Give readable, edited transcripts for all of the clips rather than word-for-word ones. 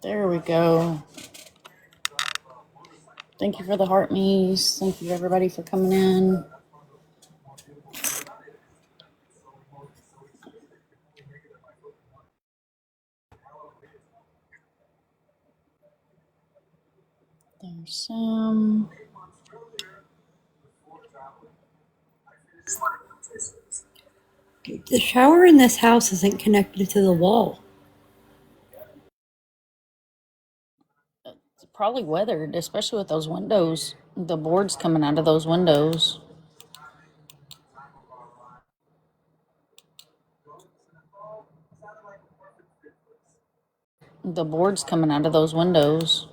There we go. Thank you for the heart me's. Thank you everybody for coming in. There's Sam. The shower in this house isn't connected to the wall. It's probably weathered, especially with those windows. The boards coming out of those windows. The boards coming out of those windows.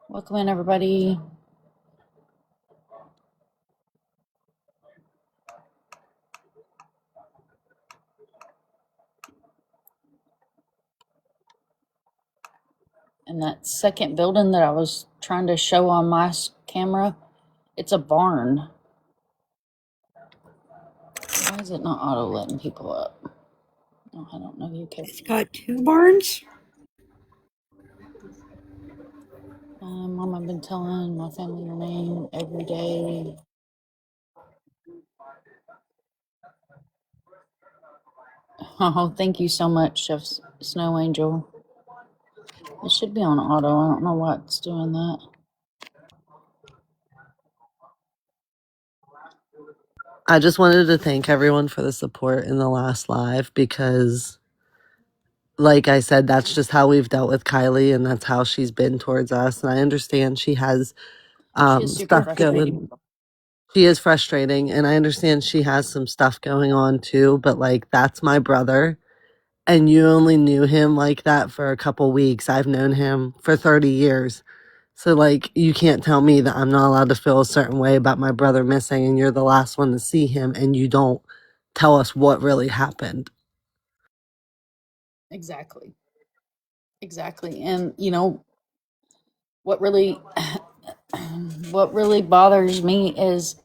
Welcome in, everybody. And that second building that I was trying to show on my camera, it's a barn. Why is it not auto letting people up? Oh, I don't know. It's got 2 barns. Mom, I've been telling my family your name every day. Oh, thank you so much, Chef Snow Angel. It should be on auto. I don't know what's doing that. I just wanted to thank everyone for the support in the last live because, like I said, that's just how we've dealt with Kylie and that's how she's been towards us. And I understand she has She is super stuff going. She is frustrating, and I understand she has some stuff going on too, but like that's my brother. And you only knew him like that for a couple weeks. I've known him for 30 years. So, like, you can't tell me that I'm not allowed to feel a certain way about my brother missing, and you're the last one to see him, and you don't tell us what really happened. Exactly. And you know what really bothers me is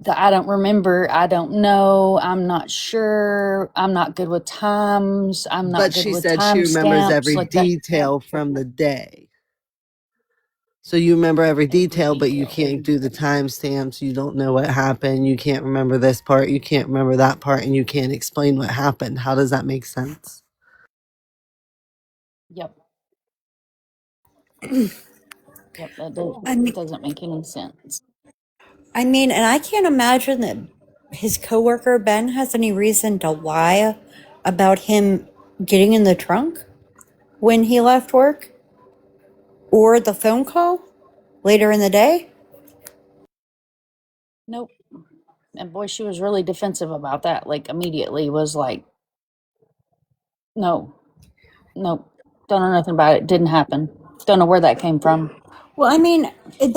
that I don't remember, I don't know, I'm not sure, I'm not good with times, I'm not But good she with said she remembers timestamps every like that. detail from the day. So you remember every detail, but you detail. can't do the timestamps. You don't know what happened. You can't remember this part. You can't remember that part, and you can't explain what happened. How does that make sense? Yep. Yep, that doesn't make any sense. I mean, and I can't imagine that his coworker Ben has any reason to lie about him getting in the trunk when he left work or the phone call later in the day. Nope. And boy, she was really defensive about that. Like immediately was like, no, nope, don't know nothing about it. Didn't happen. Don't know where that came from. Well, I mean, And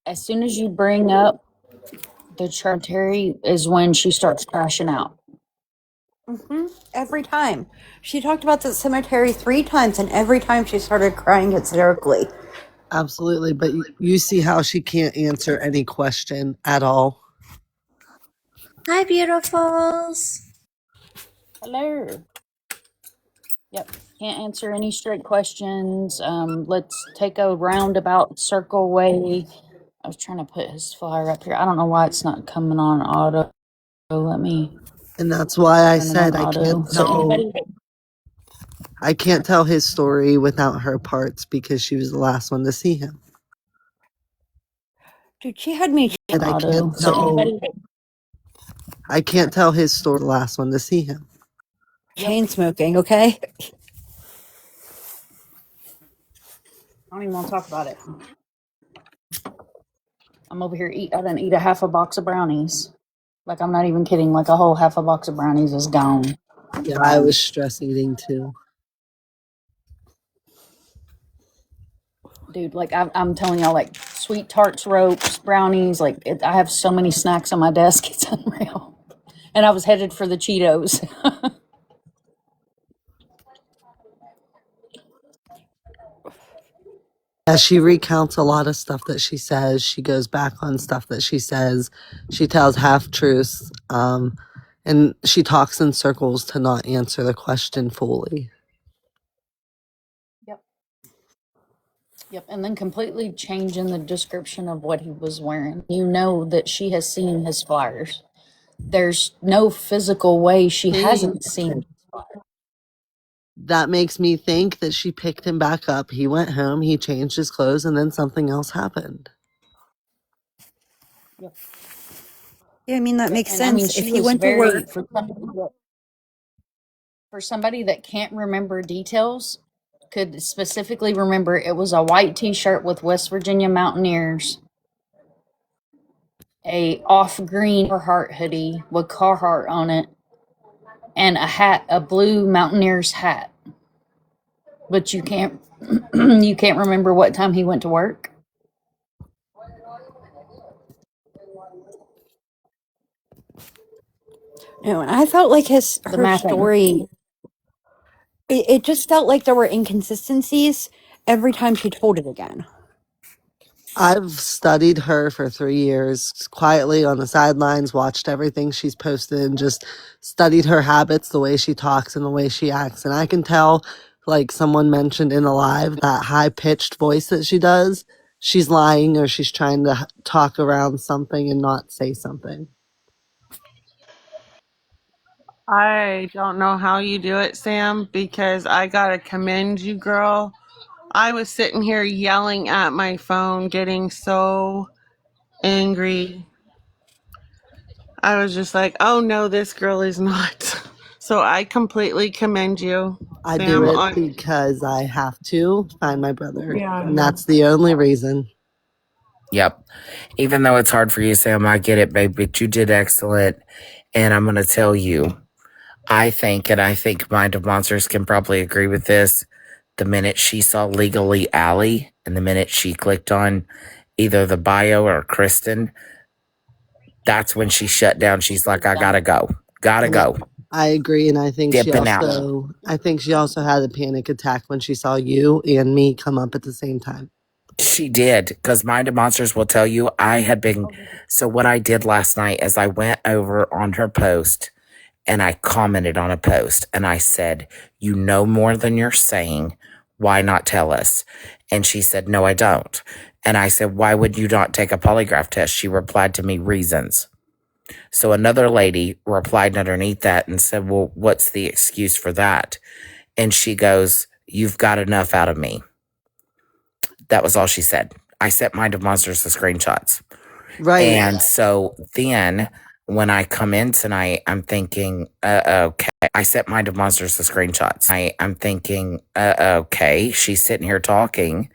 as soon as you bring up, the Charteri is when she starts crashing out. Every time. She talked about the cemetery 3 times, and every time she started crying hysterically. Absolutely. But you see how she can't answer any question at all. Hi, beautifuls. Hello. Yep. Can't answer any straight questions. Let's take a roundabout circle way. I was trying to put his flyer up here. I don't know why it's not coming on auto. Let me. And that's why I turn it said on auto. I can't tell his story without her parts because she was the last one to see him. Dude, she had me. And I can't tell his story the last one to see him. Chain smoking, okay? I don't even want to talk about it. I'm over here I didn't eat a half a box of brownies. Like I'm not even kidding. Like a whole half a box of brownies is gone. Yeah, I was stress eating too. Dude, like I'm telling y'all, like sweet tarts, ropes, brownies. Like I have so many snacks on my desk. It's unreal. And I was headed for the Cheetos. She recounts a lot of stuff that she says. She goes back on stuff that she says. She tells half truths. And she talks in circles to not answer the question fully. Yep. Yep. And then completely changing the description of what he was wearing. You know that she has seen his flyers. There's no physical way she hasn't seen. That makes me think that she picked him back up. He went home, he changed his clothes, and then something else happened. Yep. Yeah, I mean, that Yep. makes And I mean, sense. If she he was went to very, work, for somebody that can't remember details, could specifically remember it was a white t-shirt with West Virginia Mountaineers, a off green Carhartt hoodie with Carhartt on it, and a hat, a blue Mountaineers hat. But you can't you can't remember what time he went to work. no, I felt like The her math ain't. story, it just felt like there were inconsistencies every time she told it again. I've studied her for 3 years, quietly on the sidelines, watched everything she's posted, and just studied her habits, the way she talks and the way she acts. And I can tell, like someone mentioned in a live, that high-pitched voice that she does, she's lying or she's trying to talk around something and not say something. I don't know how you do it, Sam, because I gotta commend you, girl. I was sitting here yelling at my phone, getting so angry. I was just like, oh no, this girl is not. So I completely commend you, I do Sam. it On because I have to find my brother. yeah. And that's the only reason. Yep. Even though it's hard for you, Sam, I get it, babe, but you did excellent. And I'm going to tell you, I think Mind of Monsters can probably agree with this. The minute she saw Legally Alley and the minute she clicked on either the bio or Kristen, that's when she shut down. She's like, I gotta go. Gotta And go. I agree, and I think Dipping out. I think she also had a panic attack when she saw you and me come up at the same time. She did, because Mind of Monsters will tell you I had been. So, what I did last night is I went over on her post and I commented on a post and I said, you know more than you're saying. Why not tell us? And she said, no, I don't. And I said, why would you not take a polygraph test? She replied to me, reasons. So another lady replied underneath that and said, well, what's the excuse for that? And she goes, you've got enough out of me. That was all she said. I sent Mind of Monsters the screenshots. Right. And so then when I come in tonight, I'm thinking, okay. I sent Mind of Monsters the screenshots. I'm thinking, okay, she's sitting here talking.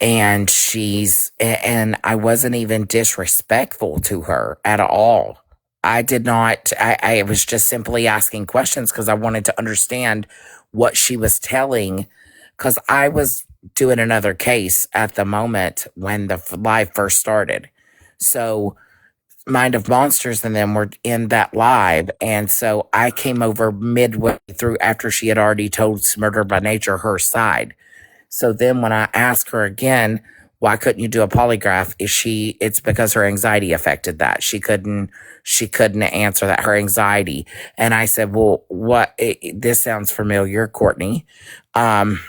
And and I wasn't even disrespectful to her at all. I did not, I was just simply asking questions because I wanted to understand what she was telling, because I was doing another case at the moment when the live first started. So Mind of Monsters and them were in that live. And so I came over midway through after she had already told Murder by Nature her side. So then when I asked her again, why couldn't you do a polygraph? It's because her anxiety affected that. She couldn't answer that, her anxiety. And I said, well, this sounds familiar, Courtney. And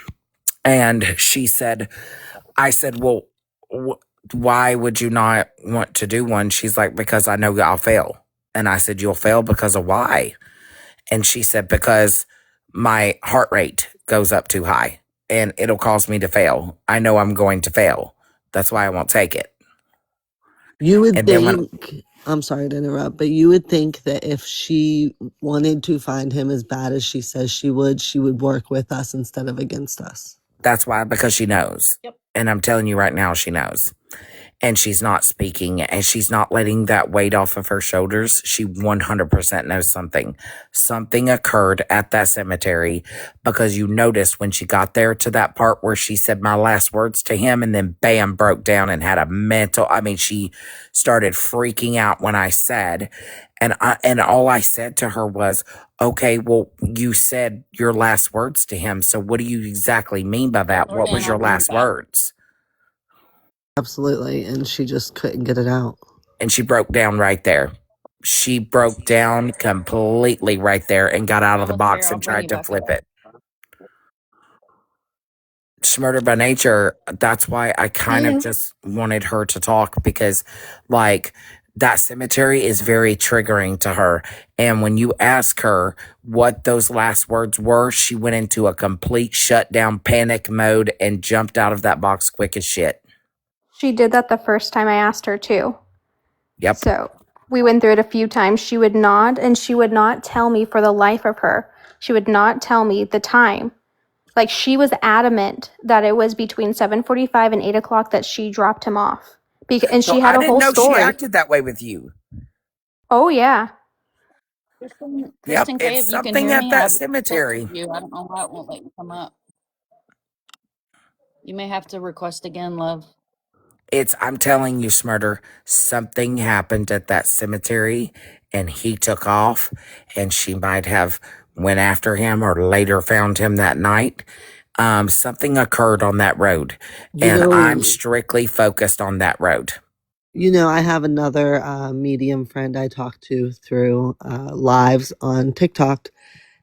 she said, I said, well, why would you not want to do one? She's like, because I know I'll fail. And I said, you'll fail because of why? And she said, because my heart rate goes up too high and it'll cause me to fail. I know I'm going to fail. That's why I won't take it. You would And then think, I'm sorry to interrupt, but you would think that if she wanted to find him as bad as she says she would work with us instead of against us. that's why, because she knows. Yep. And I'm telling you right now, she knows. And she's not speaking and she's not letting that weight off of her shoulders. She 100% knows something. Something occurred at that cemetery because you noticed when she got there to that part where she said my last words to him and then bam, broke down and had a mental, she started freaking out when I said, and all I said to her was, okay, well, you said your last words to him. So what do you exactly mean by that? Lord, What and was I'll your bring you last back. words? Absolutely. And she just couldn't get it out. And she broke down right there. She broke down completely right there and got out of the Almost there. box I'll and bring tried you to back up. flip it. Murder by nature. That's why I kind of Hiya. just wanted her to talk because, like, that cemetery is very triggering to her. And when you ask her what those last words were, she went into a complete shutdown panic mode and jumped out of that box quick as shit. She did that the first time I asked her too. Yep. So we went through it a few times. She would not, and she would not tell me for the life of her. She would not tell me the time. Like she was adamant that it was between 7:45 and 8 o'clock that she dropped him off. And So she had I a didn't whole know she story. acted that way with you. Oh yeah. Yep. Kristen K, It's if you can something hear at me, that I've cemetery. texted you. I don't know why it won't let you come up. You may have to request again, love. I'm telling you, Smurder, something happened at that cemetery and he took off and she might have went after him or later found him that night. Something occurred on that road You and I'm know, strictly focused on that road. I have another medium friend I talk to through lives on TikTok,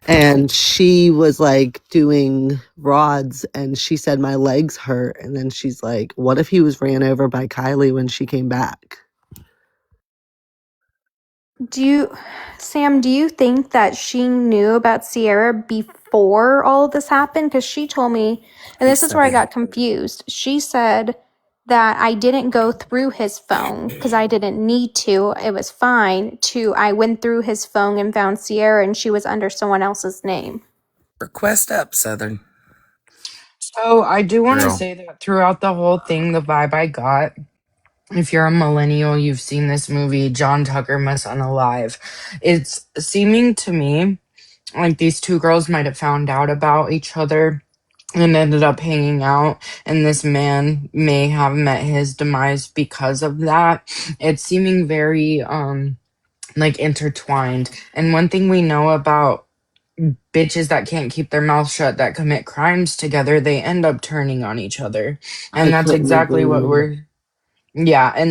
and she was like doing rods, and she said my legs hurt, and then she's like, "What if he was ran over by Kylie when she came back?" Sam, do you think that she knew about Sierra before all of this happened? Because she told me, and this Piece is of where I it. got confused. She said that I didn't go through his phone because I didn't need to. It was fine. I went through his phone and found Sierra, and she was under someone else's name. Request up, Southern So I do want to girl. say that throughout the whole thing, the vibe I got, if you're a millennial, you've seen this movie, John Tucker Must Unalive. It's seeming to me like these two girls might have found out about each other and ended up hanging out, and this man may have met his demise because of that. It's seeming very like intertwined. And one thing we know about bitches that can't keep their mouth shut that commit crimes together, they end up turning on each other. I And that's couldn't exactly agree what more.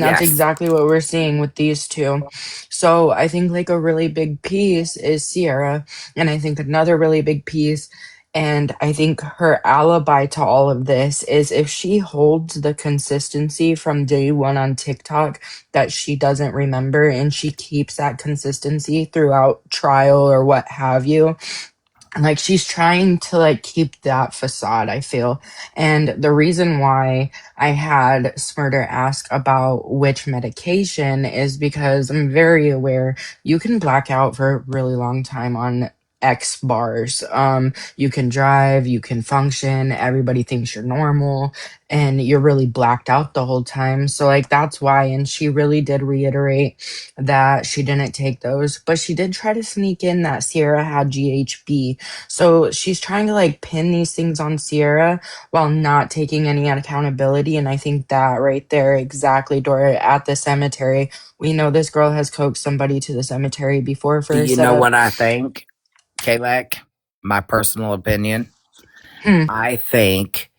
that's Yes. exactly what we're seeing with these two. So I think like a really big piece is Sierra, and I think another really big piece, and I think her alibi to all of this is if she holds the consistency from day one on TikTok that she doesn't remember, and she keeps that consistency throughout trial or what have you, like she's trying to like keep that facade, I feel. And the reason why I had Smurder ask about which medication is because I'm very aware you can black out for a really long time on X bars. You can drive, you can function, everybody thinks you're normal, and you're really blacked out the whole time. So like that's why. And she really did reiterate that she didn't take those, but she did try to sneak in that Sierra had GHB. So she's trying to like pin these things on Sierra while not taking any accountability. And I think that right there, exactly, Dora, at the cemetery, we know this girl has coaxed somebody to the cemetery before Do for a you know setup. what I think, Kalak? My personal opinion. Hmm. I think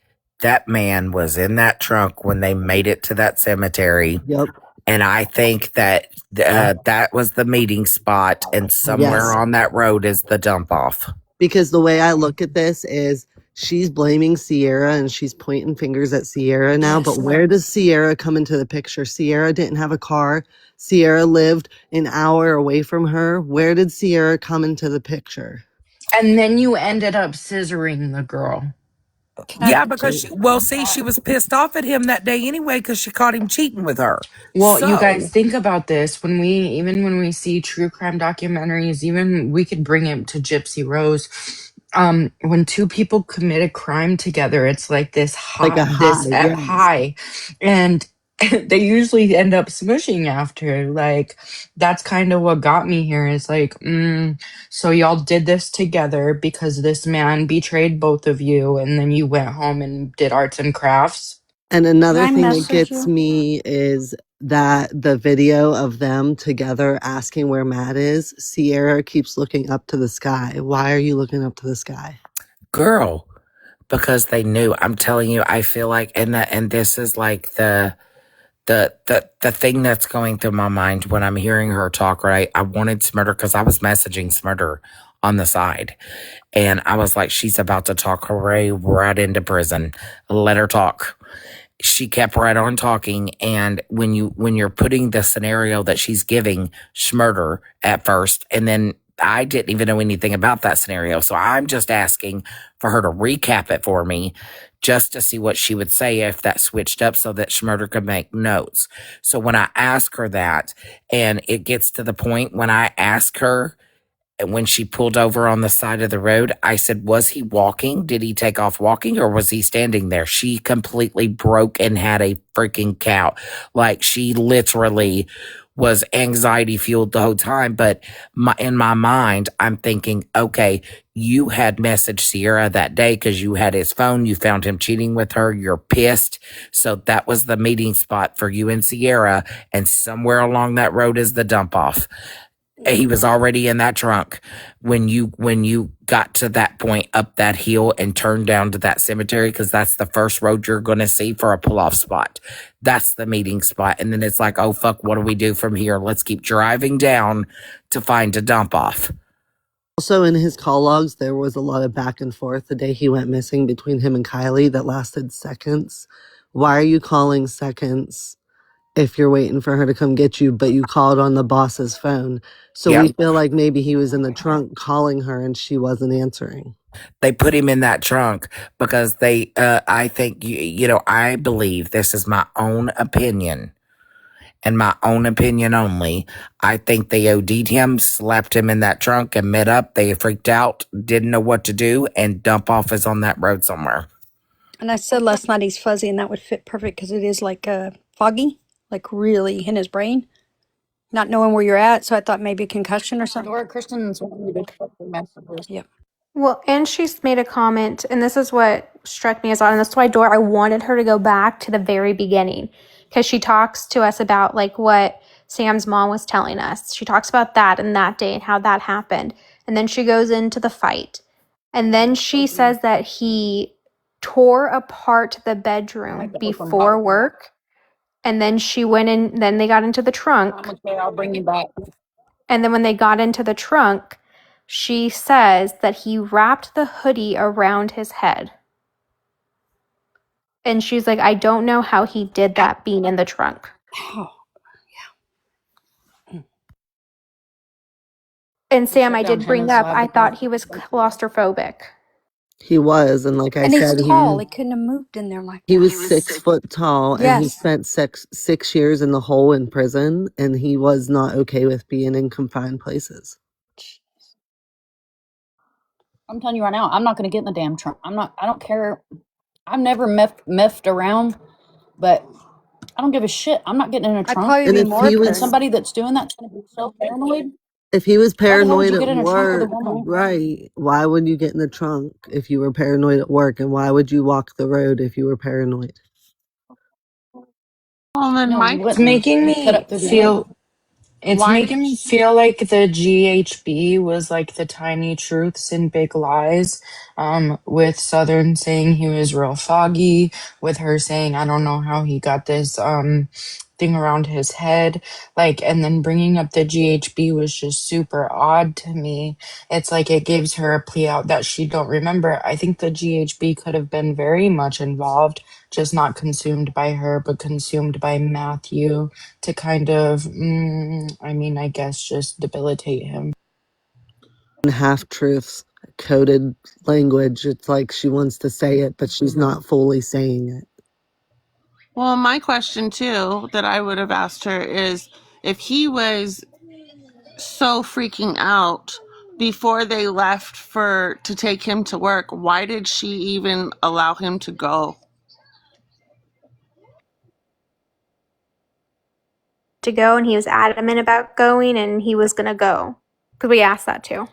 that man was in that trunk when they made it to that cemetery. Yep. And I think that that was the meeting spot, and somewhere Yes. on that road is the dump off. Because the way I look at this is she's blaming Sierra and she's pointing fingers at Sierra now. But Yes. where does Sierra come into the picture? Sierra didn't have a car. Sierra lived an hour away from her. Where did Sierra come into the picture? And then you ended up scissoring the girl. Yeah, because she was pissed off at him that day anyway because she caught him cheating with her. Well, you guys So, think about this when we see true crime documentaries, even we could bring it to Gypsy Rose. when two people commit a crime together, it's like this Like high, a high, yes. high, and they usually end up smushing after. Like that's kind of what got me here. Is like, so y'all did this together because this man betrayed both of you, and then you went home and did arts and crafts. And Can another I thing that message gets you? me is that the video of them together asking where Matt is, Sierra keeps looking up to the sky. Why are you looking up to the sky? Girl, because they knew. I'm telling you, I feel like, and this is like the thing that's going through my mind when I'm hearing her talk, right? I wanted Smurder because I was messaging Smurder on the side. And I was like, she's about to talk her way right into prison. Let her talk. She kept right on talking. And when you're putting the scenario that she's giving Schmurder at first, and then I didn't even know anything about that scenario. So I'm just asking for her to recap it for me just to see what she would say if that switched up so that Schmurder could make notes. So when I ask her that, and it gets to the point when I ask her, and when she pulled over on the side of the road, I said, was he walking? Did he take off walking or was he standing there? She completely broke and had a freaking cow. Like she literally was anxiety fueled the whole time. But in my mind, I'm thinking, okay, you had messaged Sierra that day because you had his phone. You found him cheating with her. You're pissed. So that was the meeting spot for you and Sierra. And somewhere along that road is the dump off. He was already in that trunk when you got to that point up that hill and turned down to that cemetery, because that's the first road you're going to see for a pull-off spot. That's the meeting spot. And then it's like, oh fuck, what do we do from here? Let's keep driving down to find a dump off. Also, in his call logs, there was a lot of back and forth the day he went missing between him and Kylie that lasted seconds. Why are you calling seconds if you're waiting for her to come get you, but you called on the boss's phone? So we Yep. feel like maybe he was in the trunk calling her and she wasn't answering. They put him in that trunk because I think, I believe, this is my own opinion and my own opinion only. I think they OD'd him, slapped him in that trunk and met up. They freaked out, didn't know what to do, and dump off is on that road somewhere. And I said last night he's fuzzy, and that would fit perfect because it is like foggy, like really in his brain, not knowing where you're at. So I thought maybe a concussion or something. Dora Kristen's wanting me to check the messages. Yep. Well, and she's made a comment, and this is what struck me as odd, and that's why Dora, I wanted her to go back to the very beginning, because she talks to us about like what Sam's mom was telling us. She talks about that and that day and how that happened, and then she goes into the fight, and then she says that he tore apart the bedroom before work, and then she went in. Then they got into the trunk, Okay, I'll bring you back. and then when they got into the trunk, she says that he wrapped the hoodie around his head. And she's like, I don't know how he did that being in the trunk. Oh, And Sam, Shut I down did bring Hannah's up, lab I to go. thought he was claustrophobic. He was, and like I and he's said, tall. He couldn't have moved in there like he that. was 6 foot tall, and he Yes. spent 6 years in the hole in prison, and he was not okay with being in confined places. I'm telling you right now, I'm not going to get in the damn trunk. I don't care. I've never miffed around, but I don't give a shit. I'm not getting in a I'd trunk. probably And be if more he And was, paranoid. somebody that's doing that's going to be so paranoid. if he was Why the hell would paranoid you at get in a trunk with a work, woman? right? Why would you get in the trunk if you were paranoid at work, and why would you walk the road if you were paranoid? Well, then No, you my It's wouldn't. making You'd cut me up through the air. feel It's why did making me feel like the GHB was like the tiny truths and big lies. With Southern saying he was real foggy, with her saying, I don't know how he got this thing around his head. Like, and then bringing up the GHB was just super odd to me. It's like it gives her a plea out that she don't remember. I think the GHB could have been very much involved, just not consumed by her, but consumed by Matthew to kind of, I guess just debilitate him. And half truths, coded language. It's like she wants to say it, but she's not fully saying it. well, my question too that I would have asked her is if he was so freaking out, before they left to take him to work, why did she even allow him to go? To go, and he was adamant about going, and he was gonna go because we asked that too.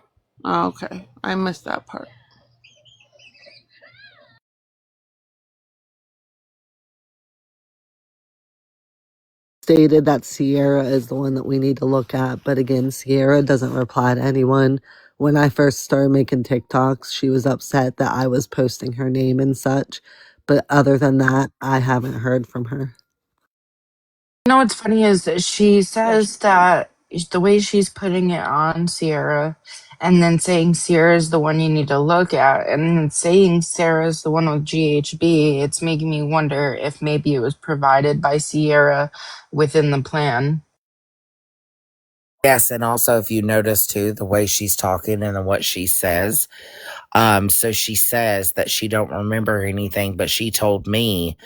Oh, okay, I missed that part. Stated that Sierra is the one that we need to look at, but again, Sierra doesn't reply to anyone. When I first started making TikToks, she was upset that I was posting her name and such, but other than that, I haven't heard from her. You know what's funny is that she Yeah, says that the way she's putting it on Sierra and then saying Sierra's the one you need to look at and then saying Sarah's the one with GHB, it's making me wonder if maybe it was provided by Sierra within the plan. Yes, and also if you notice too the way she's talking and what she says. So she says that she don't remember anything, but she told me,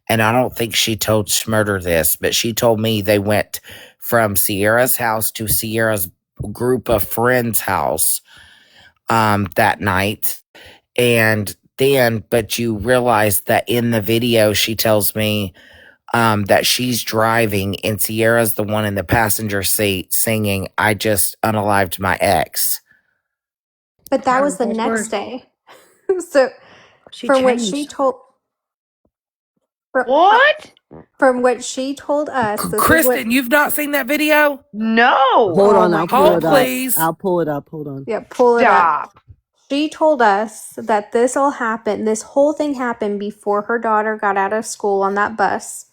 and I don't think she told Schmurder this, but she told me they went from Sierra's house to Sierra's group of friends' house that night. And then, but you realize that in the video, she tells me that she's driving and Sierra's the one in the passenger seat singing, I just unalived my ex. But that was the next day. So She from what she changed. told What? from what she told us, this is what Kristen, you've not seen that video? No. Hold Oh on, my I'll pull Hold, it up. goodness. please. I'll pull it up. Hold on. yeah, pull it up. Stop. She told us that this all happened, this whole thing happened before her daughter got out of school on that bus.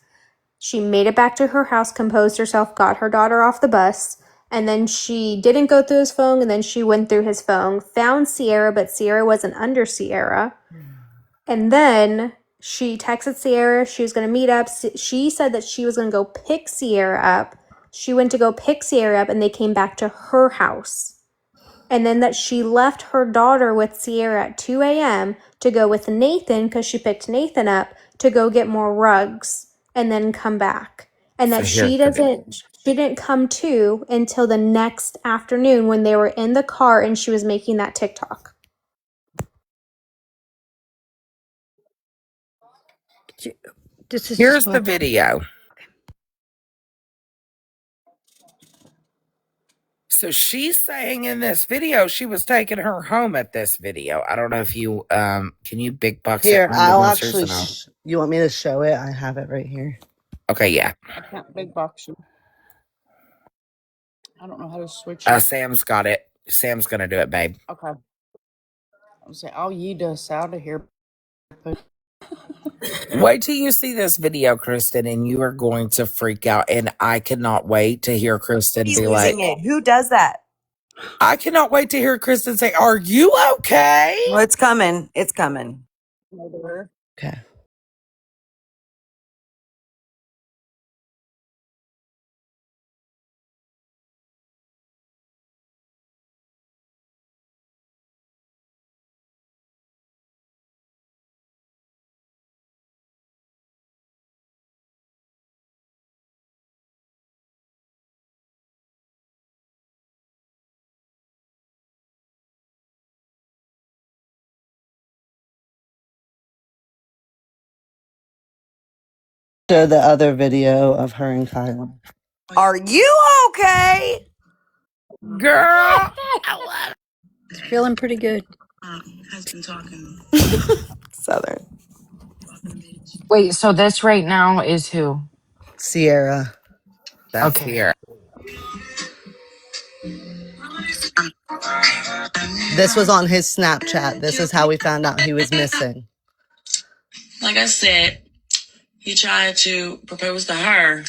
She made it back to her house, composed herself, got her daughter off the bus, and then she didn't go through his phone, and then she went through his phone, found Sierra, but Sierra wasn't under Sierra. And then she texted Sierra she was going to meet up. She said that she was going to go pick Sierra up. She went to go pick Sierra up, and they came back to her house. And then that she left her daughter with Sierra at 2 a.m. to go with Nathan, because she picked Nathan up, to go get more rugs and then come back. And that So here's she didn't come to until the next afternoon when they were in the car and she was making that TikTok. This is Here's the what. video. So she's saying in this video she was taking her home at this video. I don't know if you can you big bucks it, Here, Linda I'll Monsters, actually. and I'll You want me to show it? I have it right here. okay, yeah. I can't big box you. I don't know how to switch it. Sam's got it. Sam's gonna do it, babe. Okay. I'll say, I'll yeet us out of here. Wait till you see this video, Kristen, and you are going to freak out. And I cannot wait to hear Kristen He's be like, losing it. Who does that? I cannot wait to hear Kristen say, are you okay? Well, it's coming. It's coming. Okay. Show the other video of her and Kyla. Are you okay? Girl, I love It's feeling pretty good. Southern. Wait, so this right now is who? Sierra. that's Okay. here. This was on his Snapchat. This is how we found out he was missing. Like I said, he tried to propose to her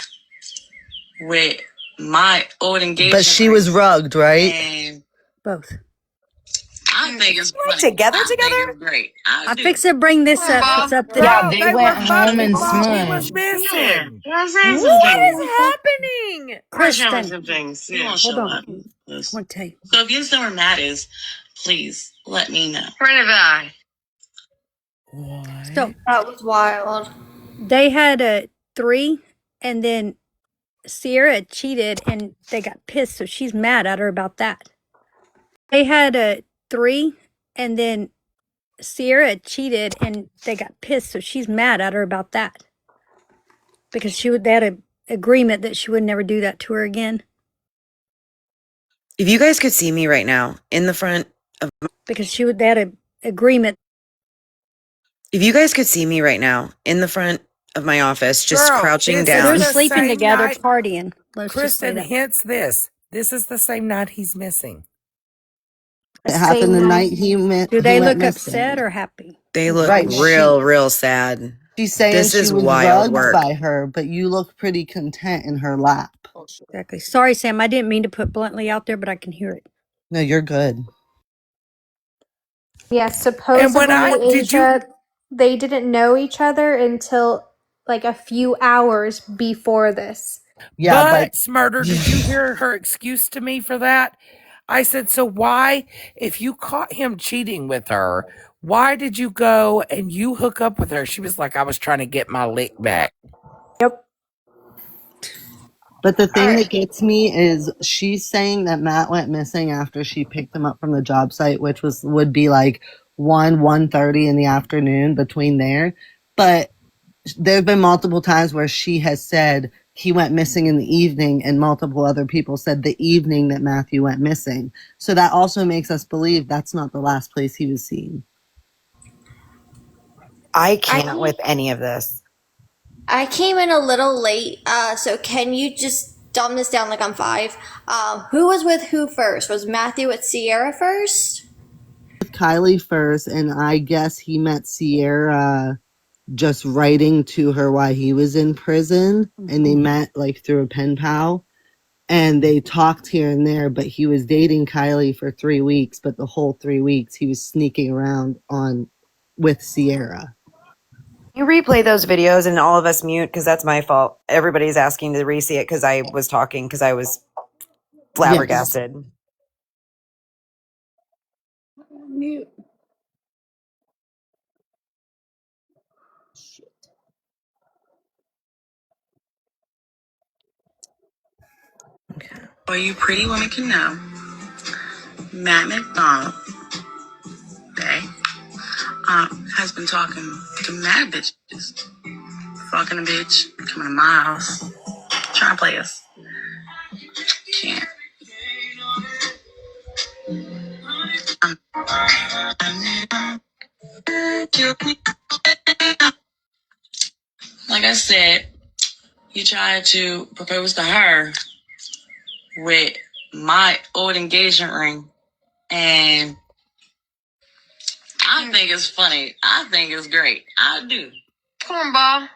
with my old engagement. But she was rugged, right? And Both. I think it's Like funny. together, I think together? it's great. I I do. fix to bring this up. It's up the. Yeah, Girl, they they were went home hugging and while he was smushed. missing. What What is happening? Kristen, Kristen, some things. You won't hold show on. up. I want to tell you. So if you understand where Matt is, please let me know. So That was wild. they had a 3, and then Sierra cheated, and they got pissed. So she's mad at her about that. They had a 3, and then Sierra cheated, and they got pissed. So she's mad at her about that because they had an agreement that she would never do that to her again. If you guys could see me right now in the front of Because they had an agreement. If you guys could see me right now in the front of my office, just Girl, crouching this is They're down. the sleeping same together, night. partying. Let's just say Kristen that. hints this. This is the same night he's missing. It happened Same the night. night he went Do he they went look upset missing. or happy? They I'm look Right. curious. real sad. She's saying This she is was wild drugged work. by her, but you look pretty content in her lap. Exactly. Sorry, Sam. I didn't mean to put bluntly out there, but I can hear it. No, you're good. Yes, And when supposedly, did you, Asia, they didn't know each other until like a few hours before this. Yeah, but but Smurder, did you hear her excuse to me for that? I said, so why, if you caught him cheating with her, why did you go and you hook up with her? She was like, I was trying to get my lick back. Yep. But the All thing right. that gets me is she's saying that Matt went missing after she picked him up from the job site, which would be like 1:30 in the afternoon between there. But there have been multiple times where she has said he went missing in the evening, and multiple other people said the evening that Matthew went missing. So that also makes us believe that's not the last place he was seen. I I can't with any of this. I came in a little late, so can you just dumb this down like I'm 5? Who was with who first? Was Matthew with Sierra first? With Kylie first, and I guess he met Sierra just writing to her while he was in prison, and they met like through a pen pal, and they talked here and there, but he was dating Kylie for 3 weeks, but the whole 3 weeks he was sneaking around on with Sierra. You replay those videos and all of us mute because that's my fault. Everybody's asking to re-see it because I was talking because I was Yes. flabbergasted. Mute. All you pretty women can know, Matt McDonald, okay, has been talking to mad bitches. Fucking a bitch, coming to my house, trying to play us. Can't. Like I said, he tried to propose to her with my old engagement ring. And I think it's funny. I think it's great. I do. Cornball.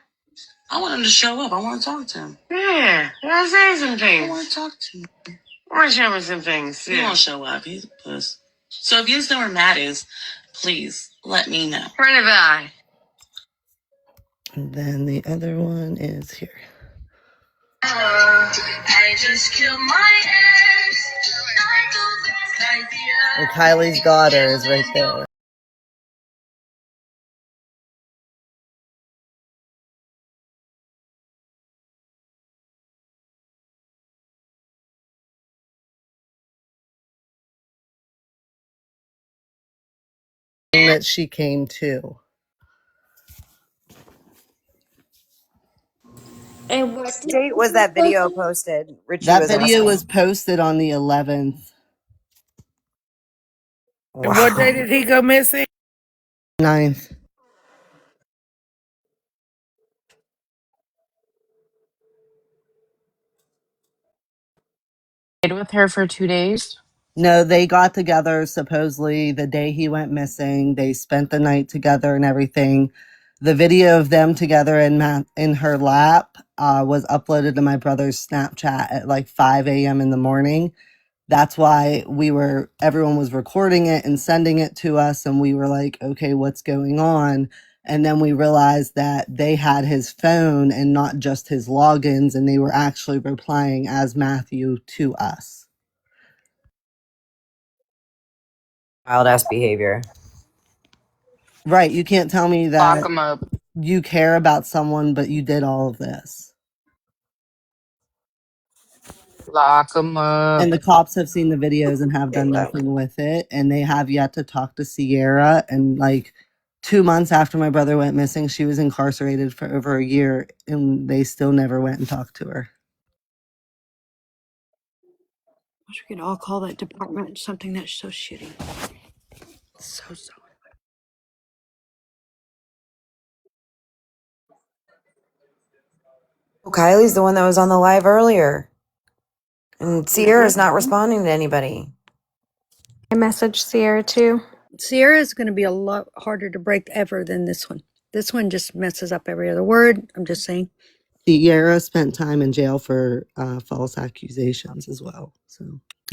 I want him to show up. I want to talk to him. Yeah, I say some things. I want to talk to him. I want to show him some things. He won't show up. He's a puss. So if you know where Matt is, please let me know. Run it by. And then the other one is here. I just killed my ex. And Kylie's daughter is right there. That she came to. And what did Date was that video posted? Richie That was video asking. was posted on the 11th, And what day Wow. did he go missing? 9th. Stayed with her for 2 days. No, they got together supposedly the day he went missing. They spent the night together and everything. The video of them together in her lap was uploaded to my brother's Snapchat at like 5 a.m. in the morning. That's why everyone was recording it and sending it to us. And we were like, okay, what's going on? And then we realized that they had his phone and not just his logins, and they were actually replying as Matthew to us. Wild ass behavior. Right. You can't tell me Lock that them up. you care about someone, but you did all of this. Lock 'em up. And the cops have seen the videos and have done nothing with it. And they have yet to talk to Sierra. And like 2 months after my brother went missing, she was incarcerated for over a year and they still never went and talked to her. I wish we could all call that department something that's so shitty. So. Oh, Kylie's the one that was on the live earlier. And Sierra's not responding to anybody. I messaged Sierra too. Sierra is going to be a lot harder to break ever than this one. This one just messes up every other word. I'm just saying. Sierra spent time in jail for false accusations as well.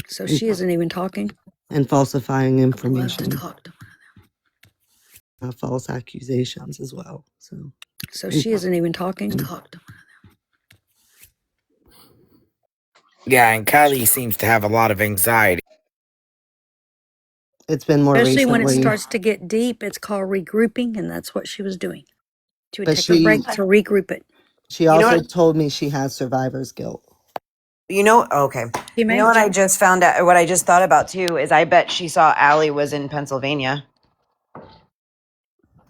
So she isn't even talking. And falsifying I love to information. talk to her. False accusations as well. So she isn't even talking. Yeah, and Kylie seems to have a lot of anxiety. It's been more Especially recently. when it starts to get deep, it's called regrouping, and that's what she was doing. She would But take a break to regroup it. She also told me she has survivor's guilt. You know, okay. You know what I just found out, what I just thought about too, is I bet she saw Allie was in Pennsylvania.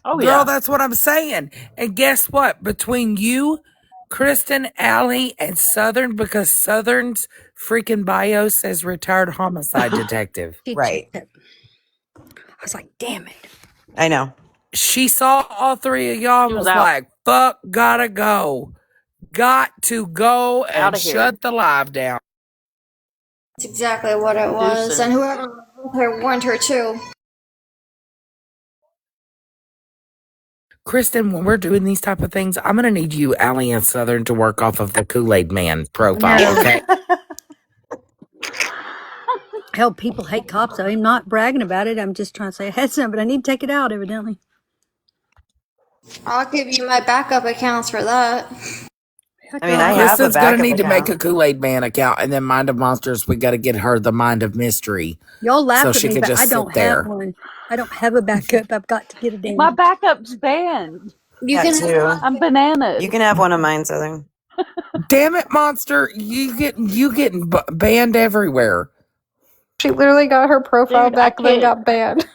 Oh, Girl, yeah. that's what I'm saying. And guess what? Between you, Kristen, Allie, and Southern, because Southern's freaking bio says retired homicide detective. Right. I was like, damn it. I know. She saw all three of y'all and was out. like, fuck, gotta go. Got to go and Outta here. shut the live down. That's exactly what it was. Deuces. And whoever was with her warned her too. Kristen, when we're doing these type of things, I'm going to need you, Allie, and Southern to work off of the Kool-Aid Man profile, No. okay? Hell, people hate cops. I'm not bragging about it. I'm just trying to say I had some, but I need to take it out, evidently. I'll give you my backup accounts for that. I mean, I have a Kristen's going to backup need to make account. a Kool-Aid Man account, and then Mind of Monsters, we got to get her the Mind of Mystery. Y'all laugh so at she me, could but just I don't sit there. have one. I don't have a backup. I've got to get a damn. My backup's banned. You That can too. I'm bananas. You can have one of mine, Southern. Damn it, Monster! You getting banned everywhere. She literally got her profile Dude, I back, then can't. got banned.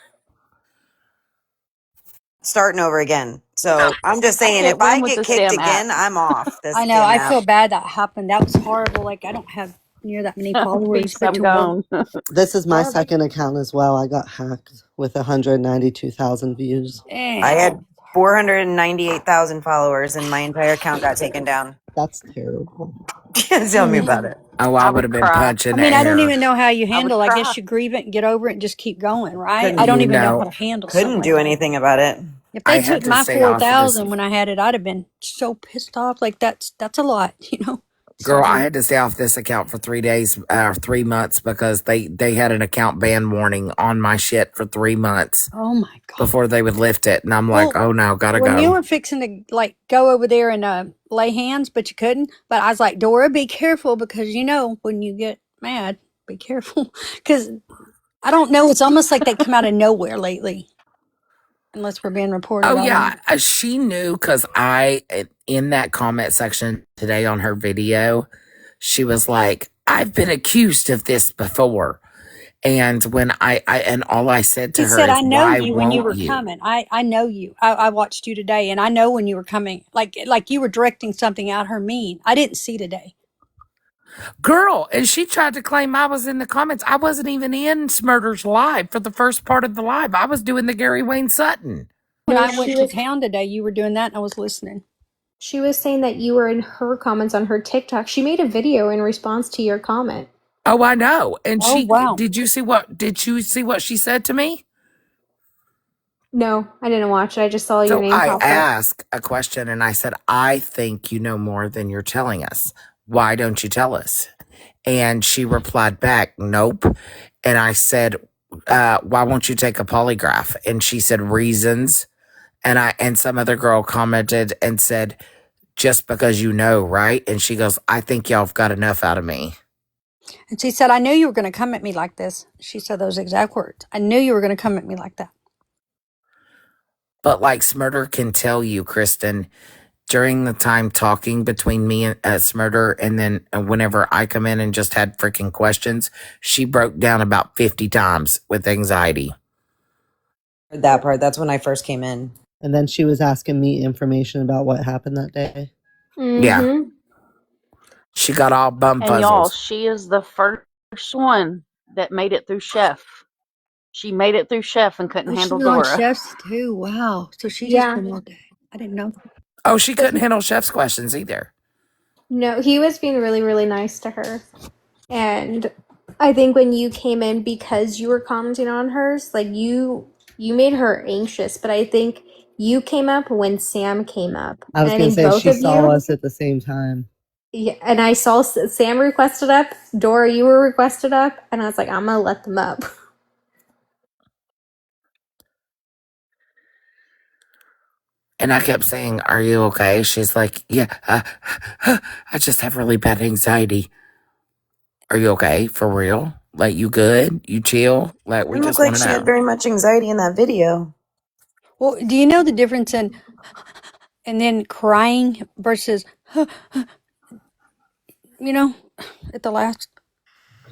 Starting over again. So I'm just saying, can't if I win with get this kicked damn app. again, I'm off this I know. damn I app. feel bad that happened. That was horrible. Like, I don't have near that many followers. Peace, but I'm to gone. This is my Barb. second account as well. I got hacked with 192,000 views. I had 498,000 followers and my entire account got taken down. That's terrible. Tell me about it. Oh, I would have been punching I mean, I don't air. even know how you handle. I guess you grieve it and get over it and just keep going, right? Couldn't I don't you even know know, how to handle. Couldn't something do like that. anything about it. If I they had took to my stay off of this. 4,000 when I had it, I'd have been so pissed off. Like that's a lot, you know. Girl, I had to stay off this account for 3 days, 3 months, because they had an account ban warning on my shit for 3 months Oh my god. before they would lift it. And I'm like, Well, oh no, gotta when you go. were fixing to like go over there and lay hands, but you couldn't. But I was like, Dora, be careful because you know when you get mad, be careful because I don't know. It's almost like they come out of nowhere lately, unless we're being reported. Oh I don't yeah, know. she knew because I, in that comment section today on her video, she was like, I've been accused of this before. And when and all I said to She her said, is, "I know why you when you won't were you? coming. I know you. I watched you today, and I know when you were coming. Like you were directing something out her mean. I didn't see today. Girl, and she tried to claim I was in the comments. I wasn't even in Smurder's live for the first part of the live. I was doing the Gary Wayne Sutton. When No, I she went to was town today, you were doing that, and I was listening. she was saying that you were in her comments on her TikTok. She made a video in response to your comment. Oh, I know. And Oh wow. did you see what she said to me? No, I didn't watch it. I just saw your So name I pop up. asked a question and I said, I think you know more than you're telling us. Why don't you tell us? And she replied back, nope. And I said, why won't you take a polygraph? And she said, reasons. And some other girl commented and said, just because you know, right? And she goes, I think y'all have got enough out of me. And she said, "I knew you were going to come at me like this." She said those exact words. I knew you were going to come at me like that. But like Smurder can tell you, Kristen, during the time talking between me and Smurder, and then whenever I come in and just had freaking questions, she broke down about 50 times with anxiety. That part. That's when I first came in. And then she was asking me information about what happened that day. Yeah. Mm-hmm. She got all bum And y'all, fuzzled. she is the first one that made it through Chef. She made it through Chef and couldn't Oh, she handle was on Dora. chefs too. Wow. So she just Yeah. been all day. I didn't know. Oh, she couldn't handle Chef's questions either. No, he was being really, really nice to her. And I think when you came in because you were commenting on hers, like you made her anxious, but I think you came up when Sam came up. I And was I going to think say both she of saw you, us at the same time. yeah, and I saw Sam requested up, Dora, you were requested up, and I was like, I'm gonna let them up. And I kept saying, "Are you okay?" She's like, "Yeah, I just have really bad anxiety." Are you okay? For real? Like, you good? You chill? Like, we Didn't look just like want to she had know. very much anxiety in that video. Well, do you know the difference in and then crying versus, you know, at the last?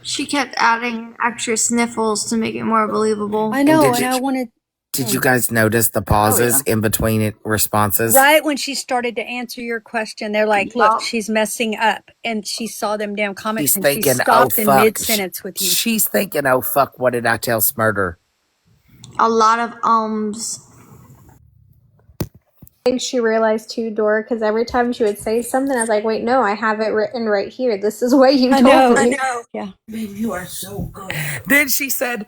She kept adding extra sniffles to make it more believable. I And know, and I wanted. did you guys notice the Oh yeah. pauses in between responses? Right when she started to answer your question, they're like, look, Yup. she's messing up. And she saw them damn comments She's and she thinking, "Oh stopped in fuck." mid sentence with you. She's thinking, "Oh fuck, what did I tell Smurder?" A lot of ums. I think she realized too, Dora, because every time she would say something, I was like, wait, no, I have it written right here. This is what you I told know. me. Yeah. Then she said,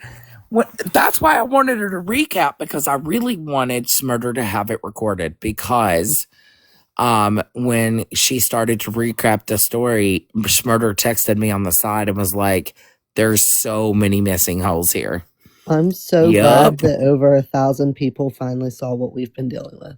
that's why I wanted her to recap, because I really wanted Smurder to have it recorded, because when she started to recap the story, Smurder texted me on the side and was like, "There's so many missing holes here." I'm so Yup. glad that over 1,000 people finally saw what we've been dealing with.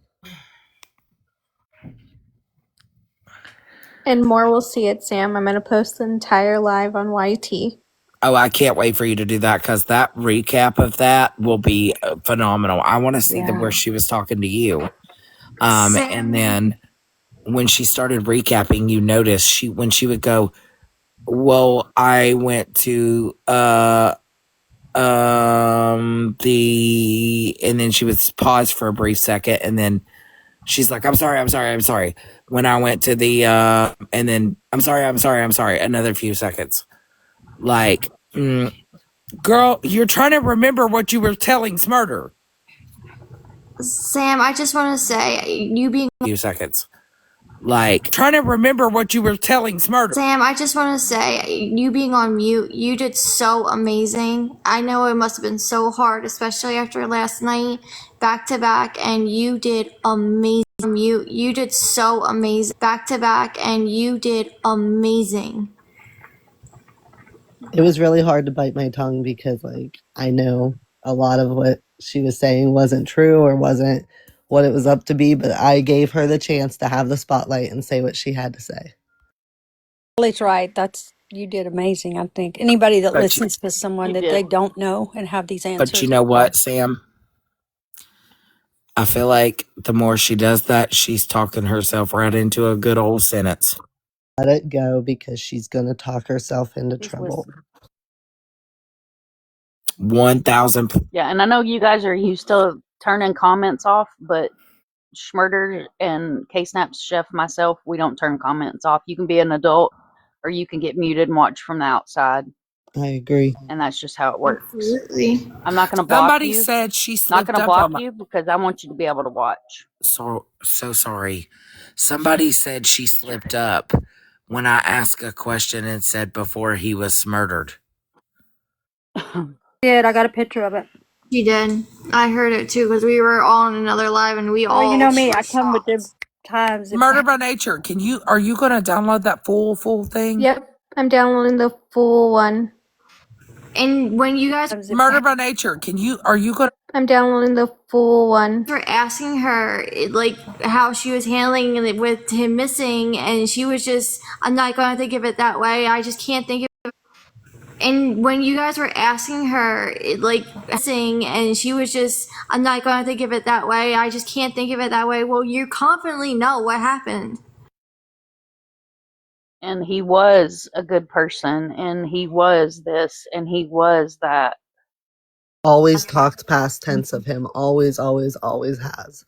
And more will see it, Sam. I'm going to post the entire live on YT. Oh, I can't wait for you to do that, because that recap of that will be phenomenal. I want to see where she was talking to you. And then when she started recapping, you noticed when she would go, "Well, I went to and then she would pause for a brief second, and then she's like, I'm sorry. When I went to the and then I'm sorry, another few seconds. Like, girl, you're trying to remember what you were telling Smurder. Sam, I just want to say, you being Few seconds. Like, trying to remember what you were telling Smurder. Sam, I just want to say, you being on mute, you did so amazing. I know it must have been so hard, especially after last night, back to back, and you did amazing. You did so amazing, back to back, and you did amazing. It was really hard to bite my tongue because, like, I know a lot of what she was saying wasn't true or wasn't what it was up to be, but I gave her the chance to have the spotlight and say what she had to say. Lily's right. You did amazing. I think anybody that But you, listens to someone You that did. they don't know and have these but you answers. know what, Sam? I feel like the more she does that, she's talking herself right into a good old sentence. Let it go because she's going to talk herself into Just trouble. listen. 1,000. Yeah, and I know you guys are used to turning comments off, but Schmurder and K-Snap's Chef, myself, we don't turn comments off. You can be an adult or you can get muted and watch from the outside. I agree. And that's just how it works. Absolutely. I'm not going to block Somebody you. said she Not slipped going to up block on my. you because I want you to be able to watch. So sorry. Somebody said she slipped up when I asked a question and said before he was murdered. Did I got a picture of it? She did. I heard it too because we were all on another live and we Oh, all you know me. were I come with shocked. the times. Murder by Nature. Are you going to download that full thing? Yep, I'm downloading the full one. And when you guys Murder by Nature. Are you going to? I'm downloading the full one. were asking her like how she was handling it with him missing, and she was just, I'm not going to think of it that way. I just can't think of it. And when you guys were asking her, like, sing, and she was just, I'm not going to think of it that way. I just can't think of it that way. Well, you confidently know what happened. And he was a good person, and he was this, and he was that. Always talked past tense of him. Always, always, always has.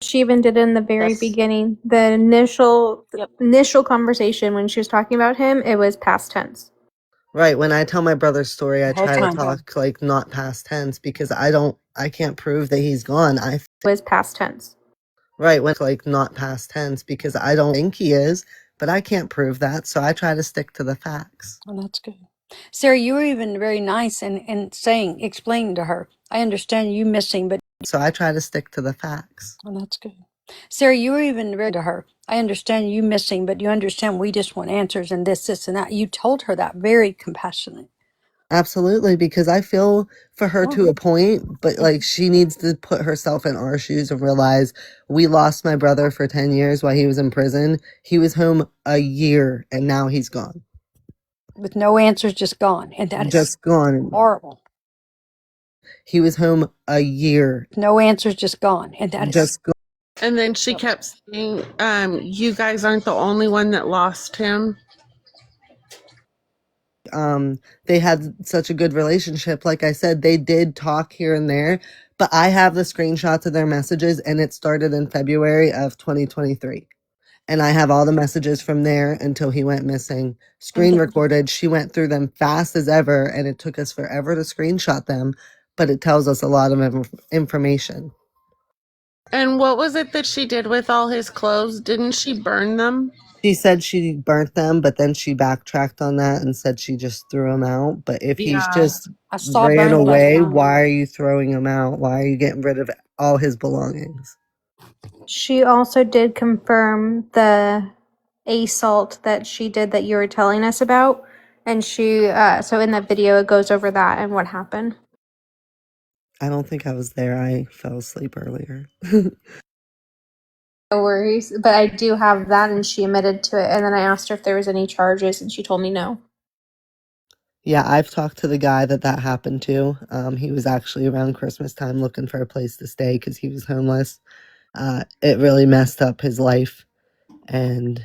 She even did in the very That's, beginning, the initial yep. initial conversation when she was talking about him, it was past tense. Right. When I tell my brother's story, I The whole try to time. talk like not past tense because I can't prove that he's gone. It was past tense. Right. When like not past tense because I don't think he is, but I can't prove that. So I try to stick to the facts. Well, that's good. Sarah, you were even very nice and explaining to her. I understand you missing, but So I try to stick to the facts. well, that's good. Sarah, you were even very to her. I understand you missing, but you understand we just want answers and this, and that. You told her that very compassionate. Absolutely, because I feel for her to a point, but like she needs to put herself in our shoes and realize we lost my brother for 10 years while he was in prison. He was home a year and now he's gone. With no answers, just gone. And that is Just gone. horrible. He was home a year. No answers, just gone. And that is Just gone. And then she Yep. kept saying, you guys aren't the only one that lost him. They had such a good relationship. Like I said, they did talk here and there, but I have the screenshots of their messages and it started in February of 2023. And I have all the messages from there until he went missing, screen recorded. She went through them fast as ever, and it took us forever to screenshot them, but it tells us a lot of information. And what was it that she did with all his clothes? Didn't she burn them? She said she burnt them, but then she backtracked on that and said she just threw them out. But if he's Yeah. just I saw ran burned last away, night. why are you throwing them out? Why are you getting rid of all his belongings? She also did confirm the assault that she did that you were telling us about. And she, so in that video, it goes over that and what happened. I don't think I was there. I fell asleep earlier. No worries. But I do have that, and she admitted to it. And then I asked her if there was any charges, and she told me no. Yeah, I've talked to the guy that happened to. He was actually around Christmas time looking for a place to stay because he was homeless. It really messed up his life, and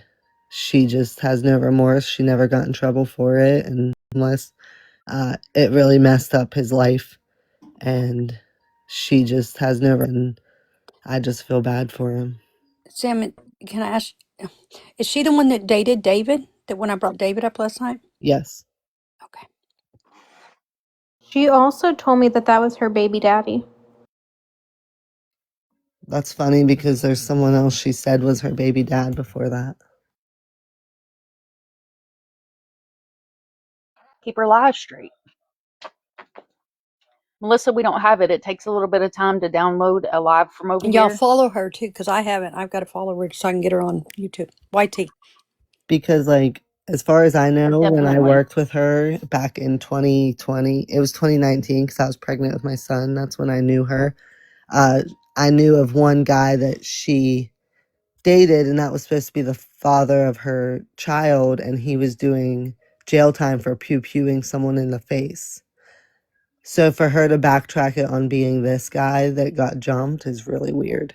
she just has no remorse. She never got in trouble for it, and homeless. It really messed up his life, and she just has no. And I just feel bad for him. Sam, can I ask, is she the one that dated David? That when I brought David up last night? Yes, Okay. She also told me that that was her baby daddy. that's funny because there's someone else she said was her baby dad before that. Keep her lives straight. Melissa, we don't have it. It takes a little bit of time to download a live from over And y'all here. follow her too, because I haven't. I've got to follow her so I can get her on YouTube. YT. Because like as far as I know, when I Definitely. worked with her back in 2020, it was 2019 because I was pregnant with my son. That's when I knew her. Uh, I knew of one guy that she dated, and that was supposed to be the father of her child, and he was doing jail time for pew-pewing someone in the face. So for her to backtrack it on being this guy that got jumped is really weird.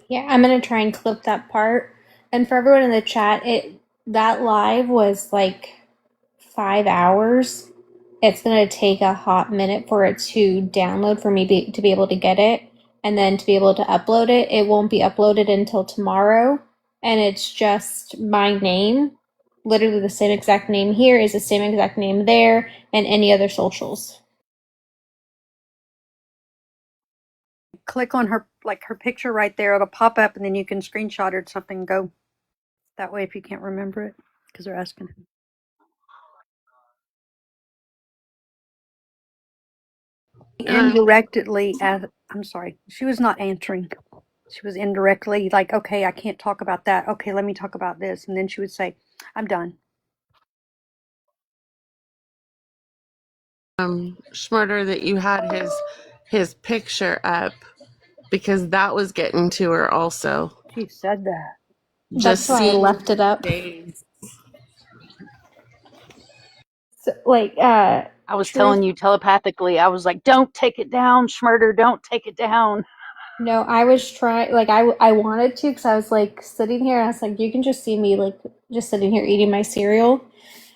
Yeah, I'm gonna try and clip that part. And for everyone in the chat, that live was like 5 hours. It's gonna take a hot minute for it to download for me to be able to get it, and then to be able to upload it. It won't be uploaded until tomorrow, and it's just my name, literally the same exact name here is the same exact name there, and any other socials. Click on her, like her picture right there. It'll pop up, and then you can screenshot it or something and go. That way, if you can't remember it, because they're asking. And Indirectly, I'm sorry, she was not answering. She was indirectly like, okay, I can't talk about that. Okay, let me talk about this. And then she would say, I'm done. smarter that you had his picture up because that was getting to her also. She said that. That's Just why I left it up. days. So, like, I was truth. telling you telepathically. I was like, "Don't take it down, Schmurder. Don't take it down." No, I was trying, like, I wanted to because I was like sitting here and I was like, you can just see me like just sitting here eating my cereal.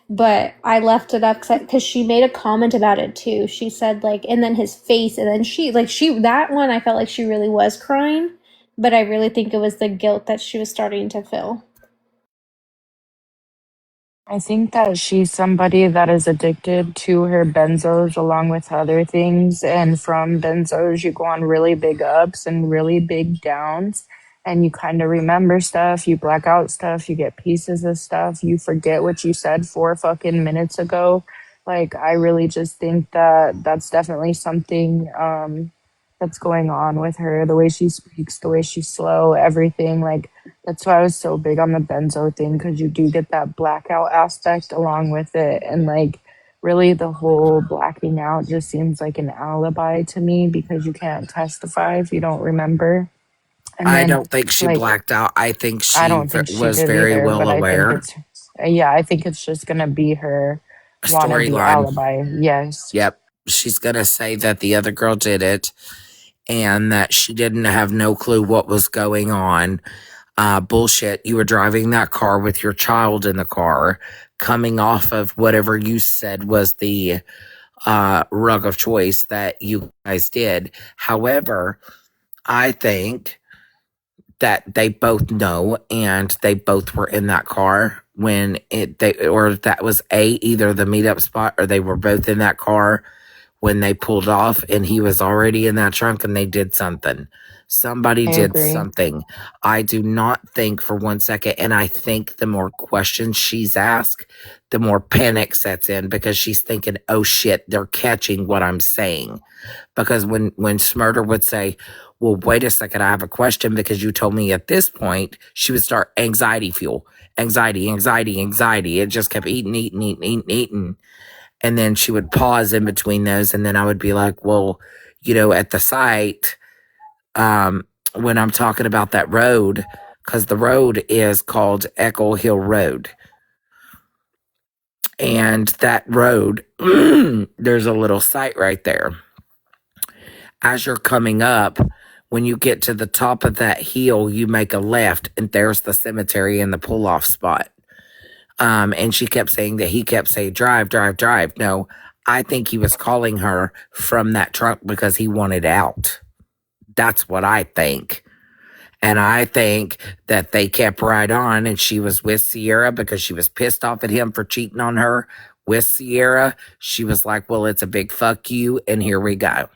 But I left it up because she made a comment about it too. She said, like, and then his face, and then that one, I felt like she really was crying. But I really think it was the guilt that she was starting to feel. I think that she's somebody that is addicted to her benzos along with other things. And from benzos, you go on really big ups and really big downs. And you kind of remember stuff, you black out stuff, you get pieces of stuff, you forget what you said 4 fucking minutes ago. Like, I really just think that that's definitely something that's going on with her. The way she speaks, the way she's slow, everything. Like, that's why I was so big on the benzo thing because you do get that blackout aspect along with it. And like, really, the whole blacking out just seems like an alibi to me because you can't testify if you don't remember. And I then, don't think she like, blacked out. I think I she don't think she was did very either, well but I think aware. it's, yeah, I think it's just gonna be her wannabe Storyline. alibi. Yes. Yep. She's going to say that the other girl did it and that she didn't have no clue what was going on. Bullshit. You were driving that car with your child in the car, coming off of whatever you said was the rug of choice that you guys did. However, I think that they both know and they both were in that car when or that was either the meetup spot or they were both in that car when they pulled off and he was already in that trunk and they did something. Somebody I did agree. something. I do not think for 1 second, and I think the more questions she's asked, the more panic sets in because she's thinking, oh shit, they're catching what I'm saying. Because when Smurder would say, well, wait a second, I have a question because you told me at this point, she would start anxiety fuel. Anxiety, anxiety, anxiety. It just kept eating, eating, eating, eating, eating. And then she would pause in between those. And then I would be like, well, at the site, when I'm talking about that road, because the road is called Echo Hill Road. And that road, there's a little site right there. As you're coming up, when you get to the top of that hill, you make a left, and there's the cemetery and the pull off spot. And she kept saying that he kept saying, drive, drive, drive. No, I think he was calling her from that trunk because he wanted out. That's what I think. And I think that they kept right on and she was with Sierra because she was pissed off at him for cheating on her with Sierra. She was like, well, it's a big fuck you. And here we go.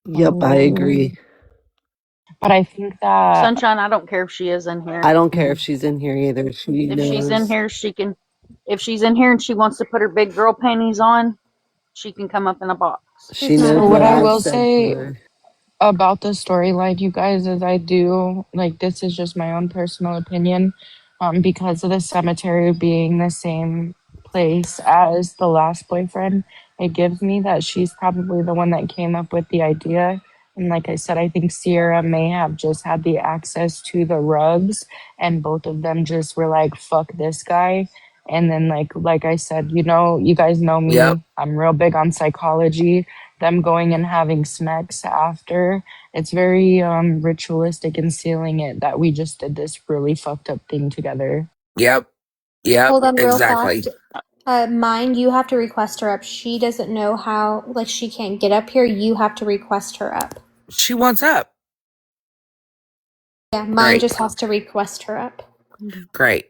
Yep, I agree. But I think that, Sunshine, I don't care if she is in here. I don't care if she's in here either. She If she's in knows. here, she can. If she's in here and she wants to put her big girl panties on, she can come up in a box. She She's not knows in what what I I've here. will said to say her. about the storyline, you guys, is I do like, this is just my own personal opinion. Because of the cemetery being the same place as the last boyfriend, it gives me that she's probably the one that came up with the idea. And like I said, I think Sierra may have just had the access to the rugs, and both of them just were like, "Fuck this guy." And then, like I said, you guys know Yep. me. I'm real big on psychology. Them going and having sex after, it's very ritualistic and sealing it that we just did this really fucked up thing together. Yep. Yep. Hold on real Exactly. fast. Mine, you have to request her up. She doesn't know how, like, she can't get up here. You have to request her up. She wants up. Yeah, mine Great. just has to request her up. Great.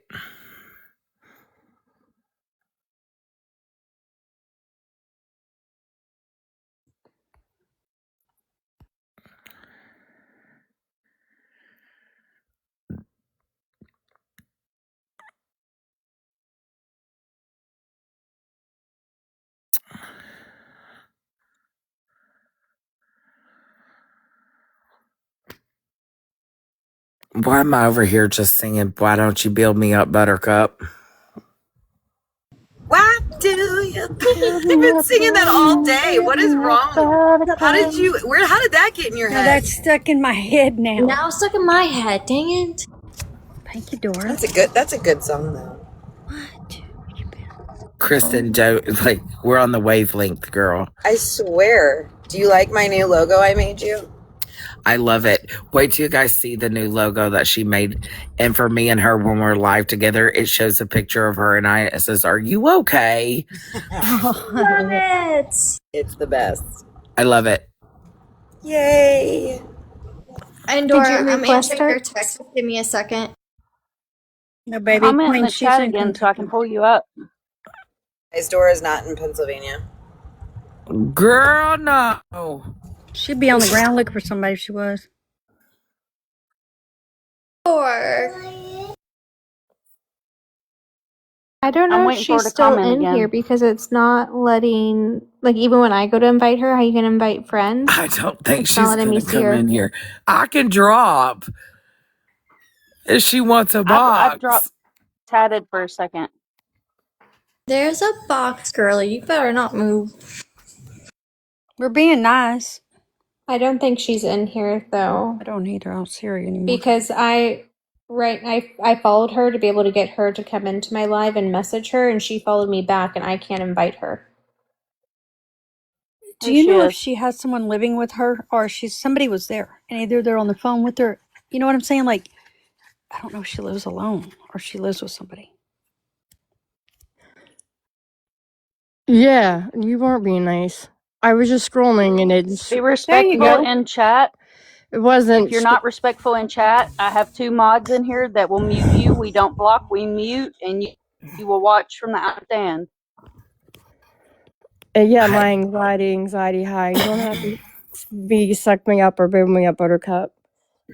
Why am I over here just singing, why don't you build me up, Buttercup? Why do you? I've been singing that all day. What is wrong? How did that get in your Now head? that's stuck in my head now. Now it's stuck in my head. Dang it. Thank you, Dora. That's a good song though. What? Kristen, like we're on the wavelength, girl. I swear. Do you like my new logo I made you? I love it. Wait till you guys see the new logo that she made. And for me and her, when we're live together, it shows a picture of her and I. It says, "Are you okay?" Love it. It's the best. I love it. Yay. And Did you Dora, I'm request answering your her? text. Give me a second. No, baby, Comment in Queen, the she's chat in again so I can Kentucky. pull you up. Guys, Dora's not in Pennsylvania. Girl, no. She'd be on the ground looking for somebody if she was. Or I don't I'm know if waiting for her she's to still comment in here again. because it's not letting, like, even when I go to invite her, how you can invite friends, I don't think it's not she's letting going me to see come her. in here. I can drop if she wants a I've dropped box. tatted for a second. there's a box, girlie. You better not move. We're being nice. I don't think she's in here though, I don't either. I don't see her anymore. because I followed her to be able to get her to come into my live and message her, and she followed me back, and I can't invite her. Do Here you she know if is. she has someone living with her or somebody was there and either they're on the phone with her? You know what I'm saying? Like, I don't know if she lives alone or she lives with somebody. Yeah, you weren't being nice. I was just scrolling and it's Be There you respectful go. in chat. it If wasn't. you're not respectful in chat, I have 2 mods in here that will mute you. We don't block, we mute, and you will watch from the outstand. Yeah, Hey, my anxiety high. You don't have to be suck me up or build me up, Buttercup.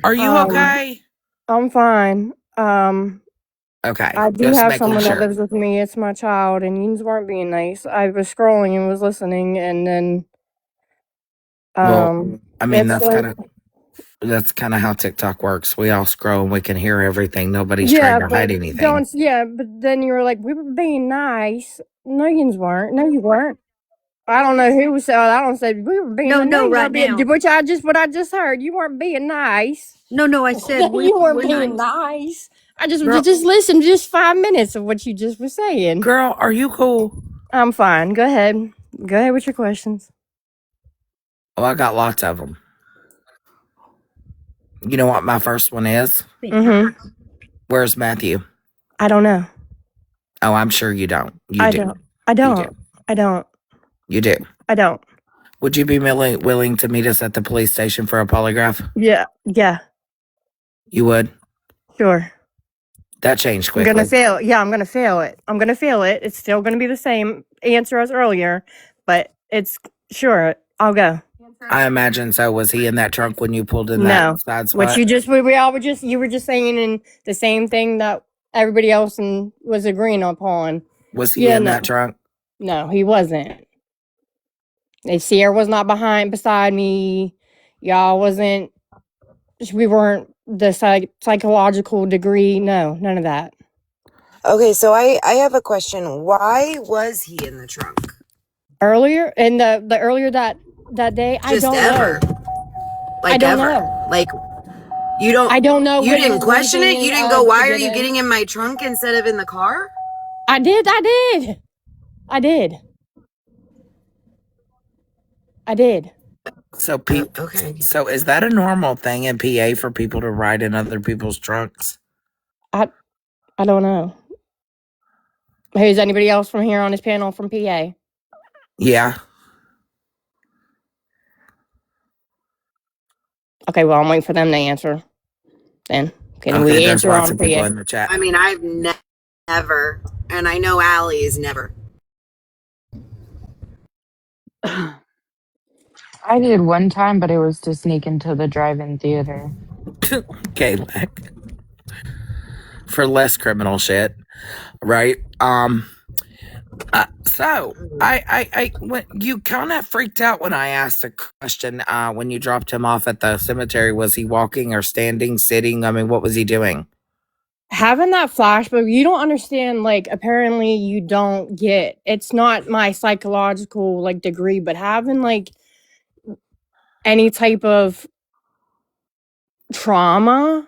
are you okay? I'm fine. Okay, I do just have making someone that sure. lives with me. It's my child, and you weren't being nice. I was scrolling and was listening, and then Well, I mean, it's like that's kind of how TikTok works. We all scroll and we can hear everything. Nobody's trying yeah, to but hide anything. but then you were like, we were being nice. No, you weren't. No, you weren't. I don't know who said. I don't say we were being. No, No, you right weren't being. now. What I just heard. You weren't being nice. No, I said You weren't we're being nice. nice. I just Girl, just listened just 5 minutes of what you just were saying. girl, are you cool? I'm fine. Go ahead. Go ahead with your questions. Oh, I got lots of them. You know what my first one is? Mm-hmm. Where's Matthew? I don't know. Oh, I'm sure you don't. You I do. don't. I You do. don't. I don't. You do. I don't. Would you be willing to meet us at the police station for a polygraph? Yeah. Yeah. You would? Sure. That changed I'm gonna quickly. fail. Yeah, I'm gonna fail it. I'm gonna fail it. It's still gonna be the same answer as earlier, but it's sure. I'll go. I imagine so. Was he in that trunk when you pulled in No. that side What spot? you just we all were just you were just saying in the same thing that everybody else was agreeing upon. Was he Yeah, in no. that trunk? No, he wasn't. Sierra was not beside me. Y'all wasn't. We weren't the psychological degree. No, none of that. Okay, so I have a question. Why was he in the trunk? Earlier and the earlier that day, I Just don't ever. know. Like I don't ever. know. Like you don't I don't know. you What didn't question it? You didn't go, to why are get you in. getting in my trunk instead of in the car? I did. I did. I did. I did. So, Okay. So is that a normal thing in PA for people to ride in other people's trunks? I don't know. Who's anybody else from here on this panel from PA? Yeah. Okay, well, I'm waiting for them to answer. Then can Okay, we there's answer lots on of people PA? in the chat. I mean, I've never, and I know Allie's never. I did one time, but it was to sneak into the drive-in theater. Okay, like, for less criminal shit, right? So I when you kind of freaked out when I asked a question. When you dropped him off at the cemetery, was he walking or standing, sitting? I mean, what was he doing? having that flashback, you don't understand. Like, apparently, you don't get. It's not my psychological like degree, but having like any type of trauma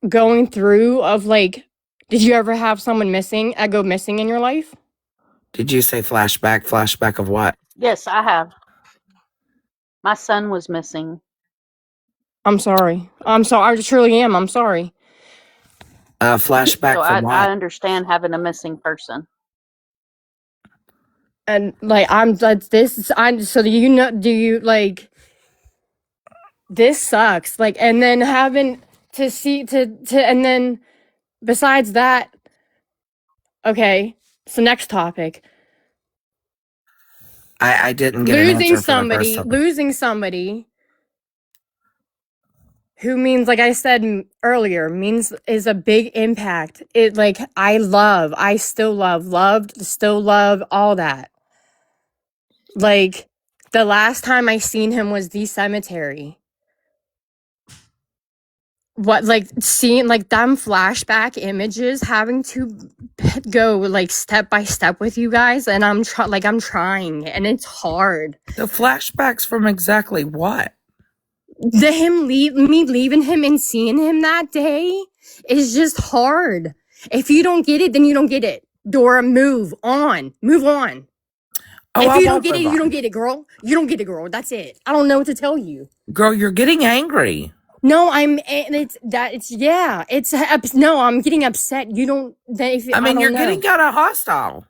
going through of like, did you ever have someone go missing in your life? Did you say flashback? Flashback of what? Yes, I have. My son was missing. I'm sorry. I truly am. I'm sorry. Flashback So from I what? understand having a missing person. And like, I'm like this. I'm so do you know? Do you like? This sucks. Like, and then having to see and then besides that, okay. So next topic. I didn't get an answer for the first topic. Losing somebody who means, like I said earlier, means is a big impact. It like I still loved, still love all that. Like the last time I seen him was the cemetery. What like seeing like them flashback images, having to go like step by step with you guys, and I'm trying, and it's hard. The flashbacks from exactly what? Me leaving him and seeing him that day is just hard. If you don't get it, then you don't get it. Dora, move on. Oh, If I you don't won't get it, move you don't on. get it, girl. You don't get it, girl. That's it. I don't know what to tell you. Girl, you're getting angry. No, I'm no, I'm getting upset. You don't I mean, don't you're know. getting kind of hostile.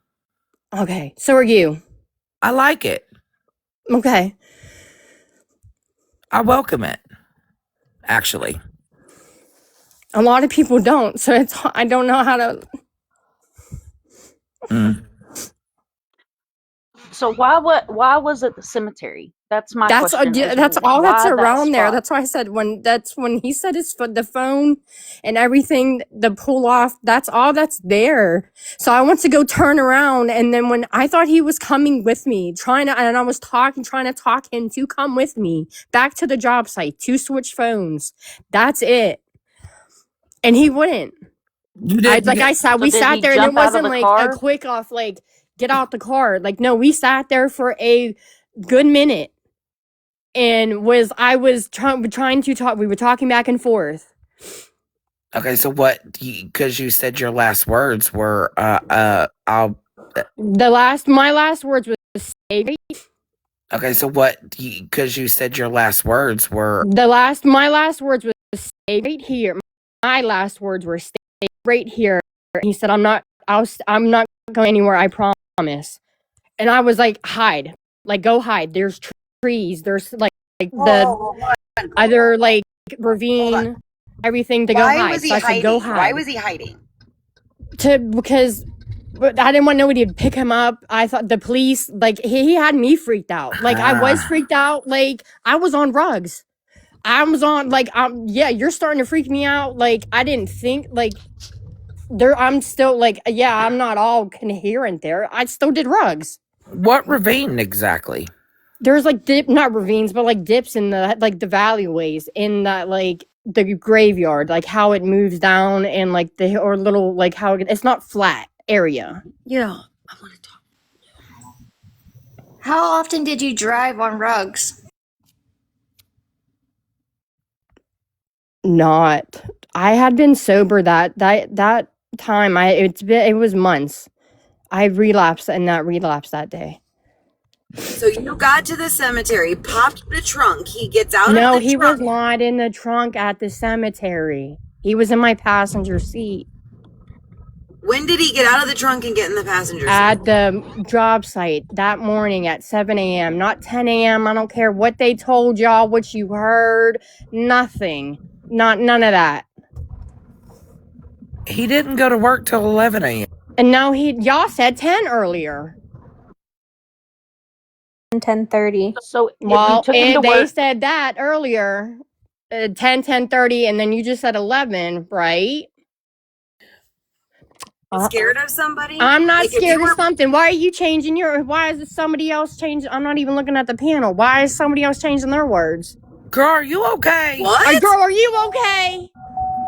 Okay, so are you. I like it. Okay. I welcome it. Actually. A lot of people don't, so I don't know how to. So why was it the cemetery? That's my question. That's all that's Why that around there. spot? That's why I said when he said the phone and everything, the pull off. That's all that's there. So I went to go turn around, and then when I thought he was coming with me, and I was trying to talk him to come with me back to the job site to switch phones. That's it, and he wouldn't. You didn't Like I said, So we did sat he there, and it jump out of wasn't the like a car? quick off, like get out the car. Like no, we sat there for a good minute. And I was trying to talk. We were talking back and forth. Okay, so what? Because you said your last words were, I'll. My last words was stay. Okay, so what? Because you said your last words were. My last words was stay right here. My last words were stay right here. He said, I'm not going anywhere. I promise. And I was like, hide, like go hide. There's trees. There's like the other like ravine, everything to go hide. Why was he So I said, go hiding? hide. Why was he hiding? Because I didn't want nobody to pick him up. I thought the police, like he had me freaked out. Like I was freaked out. Like I was on rugs. I was on like yeah, you're starting to freak me out. Like I didn't think like I'm still like yeah, I'm not all coherent there. I still did rugs. What ravine exactly? There's like not ravines, but like dips in the the valleyways in that like the graveyard, like how it moves down and like or little like how it's not flat area. Yeah. I want to talk. How often did you drive on rugs? Not. I had been sober that time. It was months. I relapsed and not relapsed that day. So you got to the cemetery, popped the trunk. He gets out of No, the he trunk. was not in the trunk at the cemetery. He was in my passenger seat When did he get out of the trunk and get in the passenger seat? at the job site that morning at 7 a.m. Not 10 a.m. I don't care what they told y'all, what you heard. Nothing. None of that. He didn't go to work till 11 a.m. And now y'all said 10 earlier. 10:30. So you Well, took him to they work. said that earlier, 10:30, and then you just said 11, right? Scared of somebody? I'm not Like, if scared you of were- something. Why are you changing why is it somebody else changing? I'm not even looking at the panel. Why is somebody else changing their words? Girl, are you okay? What? Girl, are you okay?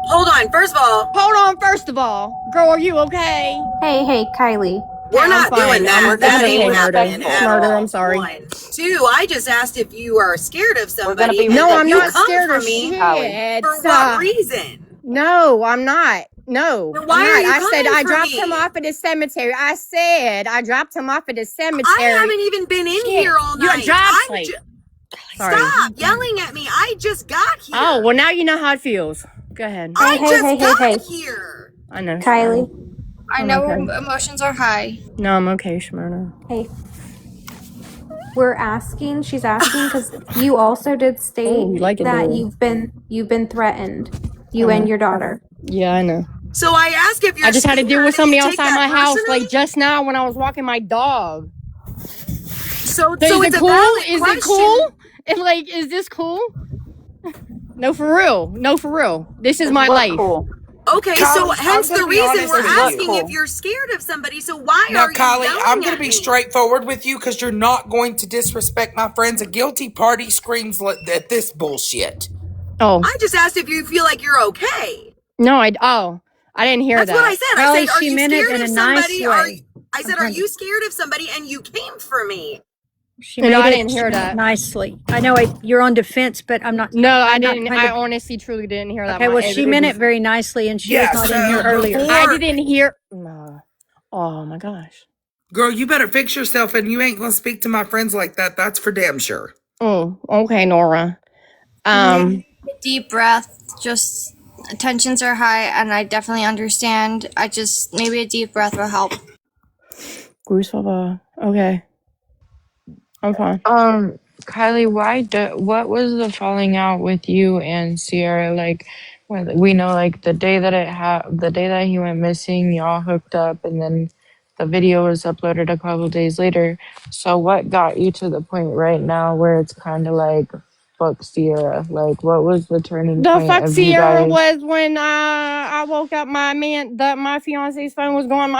Hold on. First of all, Hold on, first of all. Girl, are you okay? Hey, Kylie. we're I'm not doing fine. that. We're It's gonna That be ain't okay, Murder. happening at respectful. Murder, I'm all. sorry. One. Two, I just asked if you are scared of We're gonna somebody, be and No, then I'm you not respectful, come scared for of me. Kylie. shit. For what reason? No, I'm not. No, Then I'm why are not. you I said coming I for dropped him me? off at the cemetery. I said I dropped him off at the I cemetery. haven't even been in Shit, here all you're a night. job site. Sorry. Stop yelling at me. I just got here. Oh, well, now you know how it feels. Go ahead. I just got Hey. here. I know, Kylie. Shmurda. I I'm know okay. emotions are high. No, I'm okay, Shmurda. Hey. She's asking because you also did Oh, state you like it that there. you've been threatened. I You and know. your daughter. Yeah, I know. So I ask if I you're just had to deal scared with and you somebody take outside that my house, like personally. just now when I was walking my dog. So So is it it's a cool? valid Is it cool? question. And like, is this cool? No, for real. No, for real. This is Is my what life. cool? Okay, so Kylie, I'm hence gonna the be reason honest we're Is with what you. asking if cool? you're scared of somebody. So why Now, are you Kylie, I'm yelling going to at be me? straightforward with you because you're not going to disrespect my friends. A guilty party screams at this bullshit. Oh, I just asked if you feel like you're okay. no, I didn't hear That's what I that. said. I Kelly, said, are she you meant it scared in of a nice somebody? way. I I'm said, are trying to. you scared of somebody? And you came for me. She No, made I it. didn't She hear meant it that. nicely. I know you're on defense, but I'm not. No, I I'm not didn't. trying I to. honestly, truly didn't hear that. Okay, well, she It meant it was, very nicely, and she was Yeah, not in here so earlier. I before, didn't hear. No. Oh my gosh. girl, you better fix yourself and you ain't going to speak to my friends like that. That's for damn sure. Oh, okay, Nora. Maybe a deep breath. Just tensions are high, and I definitely understand. I just maybe a deep breath will help. Okay, I'm fine. Kylie, what was the falling out with you and Sierra? Like, we know, like the day that he went missing, y'all hooked up, and then the video was uploaded a couple days later. So, what got you to the point right now where it's kind of like, fuck Sierra? Like, what was the turning The point fuck of you Sierra guys? was when I woke up. My fiance's phone was gone.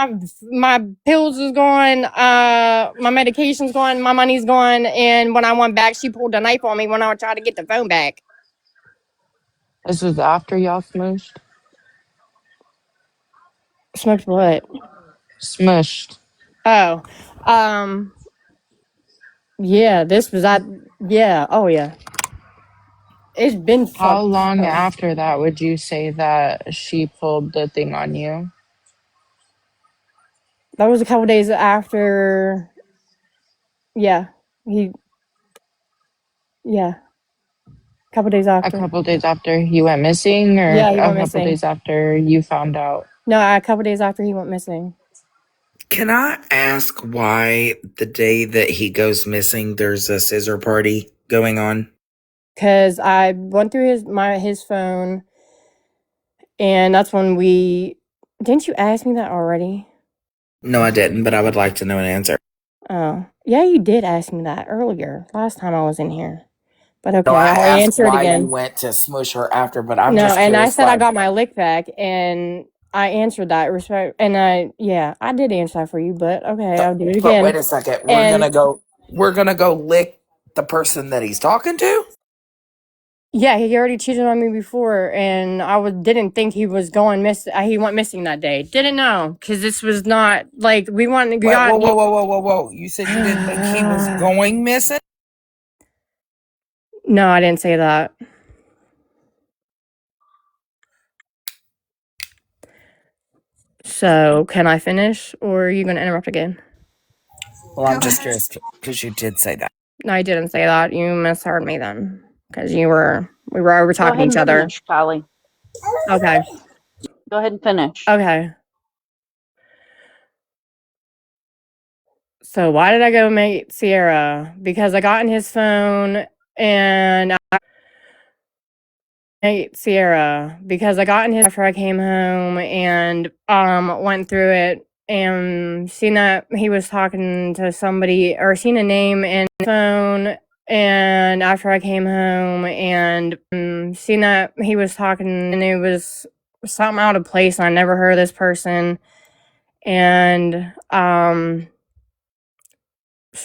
My pills was gone. My medication's gone. My money's gone. And when I went back, she pulled a knife on me when I tried to get the phone back. This was after y'all smushed. Smoked what? Smushed. Oh, um, yeah. This was I. Yeah. Oh yeah. It's been How fucked. long Oh, after that would you say that she pulled the thing on you? that was a couple days after. Yeah. He. Yeah. A couple days A after. couple days after he went missing, or Yeah, he a went couple missing. days after you found out? No, a couple days after he went missing. Can I ask why the day that he goes missing, there's a scissor party going on? Cause I went through his phone, and that's when we. Didn't you ask me that already? No, I didn't, but I would like to know an answer. Oh, yeah, you did ask me that earlier. Last time I was in here, but okay, No, I I'll asked answer it why you again. went to smush her after, but I'm No, just and I curious said I why. got my lick back, and I answered that respect, and I did answer that for you, but okay, I'll do it But again. wait a second, And we're gonna go lick the person that he's talking to? yeah, he already cheated on me before, and didn't think he was going he went missing that day. Didn't know, because this was not like we Wait, got. whoa. You said you didn't think he was going missing? No, I didn't say that. So, can I finish, or are you going to interrupt again? Well, Go I'm just ahead. curious because you did say that. No, I didn't say that. You misheard me then, because we were over Go talking ahead each and other. finish, Kylie. Okay. Go ahead and finish. Okay. So, why did I go meet Sierra? Because I got in his phone and Sierra, because I got in his after I came home and went through it and seen that he was talking to somebody, or seen a name in the phone, and after I came home and seen that he was talking, and it was something out of place, and I never heard of this person, and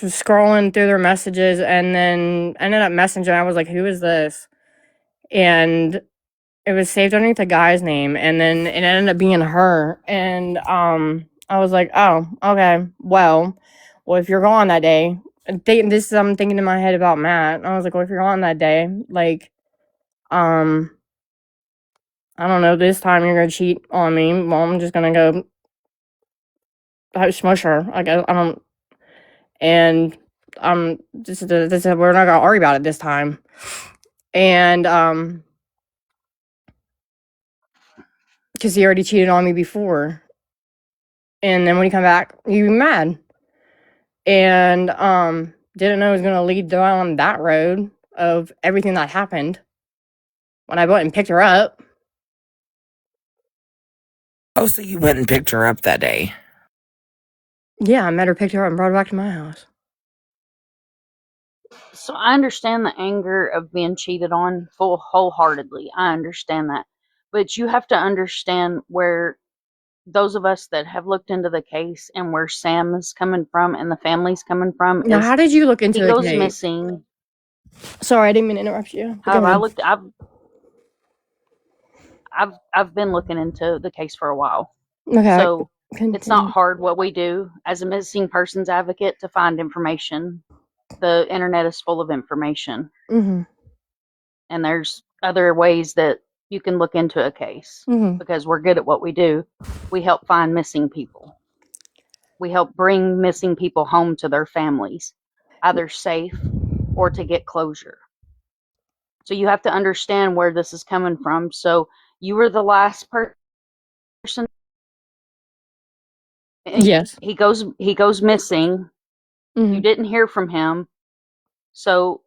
was scrolling through their messages, and then ended up messaging. I was like, who is this? and it was saved underneath a guy's name, and then it ended up being her. And I was like, oh, okay, well, if you're gone that day, this is I'm thinking in my head about Matt. I was like, well, if you're gone that day, like, I don't know, this time you're gonna cheat on me. Well, I'm just gonna go smush her. Like, I don't, and this is we're not gonna argue about it this time. And because he already cheated on me before, and then when he come back, you be mad. And didn't know it was gonna lead down that road of everything that happened when I went and picked her up. Oh, so you went and picked her up that day? Yeah, I met her, picked her up, and brought her back to my house. So I understand the anger of being cheated on wholeheartedly. I understand that. But you have to understand where those of us that have looked into the case and where Sam is coming from and the family's coming from Now, is how did you look into he the goes case? missing. Sorry, I didn't mean to interrupt you. But How go have I ahead. looked? I've been looking into the case for a while. Okay, So it's not continue. hard what we do as a missing persons advocate to find information. The internet is full of information, Mm-hmm. and there's other ways that you can look into a case Mm-hmm. because we're good at what we do. We help find missing people. We help bring missing people home to their families, either safe or to get closure. So you have to understand where this is coming from. So you were the last person. Yes. He goes missing. You Mm-hmm. didn't hear from him. So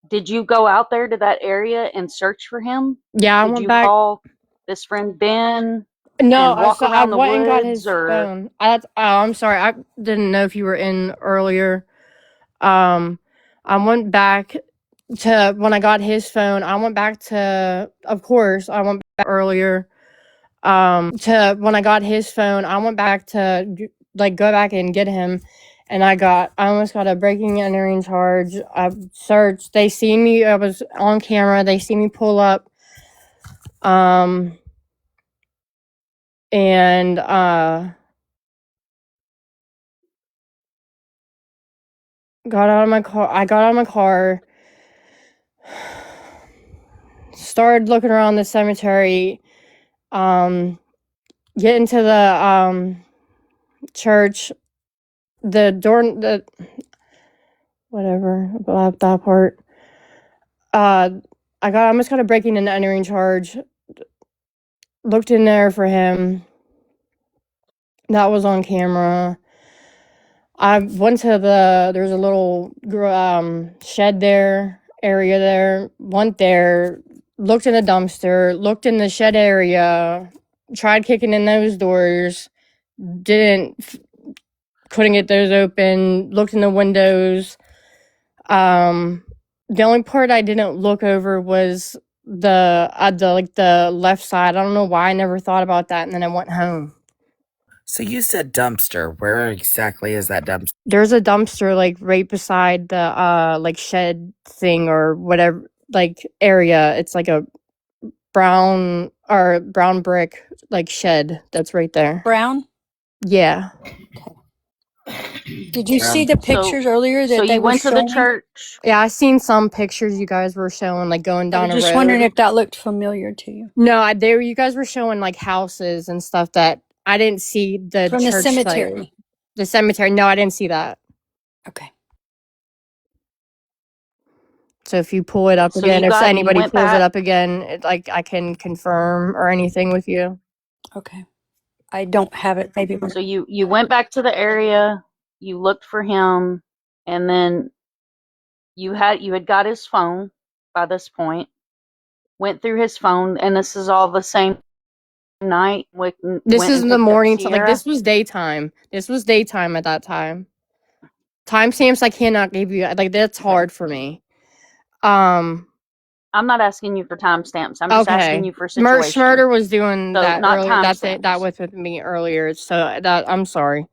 did you go out there to that area and search for him? Yeah, I Did went you back. call this friend Ben No, and walk I around the went and got woods, his or phone. I'm sorry. I didn't know if you were in earlier. I went back to when I got his phone. I went back to, of course, I went back earlier. To when I got his phone, I went back to like go back and get him, and I almost got a breaking and entering charge. I searched. They see me. I was on camera. They see me pull up. And got out of my car. I got out of my car. Started looking around the cemetery. Get into the church. The door. The whatever about that part. Uh, I almost got a breaking and entering charge. Looked in there for him. That was on camera. I went to there's a little shed there, area there. Went there, looked in the dumpster, looked in the shed area, tried kicking in those doors, couldn't get those open, looked in the windows. The only part I didn't look over was the left side. I don't know why I never thought about that, and then I went home. So you said dumpster. Where exactly is that dumpster? There's a dumpster like right beside the like shed thing or whatever like area. It's like a brown brick like shed that's right there. Brown, Yeah. did you see the so pictures earlier so that they you were went to the showing? church. Yeah, I seen some pictures you guys were showing like going I down was a just wondering road. if that looked familiar to you. No, you guys were showing like houses and stuff that I didn't see the From the church site. cemetery. The cemetery. No, I didn't see that. Okay. So if you pull it up So again, if you anybody went pulls it back. up again, like I can confirm or anything with you. Okay. I don't have it. Maybe. So you went back to the area. You looked for him, and then you had got his phone by this point. Went through his phone, and this is all the same night. Went This is and the picked up morning time. Like Sierra. this was daytime. This was daytime at that time. Timestamps I cannot give you. Like that's Okay. hard for me. Um. I'm not asking you for timestamps. I'm just asking Okay. you for situation. Schmurder was doing So that not earlier. That's it. That timestamps. was with me earlier. So that I'm sorry.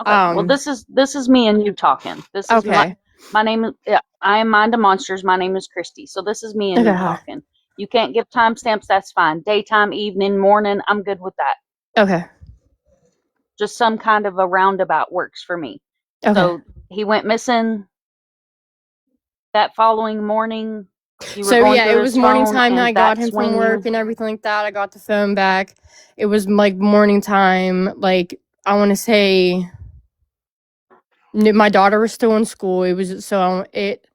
Okay. Well, this is me and you talking. This is Okay. my name. I am Mind of Monsters. My name is Christy. So this is me and Okay. you Hi. talking. You can't give timestamps, that's fine. Daytime, evening, morning, I'm good with that. Okay. Just some kind of a roundabout works for me. Okay. So he went missing that following morning. You were So going yeah, through it his was morning phone, time. and I got him that's from when work you. and everything like that. I got the phone back. It was like morning time. Like I want to say, my daughter was still in school. It was so it.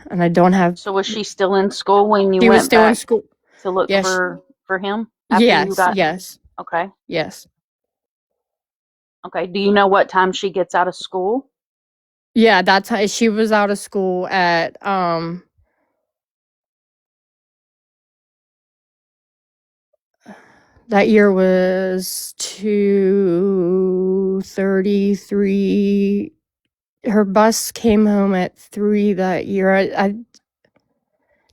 And I don't have. So was she still in school when you She was went still in back school. to look Yes. for him after you Yes. got? Yes. Okay. Yes. Okay. Do you know what time she gets out of school? Yeah. That's how she was out of school at That year was 2:33. Her bus came home at 3 that year.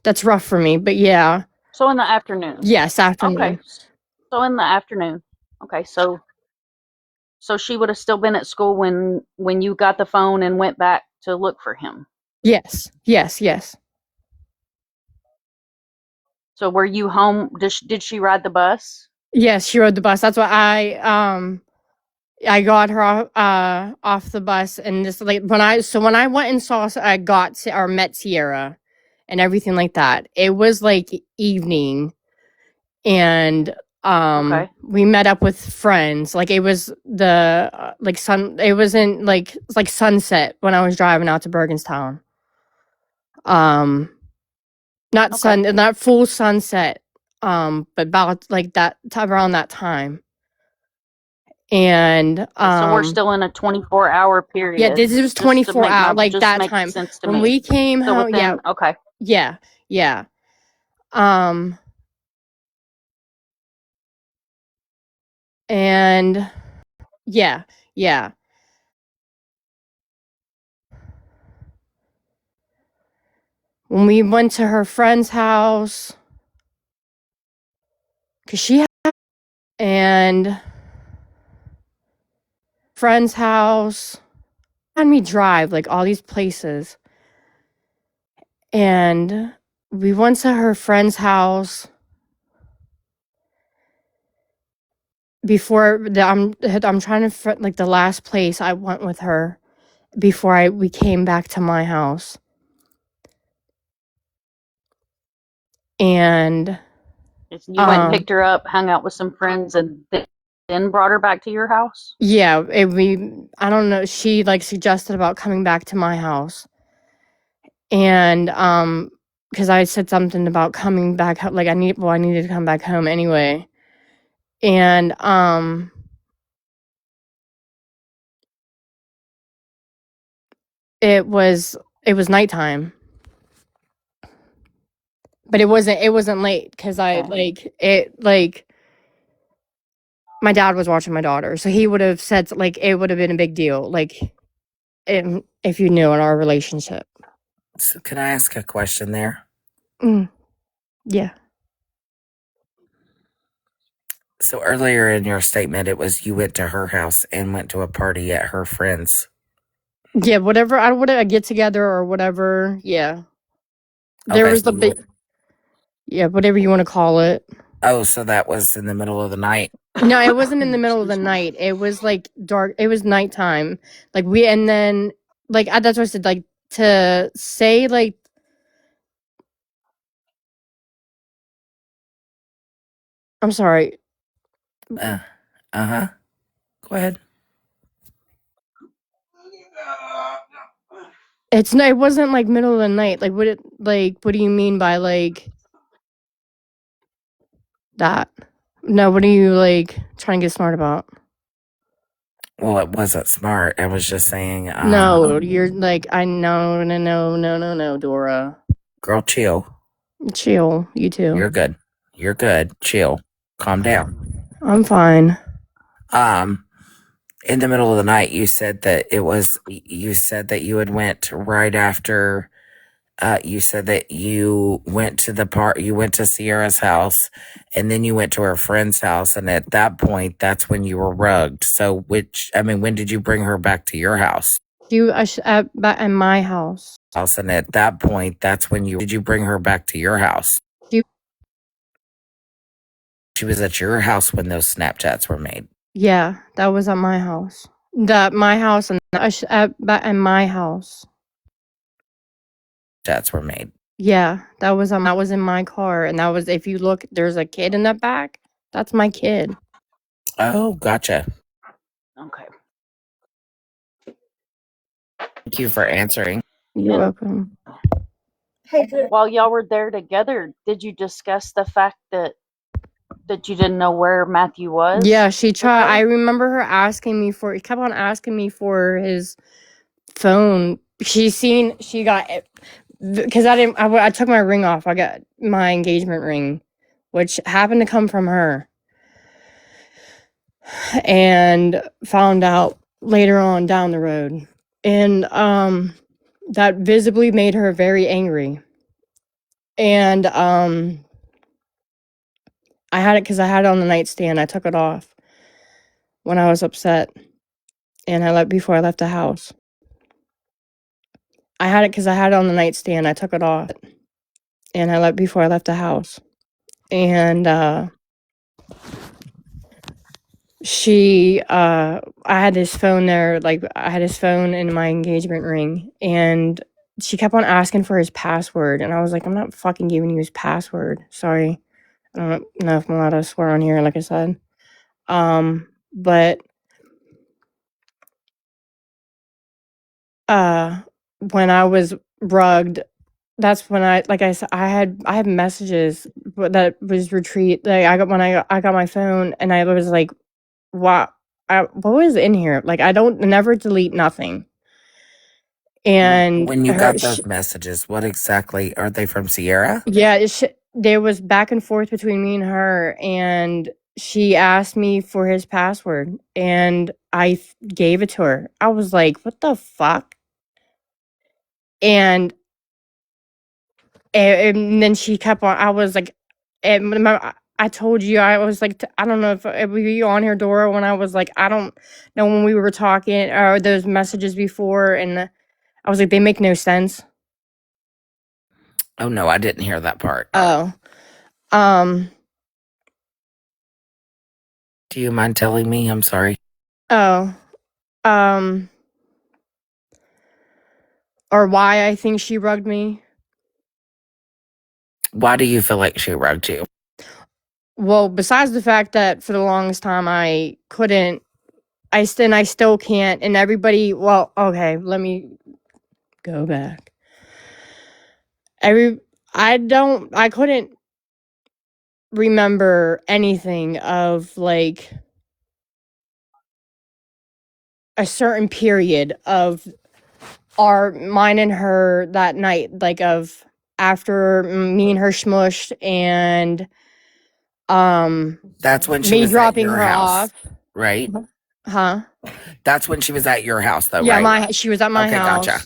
That's rough for me, but yeah. So in the afternoon. Yes, Okay. afternoon. So in the afternoon. Okay. So she would have still been at school when you got the phone and went back to look for him. Yes. Yes, yes. So were you home? Did she ride the bus? Yes, she rode the bus. That's why I got her off the bus, and this like when I went and saw I got or met Sierra and everything like that. It was like evening, and Okay. we met up with friends. Like it was the like sun. It wasn't like it's like sunset when I was driving out to Bergenstown. Not Okay. not full sunset. But about like that around that time. And Okay, so we're still in a 24-hour yeah, period. this was Just to 24 make hour my like just that make time sense to when me. we came So home. Yeah, within okay. yeah, yeah. Um, and yeah, yeah. When we went to her friend's house, cause she and friend's house had me drive like all these places, and we went to her friend's house before I'm trying to like the last place I went with her before we came back to my house. And You went and picked her up, hung out with some friends, and then brought her back to your house? yeah, I don't know, she like suggested about coming back to my house. And because I said something about coming back like I needed to come back home anyway. And it was nighttime. But it wasn't late because I Okay. like it like my dad was watching my daughter, so he would have said like it would have been a big deal, like if you knew in our relationship. So can I ask a question there? Yeah. So earlier in your statement, it was you went to her house and went to a party at her friend's. Yeah, whatever. I would a get together or whatever. Yeah. There Okay, was so the big. Yeah, whatever you want to call it. so that was in the middle of the night. No, it wasn't in the middle of the Excuse me. night. It was like dark. It was nighttime. Like and then that's what I said. Like to say like. I'm sorry. Uh-huh. Go ahead. It's no. It wasn't like middle of the night. Like what do you mean by like that? No, what are you like trying to get smart about? Well, it wasn't smart. I was just saying, No, you're like I no, Dora. girl, chill. Chill, you too. You're good. You're good. Chill. Calm down. I'm fine. In the middle of the night, you said that you had went right after You said that you went to you went to Sierra's house, and then you went to her friend's house, and at that point, that's when you were rugged. So, when did you bring her back to your house? At my house. And at that point, that's when did you bring her back to your house? She, She was at your house when those Snapchats were made. yeah, that was at my house. My house at my house. Chats were made. Yeah, that was in my car, and that was, if you look, there's a kid in the back. That's my kid. Oh, gotcha. Okay. Thank you for answering. You're welcome. While y'all were there together, did you discuss the fact that you didn't know where Matthew was? Yeah, she tried. I remember her asking me for. He kept on asking me for his phone. She got, because I took my ring off. I got my engagement ring, which happened to come from her, and found out later on down the road, and that visibly made her very angry. And I had it because I had it on the nightstand. I took it off when I was upset, and before I left the house. I had it because I had it on the nightstand. I took it off, and before I left the house. And I had his phone there, like I had his phone in my engagement ring, and she kept on asking for his password, and I was like, I'm not fucking giving you his password. Sorry. I don't know if I'm allowed to swear on here, like I said. But when I was rugged, that's when like I said, I had messages that was retreat. Like I got my phone, and I was like, what was in here? Like, I don't never delete nothing. And when you got those messages, what exactly are they from Sierra? Yeah, there was back and forth between me and her, and she asked me for his password, and I gave it to her. I was like, "What the fuck?" And and then she kept on. I was like, I told you, I was like, I don't know if were you on here, Dora, when I was like, I don't know when we were talking or those messages before, and I was like, they make no sense. Oh no, I didn't hear that part. Oh, do you mind telling me? I'm sorry. Oh, or why I think she rugged me. Why do you feel like she rugged you? Well, besides the fact that for the longest time I couldn't, I still can't, and everybody. Well, okay, let me go back. I couldn't remember anything of like a certain period of mine and her that night, like of after me and her smushed, and that's when she me was at dropping your her house, off. right? Huh? That's when she was at your house, though, Yeah, right? she was at my house. Gotcha.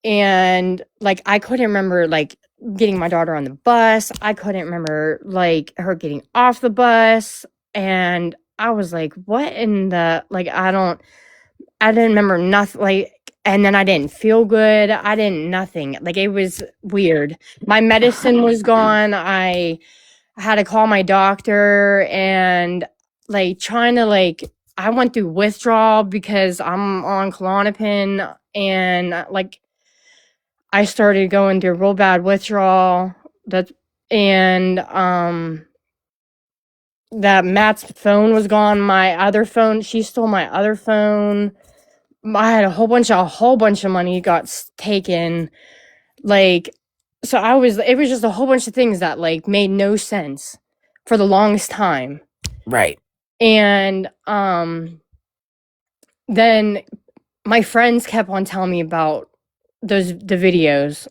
And like I couldn't remember like getting my daughter on the bus. I couldn't remember like her getting off the bus, and I was like, what in the, like, I didn't remember nothing, like, and then I didn't feel good. I didn't nothing. Like, it was weird. My medicine was gone. I had to call my doctor, and like trying to like I went through withdrawal because I'm on Klonopin, and like I started going through real bad withdrawal. That and that Matt's phone was gone. My other phone, she stole my other phone. I had a whole bunch of money got taken. Like, so it was just a whole bunch of things that like made no sense for the longest time. Right. And then my friends kept on telling me about the videos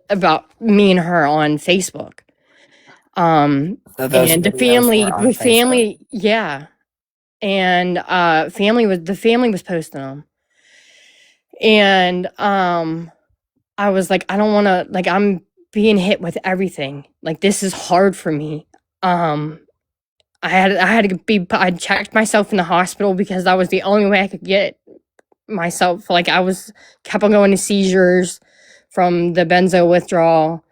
about me and her on Facebook. So those And videos were on Facebook? yeah. And the family was posting them. And I was like, I don't want to, like, I'm being hit with everything. Like, this is hard for me. I checked myself in the hospital because that was the only way I could get myself. Like, I was kept on going to seizures from the benzo withdrawal.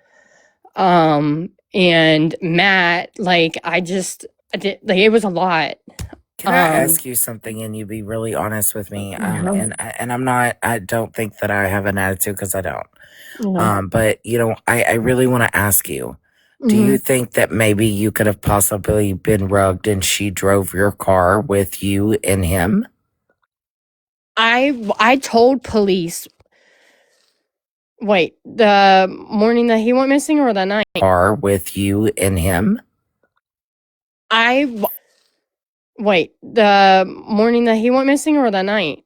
And Matt, like, I did, like, it was a lot. Can I ask you something and you be really honest with me? Mhm. And I'm not. I don't think that I have an attitude because I don't. Yeah. But I really want to ask you. Do Mhm. you think that maybe you could have possibly been rugged and she drove your car with you and him? I told police. Wait, the morning that he went missing or the night? Car with you and him? I Wait, the morning that he went missing or the night?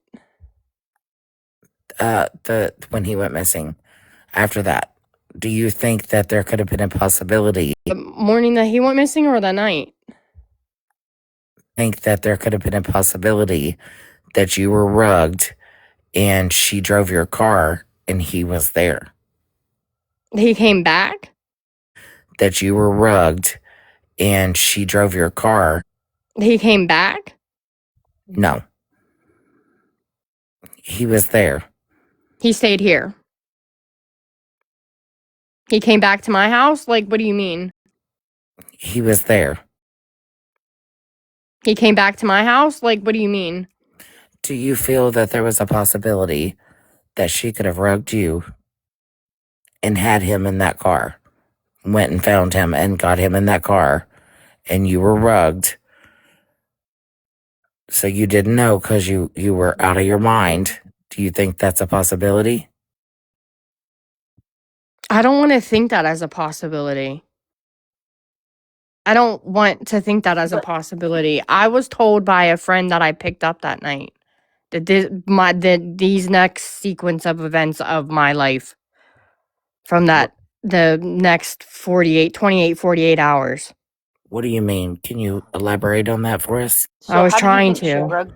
The when he went missing. After that, do you think that there could have been a possibility? The morning that he went missing or the night? Think that there could have been a possibility that you were rugged and she drove your car and he was there. He came back? That you were rugged and she drove your car. He came back? No, he was there. He stayed here. He came back to my house? Like, what do you mean? He was there. He came back to my house? Like, what do you mean? Do you feel that there was a possibility that she could have rugged you and had him in that car? Went and found him and got him in that car and you were rugged. So you didn't know because you were out of your mind. Do you think that's a possibility? I don't want to think that as a possibility. I don't want to think that as a possibility. I was told by a friend that I picked up that night that these next sequence of events of my life from the next 48 hours. What do you mean? Can you elaborate on that for us? I was trying to.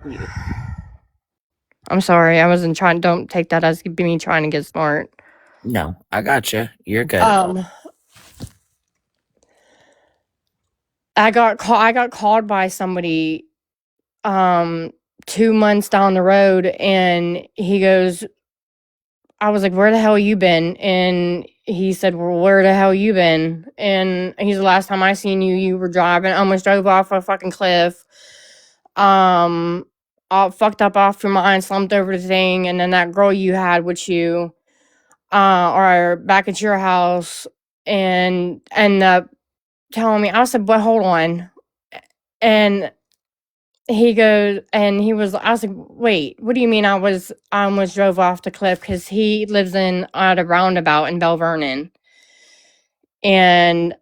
I'm sorry. I wasn't trying. Don't take that as me trying to get smart. No, I got you. You're good. I got called by somebody 2 months down the road, and he goes, I was like, where the hell you been? And he said, well, where the hell you been? And he's the last time I seen you, you were driving, almost drove off a fucking cliff. All fucked up off your mind, slumped over the thing, and then that girl you had with you, or back at your house, and telling me, I said, but hold on. And he goes, and he was, I was like, wait, what do you mean I almost drove off the cliff? Because he lives at a roundabout in Bell Vernon. And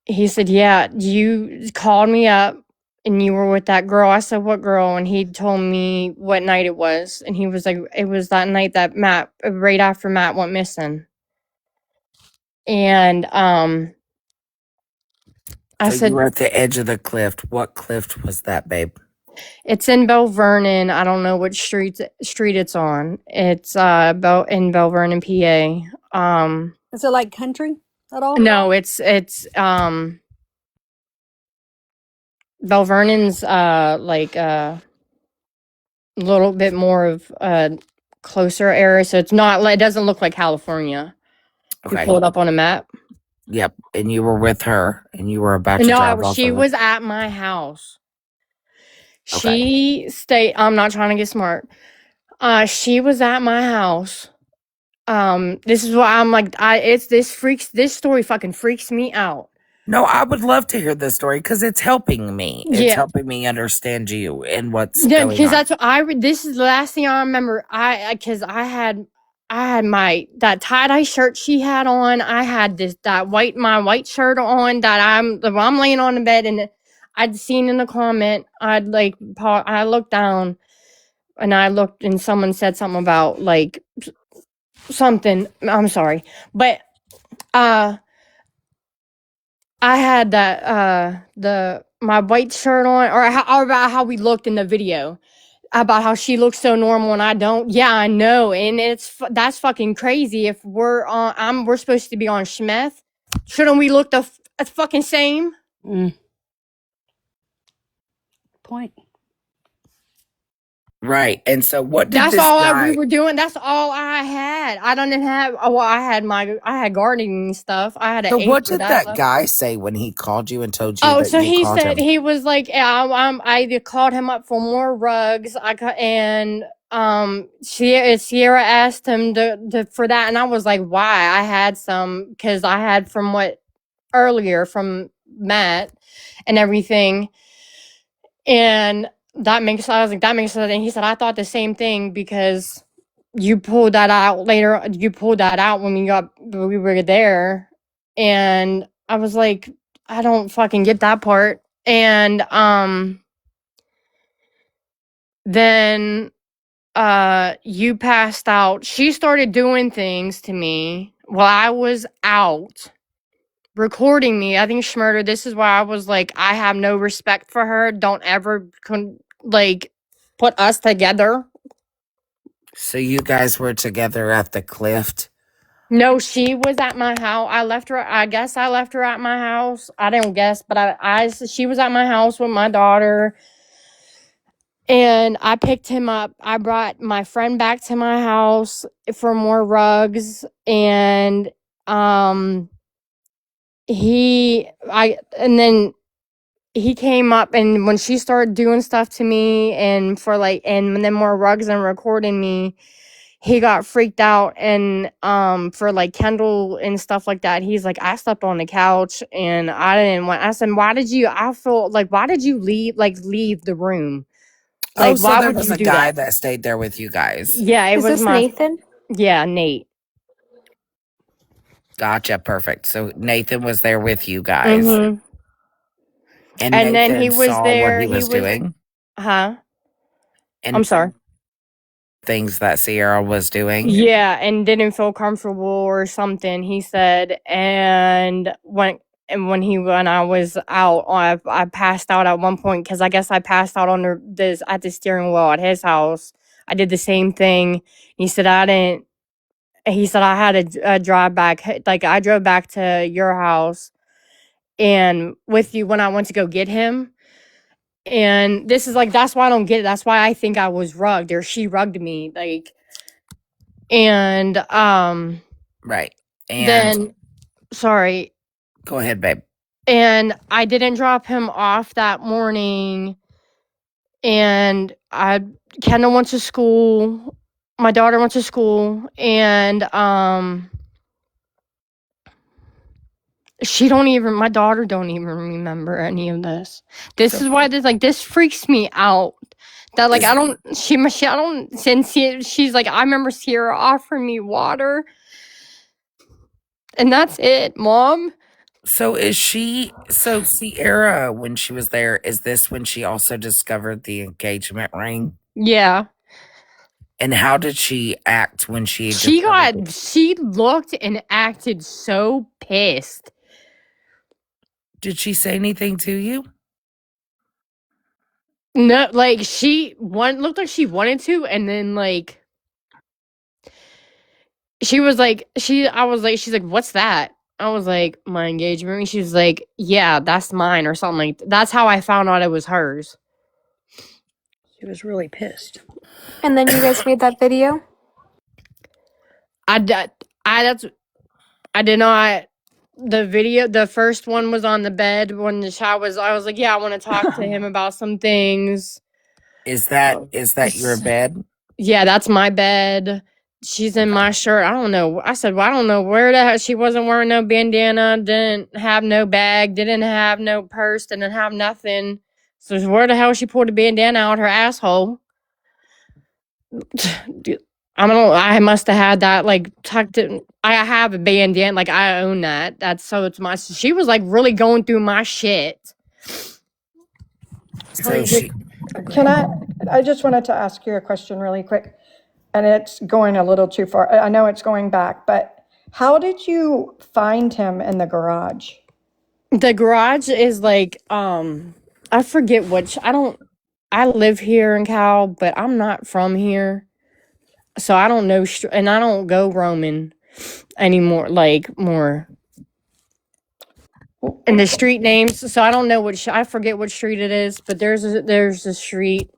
he said, yeah, you called me up and you were with that girl. I said, what girl? And he told me what night it was. And he was like, it was that night that right after Matt went missing. And I So you said, were at the edge of the cliff. What cliff was that, babe? it's in Bell Vernon. I don't know which street it's on. It's in Bell Vernon, PA. Is it like country at all? No, it's Bell Vernon's like a little bit more of a closer area, so it's not. It doesn't look like California. You Okay. pull it up on a map. Yep. And you were with her and you were about to No, drive off she of it. was at my house. Okay. She stayed. I'm not trying to get smart. She was at my house. This is why I'm like, this story fucking freaks me out. No, I would love to hear this story because it's helping me. It's Yeah. helping me understand you and what's Yeah, going because on. that's what this is the last thing I remember. Because I had my that tie-dye shirt she had on. I had my white shirt on that I'm laying on the bed, and I'd seen in the comment, I looked down and I looked and someone said something about like something. I'm sorry. But I had that my white shirt on, or about how we looked in the video. about how she looks so normal and I don't. Yeah, I know, and that's fucking crazy. If we're supposed to be on Schmeth, shouldn't we look the fucking same? Mm. Point. Right. And so what did That's this all we guy were doing. That's all I had. I didn't have. Well, I had gardening stuff. I had an so ace what for did that that stuff. guy say when he called you and told you Oh, that so you he called said him? he was like, yeah, I called him up for more rugs. And Sierra asked him for that, and I was like, why? I had some because I had from what earlier from Matt and everything, and I was like, that makes sense. And he said, I thought the same thing because you pulled that out later. You pulled that out when we were there, and I was like, I don't fucking get that part. And then you passed out. She started doing things to me while I was out recording me. I think Schmurder, this is why I was like, I have no respect for her. Don't ever like put us together. So you guys were together at the cliff? No, she was at my house. I guess I left her at my house. I don't guess, but she was at my house with my daughter. And I picked him up. I brought my friend back to my house for more rugs. And, and then he came up, and when she started doing stuff to me and and then more rugs and recording me, he got freaked out. And for like Kendall and stuff like that, he's like, I slept on the couch and I said, why did you leave the room? Oh, Like, so why there would was you a do guy that? that stayed there with you guys. Yeah, it Is was this Nathan? Nate. Gotcha, perfect. So Nathan was there with you guys. Mm-hmm. And And then Nathan he was saw what there. he was doing Huh? I'm and sorry. things that Sierra was doing. Yeah, and didn't feel comfortable or something, he said. And when I was out, I passed out at one point because I guess I passed out on at the steering wheel at his house. I did the same thing. He said I didn't. He said I had a drive back. Like I drove back to your house and with you when I went to go get him. And this is like that's why I don't get it. That's why I think I was rugged or she rugged me. And Right. And then sorry. go ahead, babe. And I didn't drop him off that morning. And Kendall went to school. My daughter went to school, and my daughter don't even remember any of this. This So is why this freaks me out. That like is I don't since she's like I remember Sierra offering me water, and that's it, Mom. so Sierra, when she was there, is this when she also discovered the engagement ring? Yeah, And how did she act when she discovered it? she looked and acted so pissed. Did she say anything to you? No, like looked like she wanted to, and then like she was like I was like she's like what's that? I was like my engagement ring. She was like yeah that's mine or something like that's how I found out it was hers. She was really pissed. And then you guys made that video? I d- I that's I did not. The video, the first one was on the bed when the shot was. I was like, yeah, I want to talk to him about some things. Is that your bed? Yeah, that's my bed. She's in Okay. my shirt. I don't know. I said, well, I don't know where the hell she wasn't wearing no bandana, didn't have no bag, didn't have no purse, didn't have nothing. So where the hell she pulled a bandana out her asshole? I don't know. I must have had that like tucked in. I have a bandana, like I own that. That's so it's my. She was like really going through my shit. So Did, she Can I just wanted to ask you a question really quick, and it's going a little too far. I know it's going back, but how did you find him in the garage? The garage is like I forget which. I don't. I live here in Cal, but I'm not from here. So I don't know, and I don't go roaming anymore, like more. And the street names, so I don't know I forget what street it is, but there's a street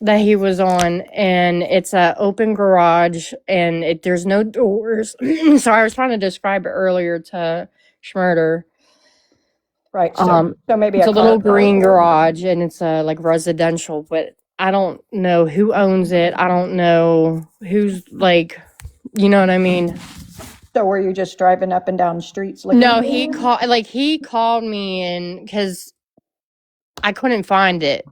that he was on, and it's a open garage, and there's no doors. So I was trying to describe it earlier to Schmurder. Right. So maybe It's a a little carport. green garage, and it's like residential, but I don't know who owns it. I don't know who's like, you know what I mean? So were you just driving up and down streets looking No, for him? he called me, and because I couldn't find it.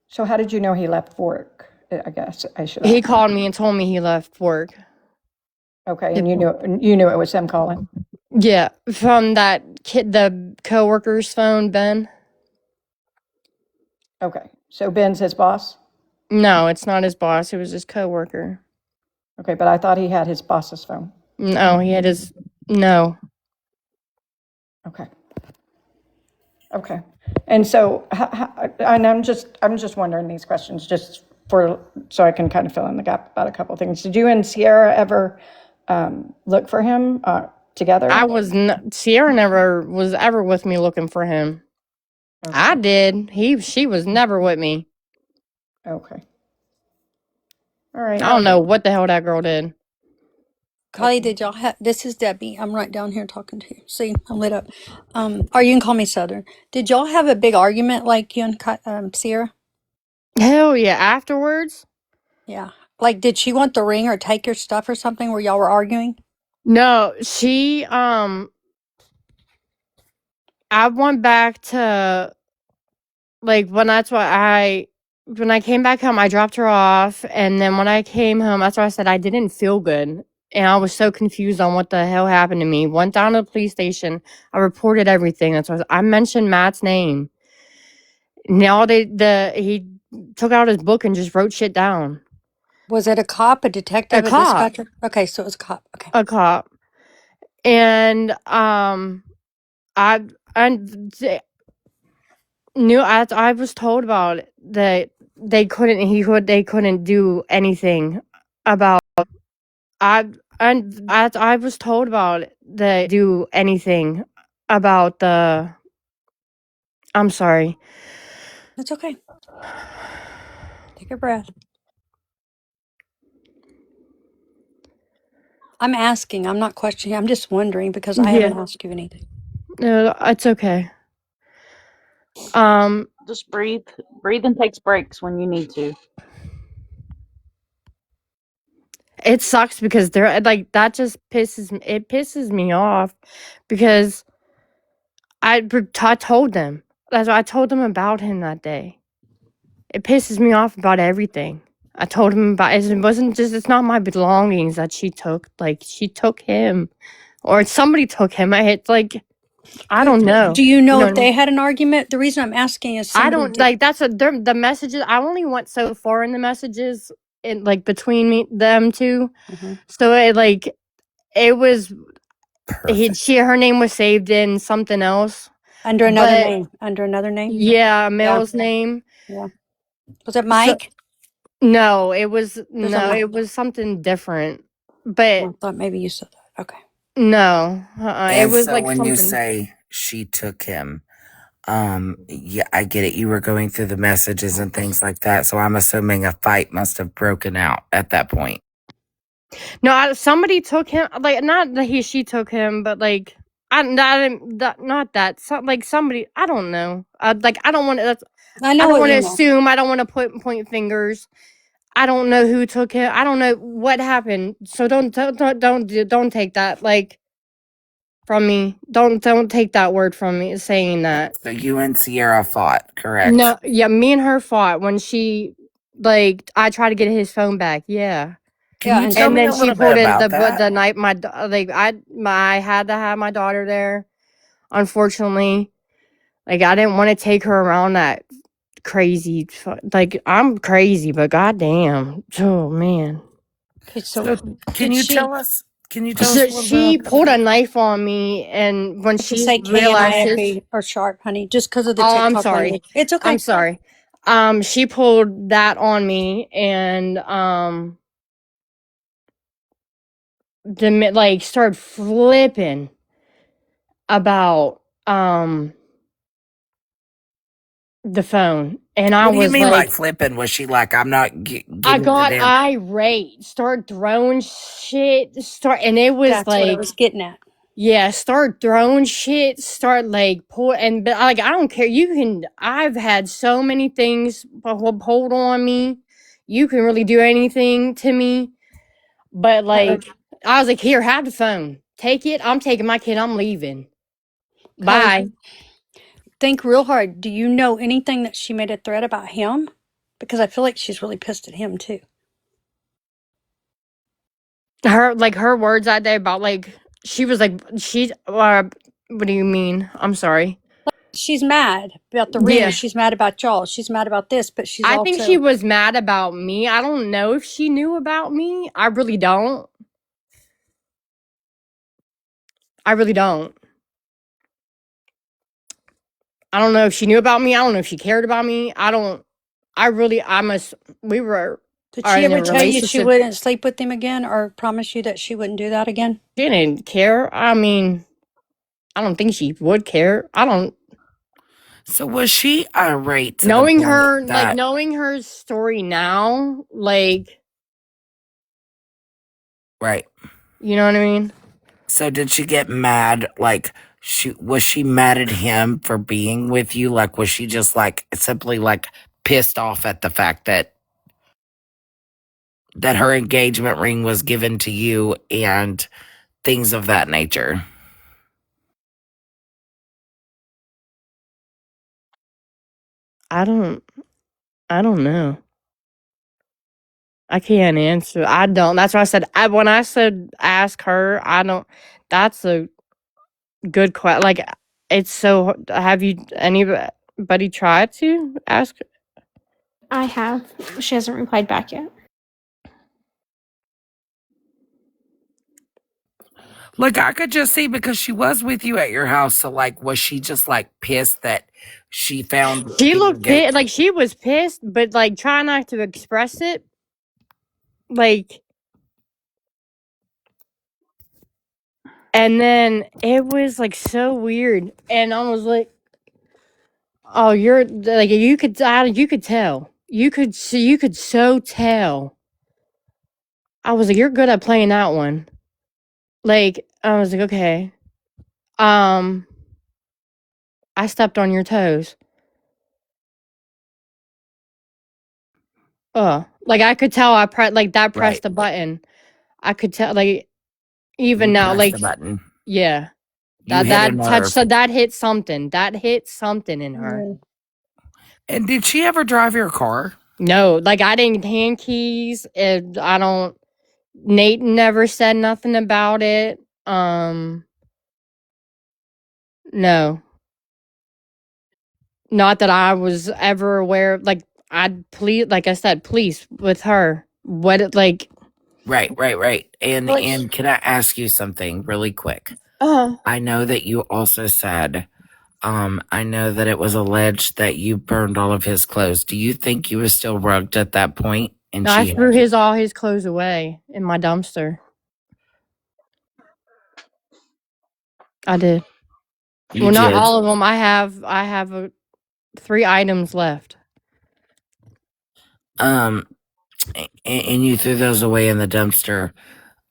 So how did you know he left work? I guess I should He ask. called me and told me he left work. Okay, and you knew it was him calling. Yeah, from that kid, the coworker's phone, Ben. Okay, so Ben's his boss. No, it's not his boss. It was his coworker. Okay, but I thought he had his boss's phone. No, he had his. No. Okay. Okay, and so and I'm just wondering these questions just so I can kind of fill in the gap about a couple of things. Did you and Sierra ever look for him together? Sierra never was ever with me looking for him. Okay. I did. She was never with me. Okay. All right. I don't know what the hell that girl did. Kylie, did y'all have, this is Debbie. I'm right down here talking to you. See, I'm lit up. Or you can call me Southern. Did y'all have a big argument like you and Sierra? Hell yeah. Afterwards? Yeah. Like, did she want the ring or take your stuff or something where y'all were arguing? No, she, I went back to, like, when I came back home, I dropped her off. And then when I came home, that's why I said I didn't feel good. And I was so confused on what the hell happened to me. Went down to the police station. I reported everything. That's why I mentioned Matt's name. Now he took out his book and just wrote shit down. Was it a cop, a detective, a cop. dispatcher? Okay, so it was a cop. Okay. A cop. And I knew I was told about it, that they couldn't do anything about I was told about it, they do anything about the I'm sorry. It's okay. Take a breath. I'm asking. I'm not questioning. I'm just wondering because I haven't asked you anything. No, it's okay. Just breathe. Breathing takes breaks when you need to. It sucks because they're like that just pisses me off because I told them. That's why I told them about him that day. It pisses me off about everything. I told him about it. It's not my belongings that she took. Like, she took him. Or somebody took him. I don't know. Do you know what if I mean? they had an argument? The reason I'm asking is I somebody don't, like, the messages, I only went so far in the messages, between them two. Mhm. So, it was, Perfect. her name was saved in something else. Under another But, name. Under another name? yeah, a male's name. Yeah. Was it So, Mike? no, it Doesn't matter. was something different. But I thought maybe you said that. Okay. no, it And was so like when you something. say she took him, yeah, I get it. You were going through the messages and things like that. So I'm assuming a fight must have broken out at that point. No, somebody took him. Like, not that she took him, but like not that. Somebody. I don't know. I don't want to. I I know don't what want to you know. assume. I don't want to point fingers. I don't know who took him. I don't know what happened. So don't take that from me. Don't take that word from me saying that. So you and Sierra fought, correct? No, yeah, me and her fought when I tried to get his phone back. Yeah. Can Yeah, you and tell And me then a she little bit pulled in about that? the night I had to have my daughter there. Unfortunately, I didn't want to take her around that crazy. I'm crazy, but goddamn, oh man. okay, So so can did you she tell us? Can you tell us So more she about pulled a that? knife on me, and when I could she say Kay and realized it, I are sharp, honey, just because of the oh, I'm TikTok sorry. language. It's I'm okay. sorry. She pulled that on me, and like started flipping about the phone, and I What do you was mean, like, like flipping? Was she like, I'm not I getting the got damn irate, start throwing shit, and it was That's what I like, was getting at. yeah, start throwing shit, start like pull, and but like I don't care. You can. I've had so many things hold on me. You can really do anything to me, but like I was like, here, have the phone, take it. I'm taking my kid. I'm leaving. Kylie, Bye. think real hard. Do you know anything that she made a threat about him? Because I feel like she's really pissed at him too. Her words that day about like she was like she. What do you mean? I'm sorry. She's mad about the ring. Yeah. She's mad about y'all. She's mad about this, but she's I think she also. was mad about me. I don't know if she knew about me. I really don't. I really don't. I don't know if she knew about me. I don't know if she cared about me. I don't. I really. I must. We were Did are she in a ever tell you she relationship. wouldn't sleep with him again or promise you that she wouldn't do that again? She didn't care. I mean, I don't think she would care. I don't. So was she irate to the Knowing point her, like that knowing her story now, like right? you know what I mean. So did she get mad? Like she mad at him for being with you? Like was she just like simply like pissed off at the fact that her engagement ring was given to you and things of that nature? I don't. I don't know. I can't answer. I don't. That's why I said. When I said ask her, I don't. That's a good question. Like, it's so. Have you anybody tried to ask? I have. She hasn't replied back yet. Like I could just see because she was with you at your house. So like, was she just like pissed that she found She the looked engagement? pissed. Like she was pissed, but like try not to express it. Like, and then it was like so weird, and I was like, "Oh, you're like you could. You could tell. You could see. You could so tell." I was like, "You're good at playing that one." Like I was like, "Okay." Um, I stepped on your toes. Like I could tell I pressed like that Right. pressed the button. I could tell like even You now pressed like the button. yeah. You hit a That touch nerve. so that hit something. That hit something in her. Yeah. And did she ever drive your car? No, like I didn't hand keys. I don't Nate never said nothing about it. No. Not that I was ever aware of, like I'd please like I said, police with her. What it like Right. like And can I ask you something really quick? uh I know that you also said, I know that it was alleged that you burned all of his clothes. Do you think you were still rugged at that point and I she threw had you? all his clothes away in my dumpster. I did. You Well, not did. all of them. I have 3 items left. Um, and you threw those away in the dumpster.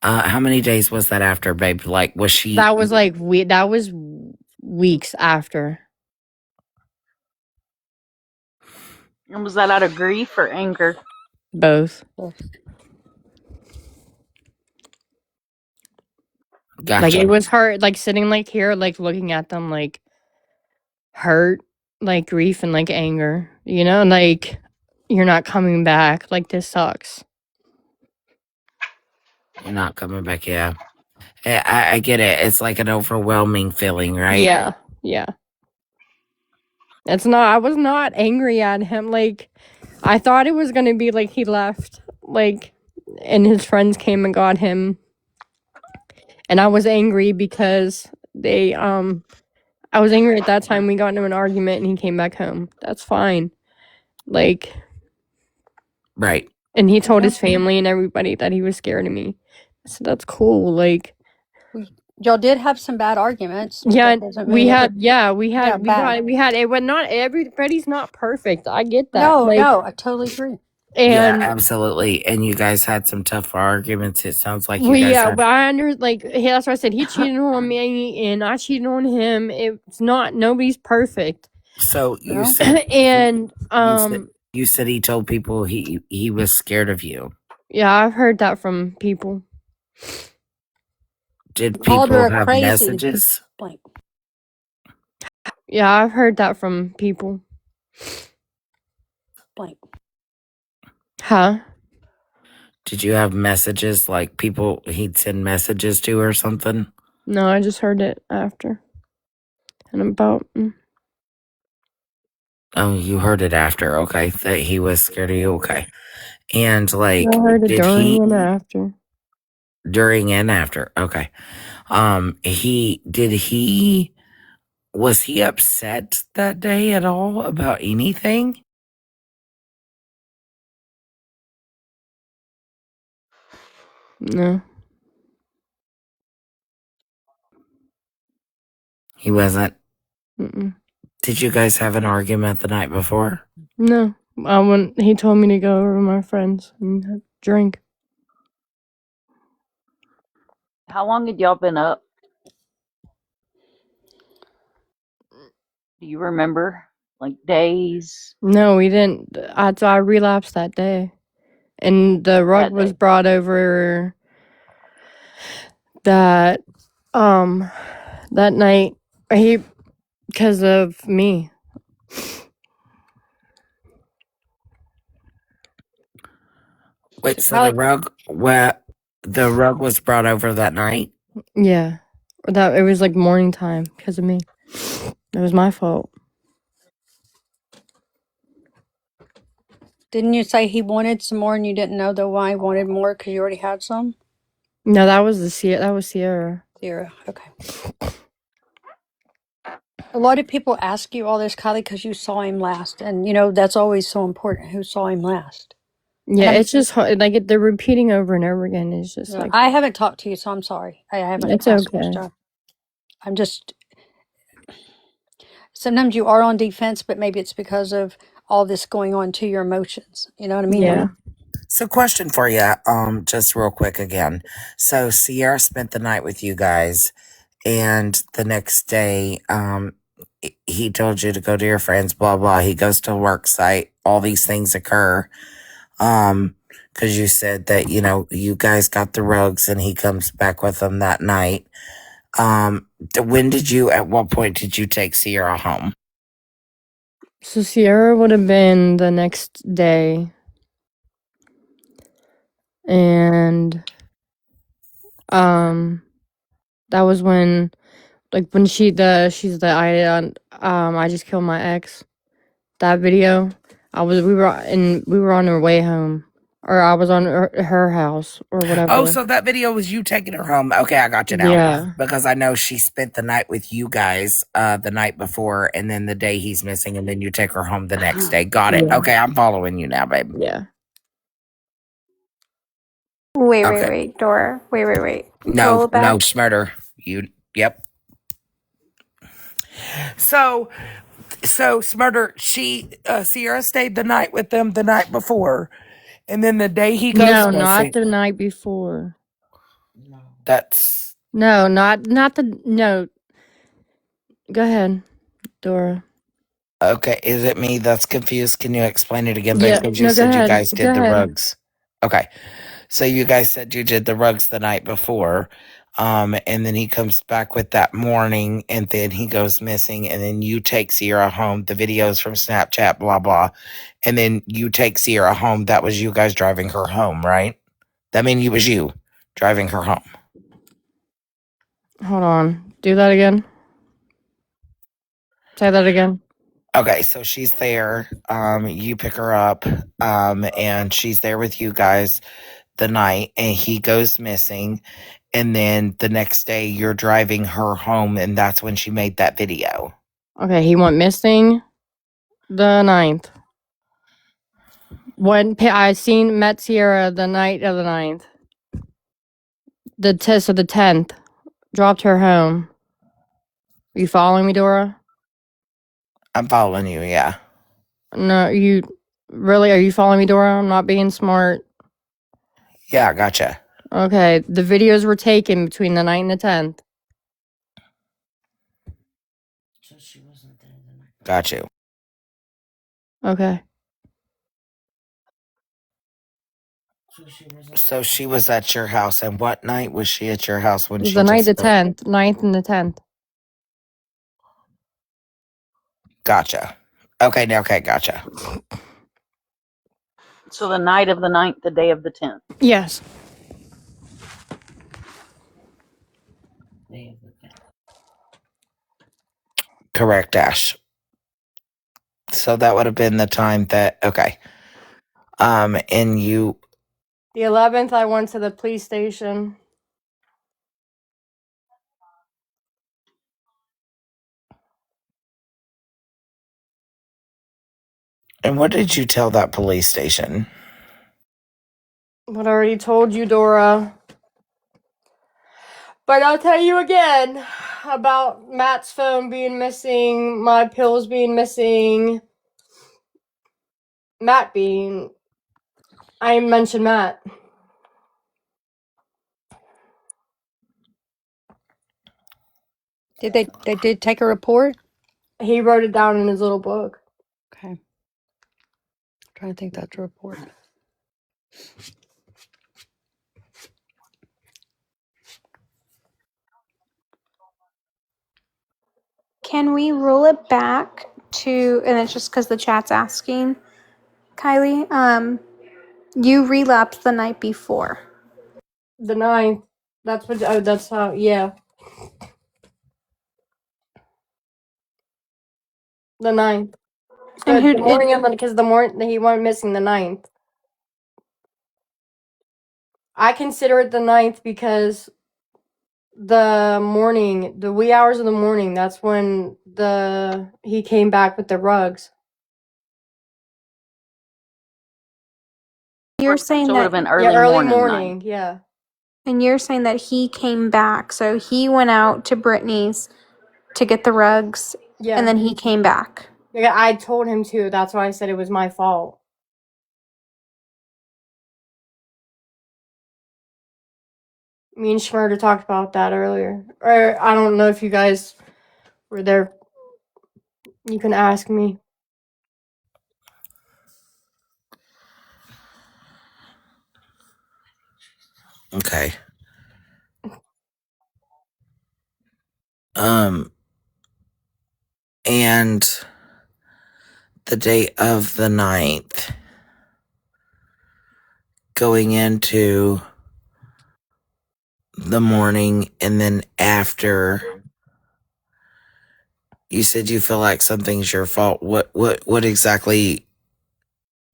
How many days was that after, babe? Like, was she That was like that was weeks after. And was that out of grief or anger? Both. Like it gotcha? was hurt like sitting like here like looking at them like hurt, like grief and like anger, like you're not coming back. Like this sucks. You're not coming back, yeah. I get it. It's like an overwhelming feeling, right? Yeah. Yeah. It's not I was not angry at him. Like I thought it was gonna be like he left, like and his friends came and got him. And I was angry because they I was angry at that time. We got into an argument and he came back home. That's fine. Like, Right. and he told his family and everybody that he was scared of me. So that's cool. Like, Y'all did have some bad arguments, but yeah, that doesn't mean it was bad. we had it, but not everybody's not perfect. I get that. No, Like, no, I totally agree. Yeah, and absolutely. And you guys had some tough arguments. It sounds like you well, guys yeah, had. but that's why I said he cheated on me and I cheated on him. It's not nobody's perfect. So you No. said And you said he told people he was scared of you. yeah, I've heard that from people. Did Called her people a have crazy messages? blank. Yeah, I've heard that from people. Blank. Huh? Did you have messages like people he'd send messages to or something? No, I just heard it after. And about Oh, you heard it after. Okay, that he was scared of you. Okay, and I like, heard it did during he and after. during and after? Okay, he was he upset that day at all about anything? No. He wasn't. Mm-mm. Did you guys have an argument the night before? No. He told me to go over with my friends and drink. How long had y'all been up? Do you remember? Like days No, we didn't. I relapsed that day. And the rug that was day? brought over that that night because of me. Wait, so Probably, the rug was brought over that night? yeah. That it was like morning time because of me. It was my fault. Didn't you say he wanted some more and you didn't know though why he wanted more because you already had some? No, that was Sierra. 0. Okay. A lot of people ask you all this, Kylie, because you saw him last, and you know that's always so important. Who saw him last? Yeah, And it's just like they're repeating over and over again. It's just like I haven't talked to you, so I'm sorry. I haven't it's asked your okay. stuff. I'm just sometimes you are on defense, but maybe it's because of all this going on to your emotions. You know what I mean? Yeah. So, question for you, just real quick again. So, Sierra spent the night with you guys, and the next day, he told you to go to your friends. Blah blah. He goes to a work site. All these things occur. Because you said that you guys got the rugs, and he comes back with them that night. When did you? At what point did you take Sierra home? So Sierra would have been the next day, and that was when she's the I just killed my ex. That video, we were on our way home, or I was on her house or whatever. Oh, so that video was you taking her home. Okay, I got you now. Yeah. Because I know she spent the night with you guys the night before, and then the day he's missing, and then you take her home the next day. Got it. Yeah. Okay, I'm following you now, babe. Yeah. Okay. Wait, Dora. Wait. No, Roll it back. no, Smurder. Yep. So Smurder, Sierra stayed the night with them the night before, and then the day he goes No, missing. not the night before. That's No, not the no. Go ahead, Dora. okay. Is it me that's confused? Can you explain it again, babe? Yeah. Because you No, go said you ahead. guys Go did the ahead. rugs. Okay. So you guys said you did the rugs the night before. And then he comes back with that morning, and then he goes missing, and then you take Sierra home. The videos from Snapchat, blah blah, and then you take Sierra home. That was you guys driving her home, right? That mean it was you driving her home. Hold on. Do that again. Say that again. Okay, so she's there. You pick her up, and she's there with you guys the night, and he goes missing, And then the next day you're driving her home and that's when she made that video. Okay, he went missing the 9th. When I met Sierra the night of the 9th. The 10th. Dropped her home. Are you following me, Dora? I'm following you, yeah. No, are you following me, Dora? I'm not being smart. Yeah, gotcha. Okay, the videos were taken between the 9th and the 10th. Got you. Okay. So she was at your house, and what night was she at your house when she The night just the 10th, 9th and the 10th. Gotcha. Okay, gotcha. So the night of the 9th, the day of the 10th. Yes. Correct, Ash. So that would have been the time that okay. And you The 11th, I went to the police station. and what did you tell that police station? But I already told you, Dora. But I'll tell you again about Matt's phone being missing, my pills being missing, Matt being. I mentioned Matt. Did they did take a report? He wrote it down in his little book. Okay. I'm trying to think that's a report. Can we roll it back to, and it's just because the chat's asking, Kylie, you relapsed the night before. The 9th. That's how, yeah. The 9th. And The morning of because he went missing the 9th. I consider it the 9th because the wee hours of the morning, that's when he came back with the rugs. you're saying So it would have that, been early early morning. morning, yeah. and you're saying that he came back, so he went out to Brittany's to get the rugs, Yeah. and then he came back. Yeah, I told him to. That's why I said it was my fault. Me and Schmurder talked about that earlier. Or I don't know if you guys were there. You can ask me. Okay. And the day of the 9th, going into the morning and then after, you said you feel like something's your fault. What exactly,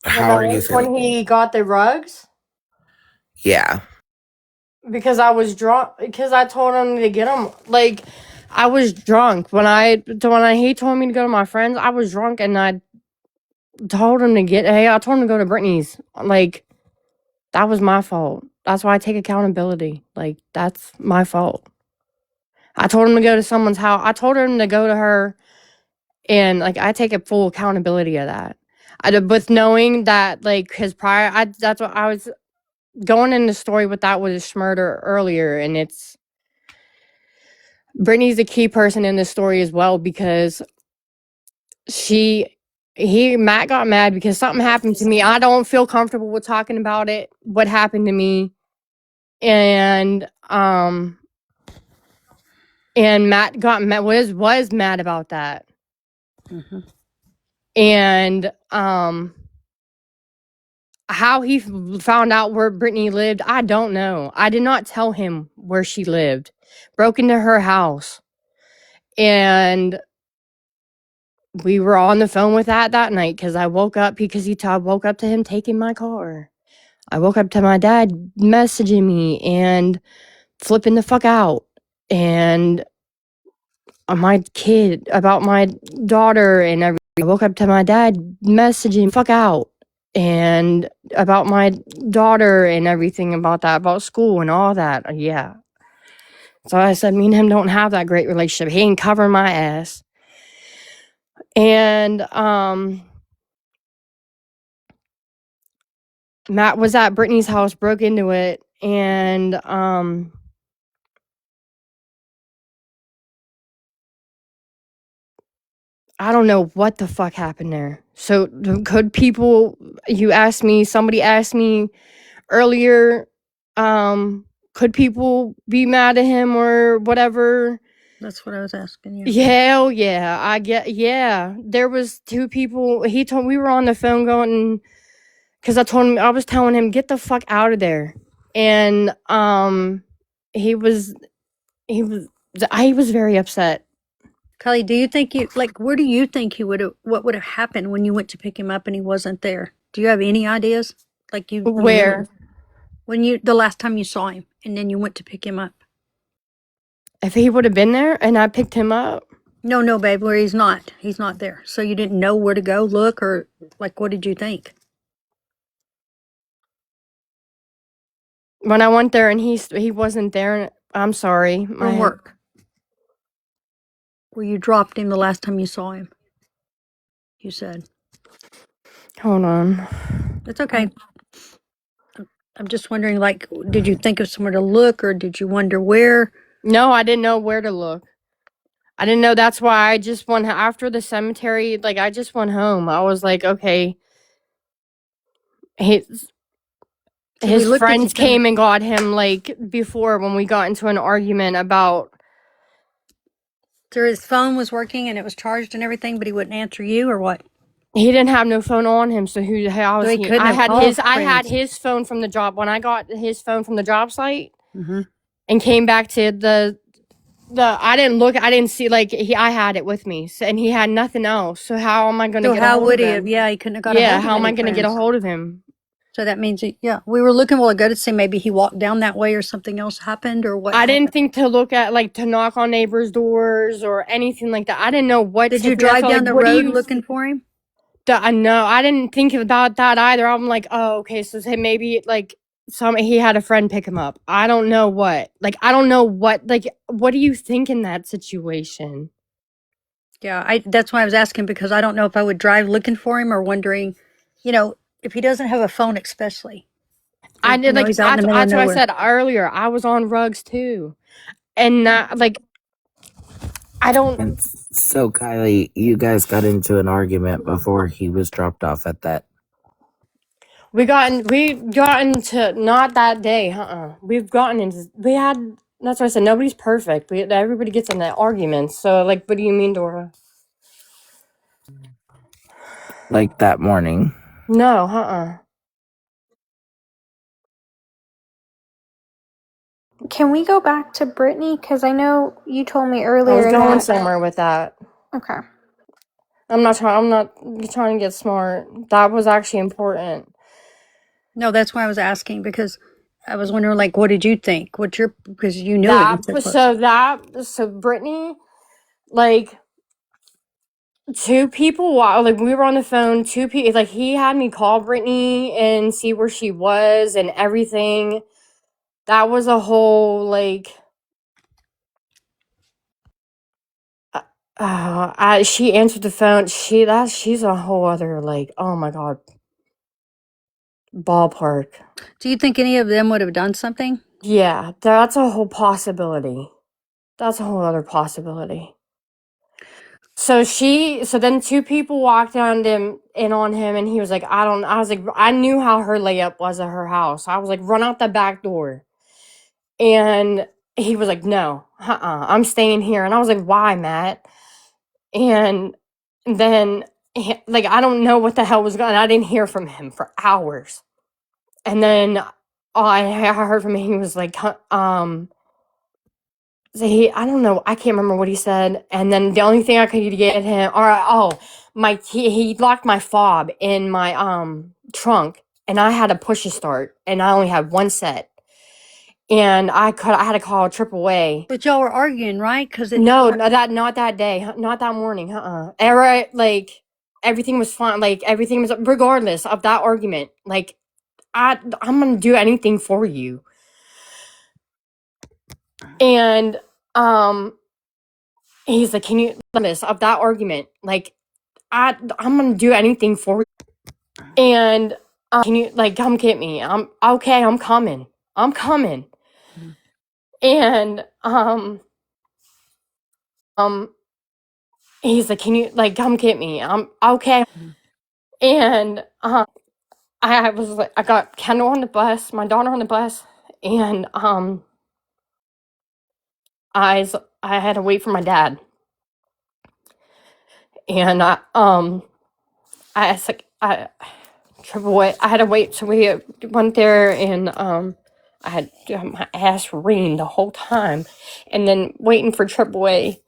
how are you feeling? When he got the rugs? Yeah. Because I was drunk. Because I told him to get them. Like, I was drunk. When he told me to go to my friends, I was drunk and I told him to I told him to go to Brittany's. Like, that was my fault. That's why I take accountability. Like, that's my fault. I told him to go to someone's house. I told him to go to her, and like I take a full accountability of that. With knowing that like his prior, that's what I was going in the story with that was Schmurder earlier, and it's Brittany's the key person in this story as well because Matt got mad because something happened to me. I don't feel comfortable with talking about it. What happened to me, and Matt got mad was mad about that. Mm-hmm. And how he found out where Brittany lived, I don't know. I did not tell him where she lived. Broke into her house. And we were on the phone with that night because I woke up I woke up to him taking my car. I woke up to my dad messaging me and flipping the fuck out. And my kid, about my daughter and everything. I woke up to my dad messaging fuck out and about my daughter and everything about that, about school and all that. Yeah. So I said, me and him don't have that great relationship. He ain't covering my ass. And Matt was at Brittany's house, broke into it, and I don't know what the fuck happened there. So could people, somebody asked me earlier, could people be mad at him or whatever? That's what I was asking you. Hell yeah. Yeah. There was two people. We were on the phone going, because I was telling him, get the fuck out of there. And he was I was very upset. Kylie, do you think where do you think what would have happened when you went to pick him up and he wasn't there? Do you have any ideas? Like you knew Where the last time you saw him and then you went to pick him up? if he would have been there and I picked him up. No, babe, where he's not. He's not there. So you didn't know where to go look, or like, what did you think? When I went there and he wasn't there, I'm sorry. From work. Where you dropped him the last time you saw him. You said. Hold on. It's okay. I'm just wondering, like, did you think of somewhere to look, or did you wonder where? No, I didn't know where to look. I didn't know. That's why I just went after the cemetery. Like, I just went home. I was like, okay. His friends came and got him, like, before when we got into an argument about. So his phone was working and it was charged and everything, but he wouldn't answer you, or what? He didn't have no phone on him, so how was he? I had his phone from the job when I got his phone from the job site, and came back to the. I didn't look. I didn't see I had it with me, and he had nothing else. So how am I going to get? How would he have? Yeah, he couldn't have got. Yeah, how am I going to get a hold of him? So that means, we were looking a while ago to say maybe he walked down that way or something else happened, or what. I didn't think to look at to knock on neighbors' doors or anything like that. I didn't know what. Did you drive down the road looking for him? No, I didn't think about that either. I'm like, oh, okay, so maybe he had a friend pick him up. I don't know what. I don't know what. What do you think in that situation? Yeah, that's why I was asking, because I don't know if I would drive looking for him or wondering, if he doesn't have a phone, especially. I did that's what I said earlier. I was on rugs too, and not I don't. And so, Kylie, you guys got into an argument before he was dropped off at that. We got into not that day. That's why I said nobody's perfect. Everybody gets in that argument. So what do you mean, Dora? Like that morning. No, Can we go back to Brittany? Because I know you told me earlier. I was going somewhere with that. Okay. I'm not trying to get smart. That was actually important. No, that's why I was asking, because I was wondering, what did you think? Because you knew it. So Brittany, two people, we were on the phone, two people, he had me call Brittany and see where she was and everything. That was a whole, she answered the phone. She's a whole other, oh my God, ballpark. Do you think any of them would have done something? Yeah, that's a whole possibility. That's a whole other possibility. So then two people walked on him and he was like, I was like, I knew how her layup was at her house. I was like, run out the back door. And he was like, no, I'm staying here. And I was like, why, Matt? And then I don't know what the hell was going on. I didn't hear from him for hours. And then I heard from him. He was like, I don't know. I can't remember what he said. And then the only thing I could get him, he locked my fob in my trunk, and I had a push to start, and I only had one set. and I had to call AAA. But y'all were arguing, right? Because it. No, not that day, not that morning. Era, like everything was fine. Like everything was regardless of that argument. Like I'm gonna do anything for you. And he's like, can you this of that argument? Like I'm gonna do anything for you. And can you like come get me? I'm okay. I'm coming. I'm coming. And he's like, can you like come get me? I'm okay. And I was like, I got Kendall on the bus, my daughter on the bus, and I had to wait for my dad, and I was like I had to wait, so we went there, and I had my ass reamed the whole time, and then waiting for AAA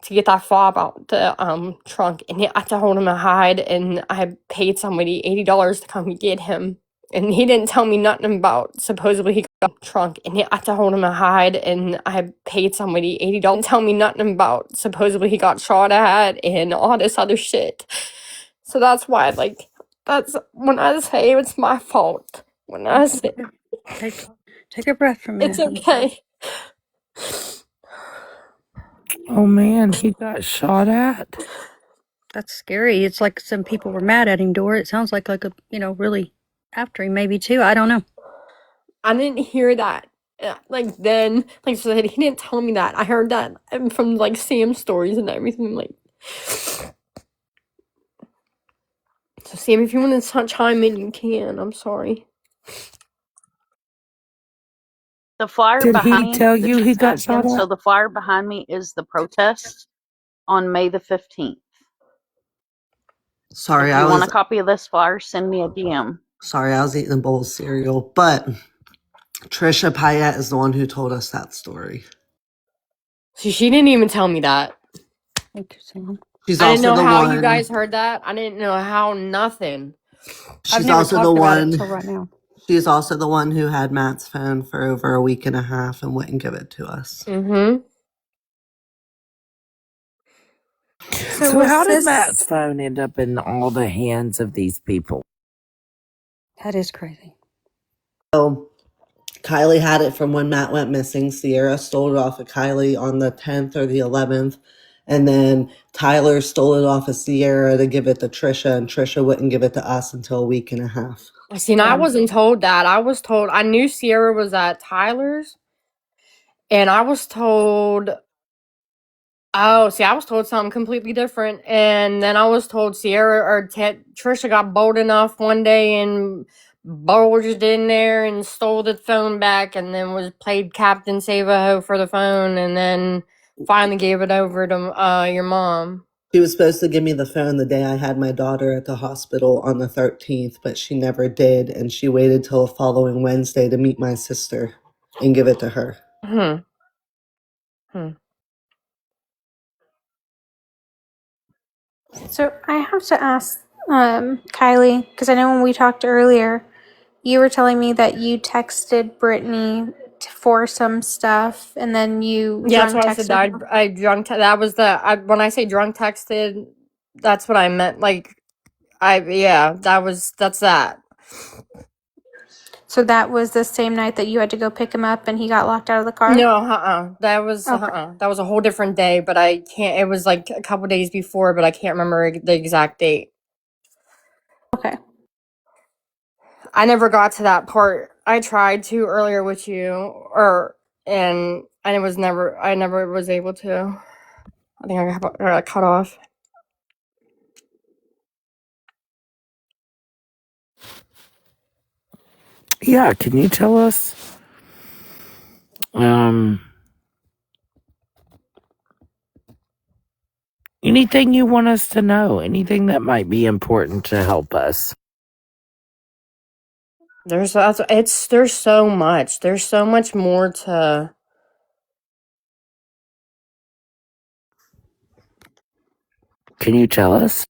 to get that fob out the trunk, and I told him to hide, and I paid somebody $80 to come get him, and he didn't tell me nothing about supposedly he got the trunk, and I told him to hide, and I paid somebody $80, tell me nothing about supposedly he got shot at and all this other shit. So that's why, like, that's when I say it's my fault. When I say Take a breath for a it's minute, honey. okay. Oh man, he got shot at. That's scary. It's like some people were mad at him, Dora. It sounds like a really after him maybe too. I don't know. I didn't hear that. Like then, like I said, he didn't tell me that. I heard that from like Sam's stories and everything. Like, so Sam, if you want to chime in, you can. I'm sorry. The flyer Did behind he me, tell the you he chat's got shot asking. at? So the flyer behind me is the protest on May the 15th. Sorry, If you want a copy of this flyer, send me a DM. I was eating a bowl of cereal, but Trisha Payette is the one who told us that story. So she didn't even tell me that. Thank you, Sam. She's I didn't also know the how you one. guys heard that. I didn't know how nothing. I've She's never also the talked about it one. until right now. She's also the one who had Matt's phone for over a week and a half and wouldn't give it to us. Mm-hmm. So So how was did Matt's this phone end up in all the hands of these people? That is crazy. So Kylie had it from when Matt went missing. Sierra stole it off of Kylie on the 10th or the 11th. And then Tyler stole it off of Sierra to give it to Trisha, and Trisha wouldn't give it to us until a week and a half. See, and I wasn't told that. I was told I knew Sierra was at Tyler's, and I was told. Oh, see, I was told something completely different, and then I was told Sierra or Trisha got bold enough one day and bulged in there and stole the phone back, and then was played Captain Save-A-Ho for the phone, and then finally gave it over to your mom. She was supposed to give me the phone the day I had my daughter at the hospital on the 13th, but she never did, and she waited till the following Wednesday to meet my sister and give it to her. Hmm. Hmm. So I have to ask Kylie, because I know when we talked earlier, you were telling me that you texted Brittany for some stuff, and then you Yeah, that's drunk what I said. texted her. I drunk. That was when I say drunk texted. That's what I meant. Like yeah. That's that. So that was the same night that you had to go pick him up, and he got locked out of the car. No, That was Okay. That was a whole different day. But I can't. It was like a couple days before, but I can't remember the exact date. Okay. I never got to that part. I tried to earlier with you, and it was never. I never was able to. I think I got cut off. Yeah, can you tell us? Anything you want us to know? Anything that might be important to help us? There's so much. There's so much more to. Can you tell us?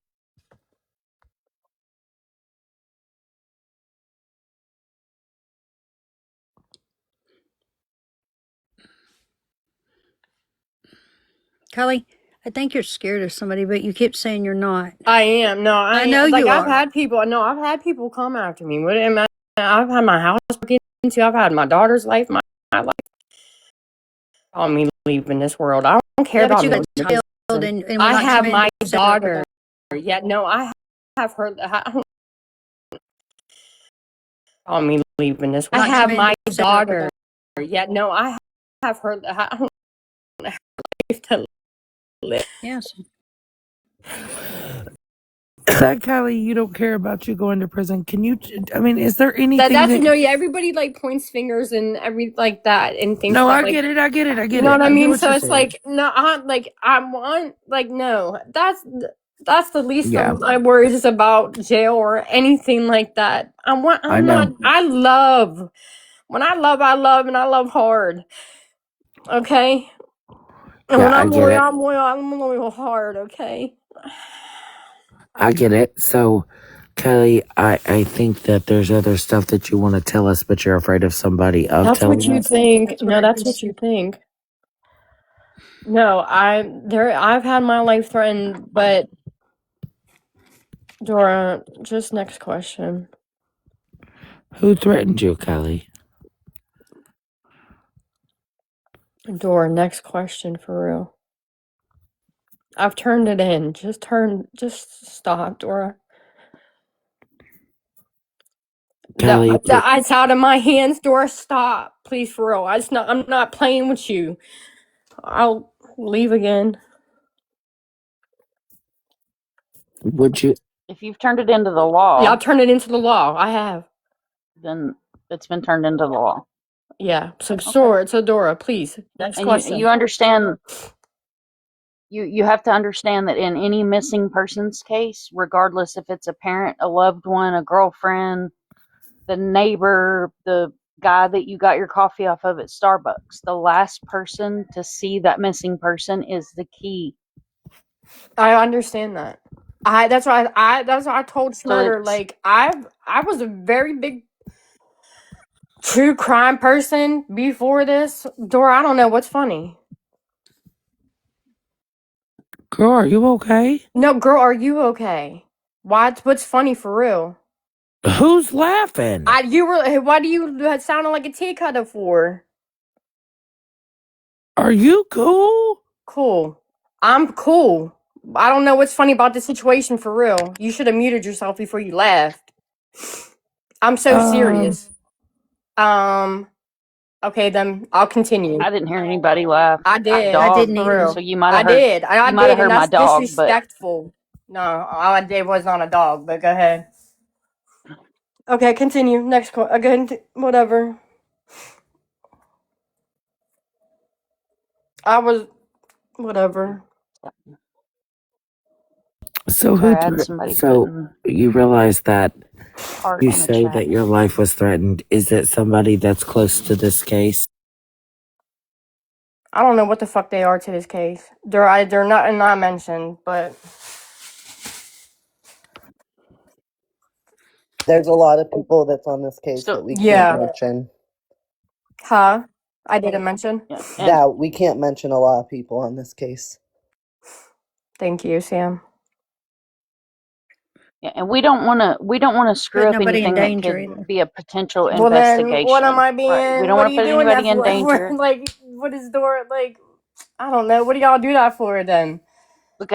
Kelly, I think you're scared of somebody, but you keep saying you're not. I am. No, I I know am. Like you I've are. had people. No, I've had people come after me. What am I? I've had my house broken into. I've had my daughter's life. My life. On me leaving this world. I don't care Yeah, but about you me got leaving child prison. and we're I not have trying my to set her up with daughter. that. Yeah, no, I have her. On me leaving this. We're I not have trying my to set her up with daughter. that. Yeah, no, I have her. Life to live. Yes. That Kelly, you don't care about you going to prison. Can you? I mean, is there anything That's that? no. Yeah, everybody like points fingers and every like that and thinks No, that I like get it. I get it. I you get know it. what I I get mean. what So you're it's saying. like no, I want like no. That's the least Yeah, of my worries about jail or anything like that. I I'm not. know. I love when I love and I love hard. Okay, and Yeah, when I get it. I'm loyal hard. Okay. I get it. So, Kelly, I think that there's other stuff that you want to tell us, but you're afraid of somebody of That's what telling you us. think. That's what No, I that's what just you think. No, I've had my life threatened, but Dora, just next question. Who threatened you, Kelly? Dora, next question for real. I've turned it in. Just stop, Dora. Kelly, It's out of my hands, Dora. Stop, please, for real. I'm not playing with you. I'll leave again. would you? If you've turned it into the Yeah, law, I'll turn it into the law. I have. then it's been turned into the law. Yeah. So, Okay. So Dora, please, next And question. you understand you have to understand that in any missing persons case, regardless if it's a parent, a loved one, a girlfriend, the neighbor, the guy that you got your coffee off of at Starbucks, the last person to see that missing person is the key. I understand that. That's why I told So Schmurder, like I was a very big true crime person before this. Dora, I don't know what's funny. Girl, are you okay? No, girl, are you okay? What's funny for real? Who's laughing? Why do you sound like a tea cutter for? Are you cool? Cool. I'm cool. I don't know what's funny about the situation for real. You should have muted yourself before you laughed. I'm so Um, serious. Um, okay, then I'll continue. I didn't hear anybody laugh. I did, I Dog. didn't for either. So real. you might I have heard did. I you might have did, and heard my that's dog, but disrespectful. No, all I did was not a dog, but go ahead. Okay, continue. Next question. Again, whatever. I was whatever. So sorry, who? I had somebody So putting you realize that heart you in the say chat. that your life was threatened. Is it somebody that's close to this case? I don't know what the fuck they are to this case. They're not mentioned, but There's a lot of people that's on this case So that we can't yeah, mention. huh? I didn't mention. yeah, and That we can't mention a lot of people on this case. Thank you, Sam. yeah, and we don't want to screw Put up nobody in anything that danger could either. be a potential Well then, what am investigation. I Right. We being? don't What are want to you put doing that anybody in for? danger Like, what is Dora like? I don't know. What do y'all do that for then?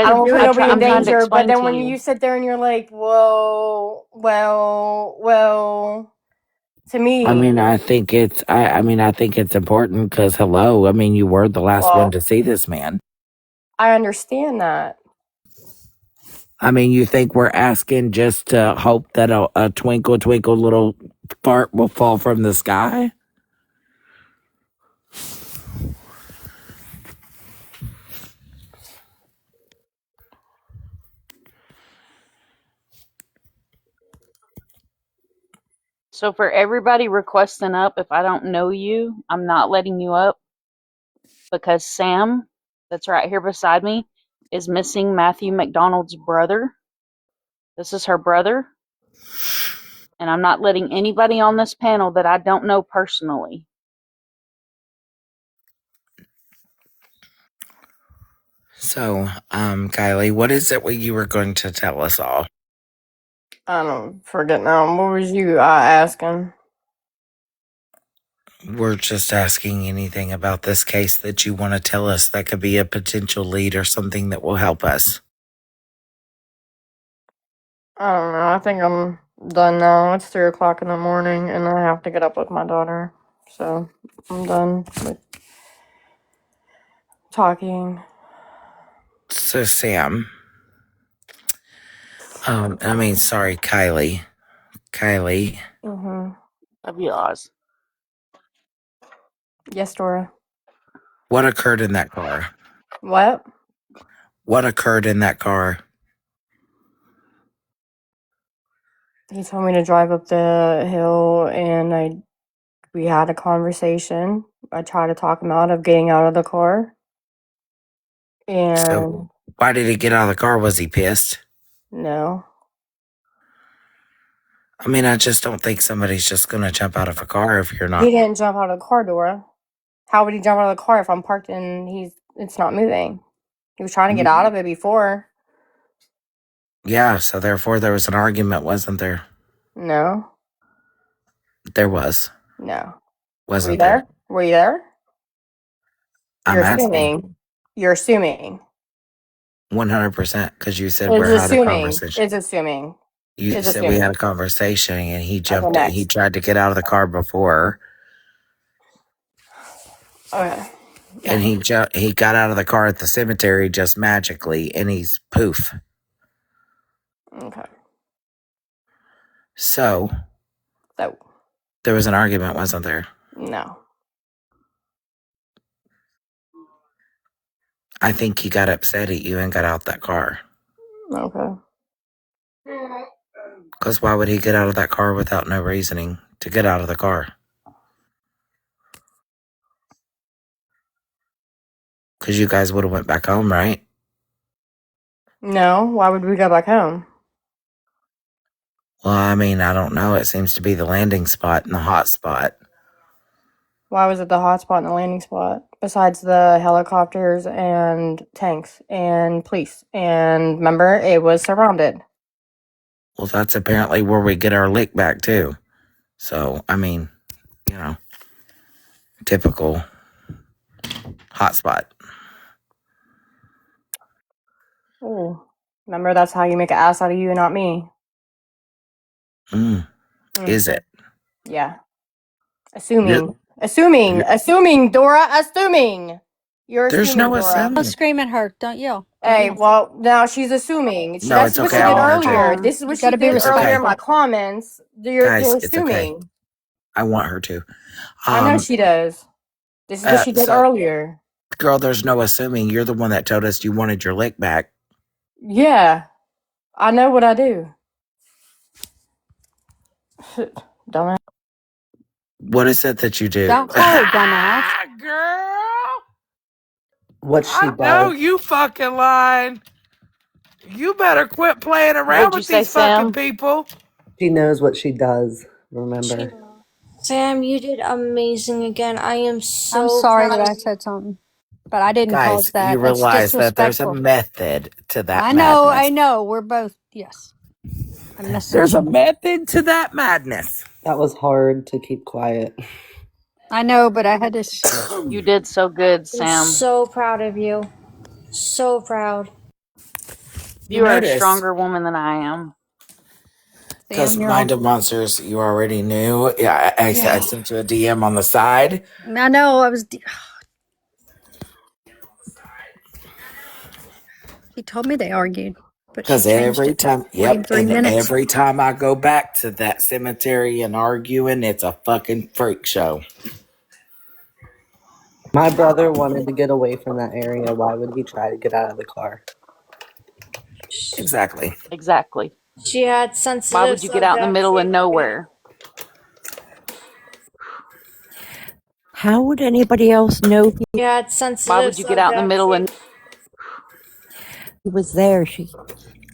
I because don't want to Do put it. nobody in I'm trying to danger, but explain then to when you you sit there and you're like, whoa, well, to I me, mean, I think it's. I mean, I think it's important because hello. I mean, you were the last one well, to see this man. I understand that. I mean, you think we're asking just to hope that a twinkle, twinkle little fart will fall from the sky? So for everybody requesting up, if I don't know you, I'm not letting you up because Sam, that's right here beside me, is missing Matthew McDonald's brother. This is her brother, and I'm not letting anybody on this panel that I don't know personally. So, Kylie, what is it what you were going to tell us all? I don't forget now. What was you asking? We're just asking anything about this case that you want to tell us that could be a potential lead or something that will help us. I don't know. I think I'm done now. It's 3 o'clock in the morning, and I have to get up with my daughter. So I'm done with talking. So, Sam, sorry, Kylie. Kylie, Of yours. Yes, Dora. what occurred in that car? What? What occurred in that car? He told me to drive up the hill, and we had a conversation. I tried to talk him out of getting out of the car, and So, why did he get out of the car? Was he pissed? no, I mean, I just don't think somebody's just going to jump out of a car if you're he not. didn't jump out of the car, Dora. How would he jump out of the car if I'm parked and it's not moving? He was trying to get out of it before. Yeah, so therefore there was an argument, wasn't there? No, There was. no. Were you Wasn't there? there? Were you there? I'm You're asking assuming. You're assuming. 100% because you said we It's had a assuming. conversation. It's assuming. You It's said we had assuming. a conversation and he Okay, jumped in. He next. tried to get out of the car before Okay. and he got out of the car at the cemetery just magically and he's poof. Okay. So So, there was an argument, wasn't there? no. I think he got upset at you and got out that car. Okay. Because why would he get out of that car without no reasoning to get out of the car? Because you guys would have went back home, right? No. Why would we go back home? Well, I mean, I don't know. It seems to be the landing spot and the hot spot. Why was it the hot spot and the landing spot? Besides the helicopters and tanks and police. And remember, it was surrounded. Well, that's apparently where we get our lick back, too. So, I mean, typical hot spot. Ooh. Remember, that's how you make an ass out of you and not me. Is it? Yeah. Assuming, Dora, assuming. You're There's assuming, no Dora. assuming. Don't scream at her. Don't yell. Hey, well, now she's assuming. No, That's it's what okay. she I did want her to. earlier. This is what You she gotta be did earlier in respectful. my comments. You're Guys, it's assuming. okay. I want her to. I know she does. This is what she did earlier. Girl, there's no assuming. You're the one that told us you wanted your lick back. Yeah. I know what I do. Dumbass. What is it that you do? Don't call her dumbass. Girl, What she I know does. you fucking lying. You better quit playing around What'd you with say, these fucking Sam? people. She knows what she does. Remember. Sam, you did amazing again. I am so I'm sorry proud that of I you. said something, but I didn't cause Guys, that. you It's realize that there's a disrespectful. method to that I madness. know. We're both, yes. I'm messing. There's a method to that madness. That was hard to keep quiet. I know, but I had to. You did so good, I'm Sam. so proud of you. So proud. You You are a notice. stronger woman than I am. Because Sam, you're Mind all. of Monsters, you already knew. Yeah, I sent you a DM on the side. I know. I was. He told me they argued, but she Because changed every it. time, 43 and minutes. every time I go back to that cemetery and arguing, it's a fucking freak show. My brother wanted to get away from that area. Why would he try to get out of the car? Exactly. Exactly. She had Why sensitive would you get out in the middle of nowhere? How would anybody else know She had Why sensitive would you get out in the middle of he was there? She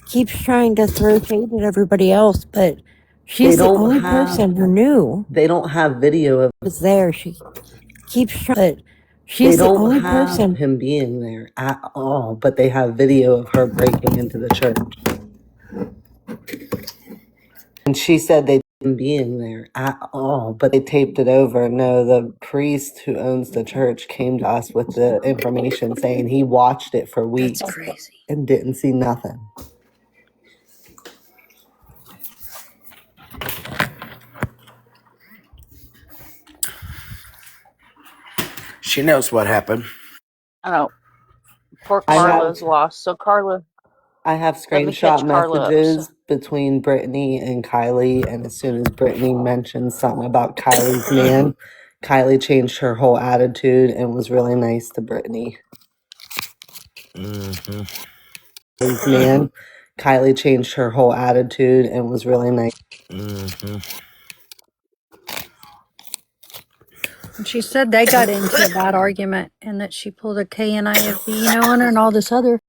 keeps trying to throw shade at everybody else, but she's the only person who knew They don't have video of. was there. She keeps trying, but They She's the don't only have person. him being there at all, but they have video of her breaking into the church. And she said they didn't being there at all, but they taped it over. No, the priest who owns the church came to us with the information saying he watched it for weeks That's crazy. and didn't see nothing. She knows what happened. I know. Poor I have Carla's lost. So Carla, I have let me screenshot catch Carla up. So. messages between Brittany and Kylie, and as soon as Brittany mentioned something about Kylie's man, Kylie changed her whole attitude and was really nice to Brittany. Mm-hmm. Kylie's man, Kylie changed her whole attitude and was really nice. Mm-hmm. And she said they got into a bad argument and that she pulled a KNIFB, on her and all this other.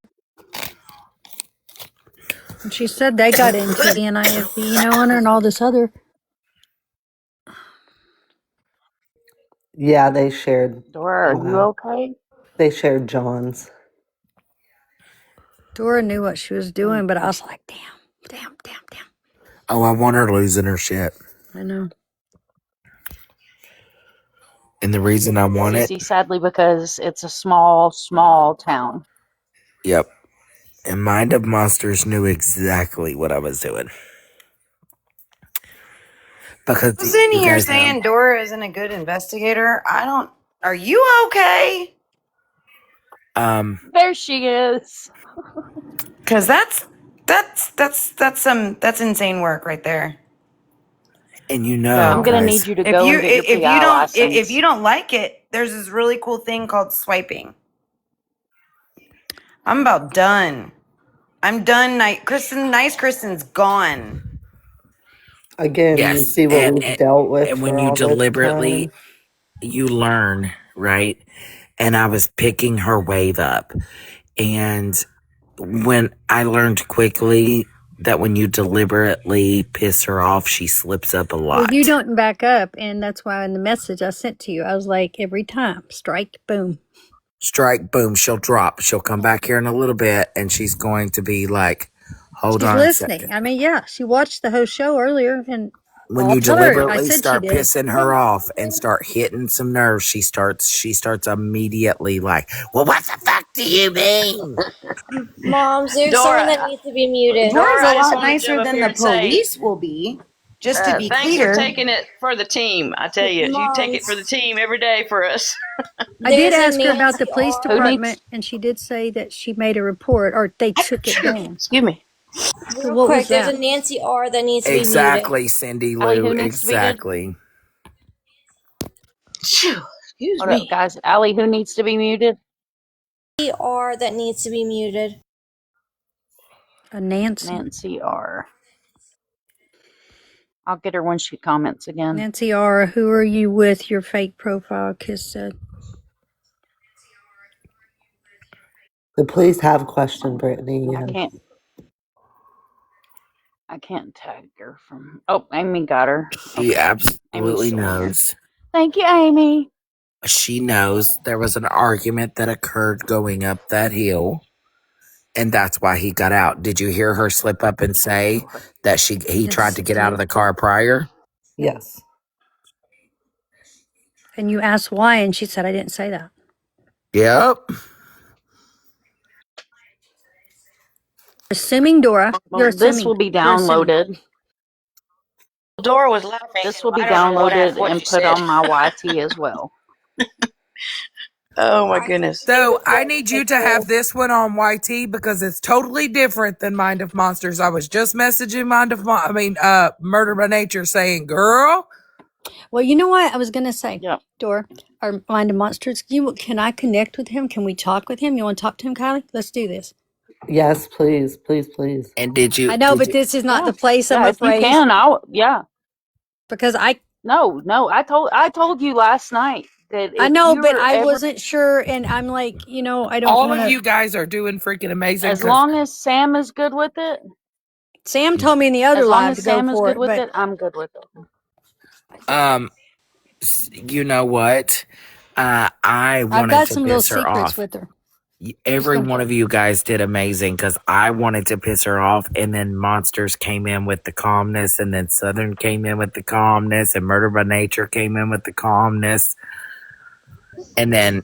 And she said they got into a KNIFB, on her and all this other. Yeah, they shared. Dora, are you okay? They shared John's. Dora knew what she was doing, but I was like, damn. Oh, I want her losing her shit. I know. And the reason I want it. Cece, sadly, because it's a small, small town. Yep. And Mind of Monsters knew exactly what I was doing. Because I was in you here guys know. saying Dora isn't a good investigator. Are you okay? There she is. Because that's insane work right there. And So I'm gonna guys. need you to go and get your PI if you license. don't like it, there's this really cool thing called swiping. I'm about done. I'm done. Kristen's gone. Again, you Yes. see what we've dealt with And when for you all this deliberately, time. you learn, right? And I was picking her wave up. And when I learned quickly that when you deliberately piss her off, she slips up a Well, you lot. don't back up, and that's why in the message I sent to you, I was like, every time, strike, boom. Strike, boom, she'll drop. She'll come back here in a little bit and she's going to be like, hold She's on a listening. second. I mean, yeah, she watched the whole show earlier, and When all you heard. I deliberately said she start did. pissing her off and start hitting some nerves, she starts immediately like, well, what the fuck do you mean? Moms, there's someone Dora, that needs to be muted. Dora's Dora, a I just lot wanted to jump nicer up than here the and say, police will be. Just to be thanks for clear. taking it for the team. I tell you, you take it for the Moms, team every day for us. I did there's a ask her about the Nancy police Who R. department, needs? and she did say that she made a report, or they took it down. Excuse me. So Real what was quick, there's a that? Nancy R that needs to be muted. Exactly, Cindy Allie, Lou. who needs to be good? Exactly. Phew, excuse Hold up, me. guys. Allie, who needs to be muted? R that needs to be muted. A Nancy. Nancy R. I'll get her when she comments again. Nancy R, who are you with? Your fake profile, Kiss said. The police have questioned Brittany. I Yes. can't. I can't tag her from. Oh, Amy got her. She Okay, Amy's absolutely still in here. knows. Thank you, Amy. She knows there was an argument that occurred going up that hill, and that's why he got out. Did you hear her slip up and say that he tried Yes, to I get out of did. the car prior? Yes. And you asked why, and she said, I didn't say that. Yep. Assuming, Dora, you're Well, this assuming. will be You're assuming. downloaded. Dora was laughing. This will be I don't know downloaded what and she put said. on my YT as well. Oh my goodness. So I need you to have this one on YT because it's totally different than Mind of Monsters. I was just messaging Murder by Nature saying, girl. Well, you know what I was going to say, Yep. Dora, our Mind of Monsters. Can I connect with him? Can we talk with him? You want to talk to him, Kylie? Let's do this. Yes, please, please, please. And did you? I know, but this is not Yeah. the place, I'm Yeah, if you afraid. can, yeah. Because I I told you last night that I if know, but you're I ever, wasn't sure, and I'm like, I don't All want of to. you guys are doing freaking amazing as because long as Sam is good with it, Sam told me in the other as long live as to go Sam is for good it, with but it, I'm good with it. you know what? I I've wanted got to some little piss her secrets off. with her. Just Every don't one tell of her. you guys did amazing because I wanted to piss her off, and then Monsters came in with the calmness, and then Southern came in with the calmness, and Murder by Nature came in with the calmness, and then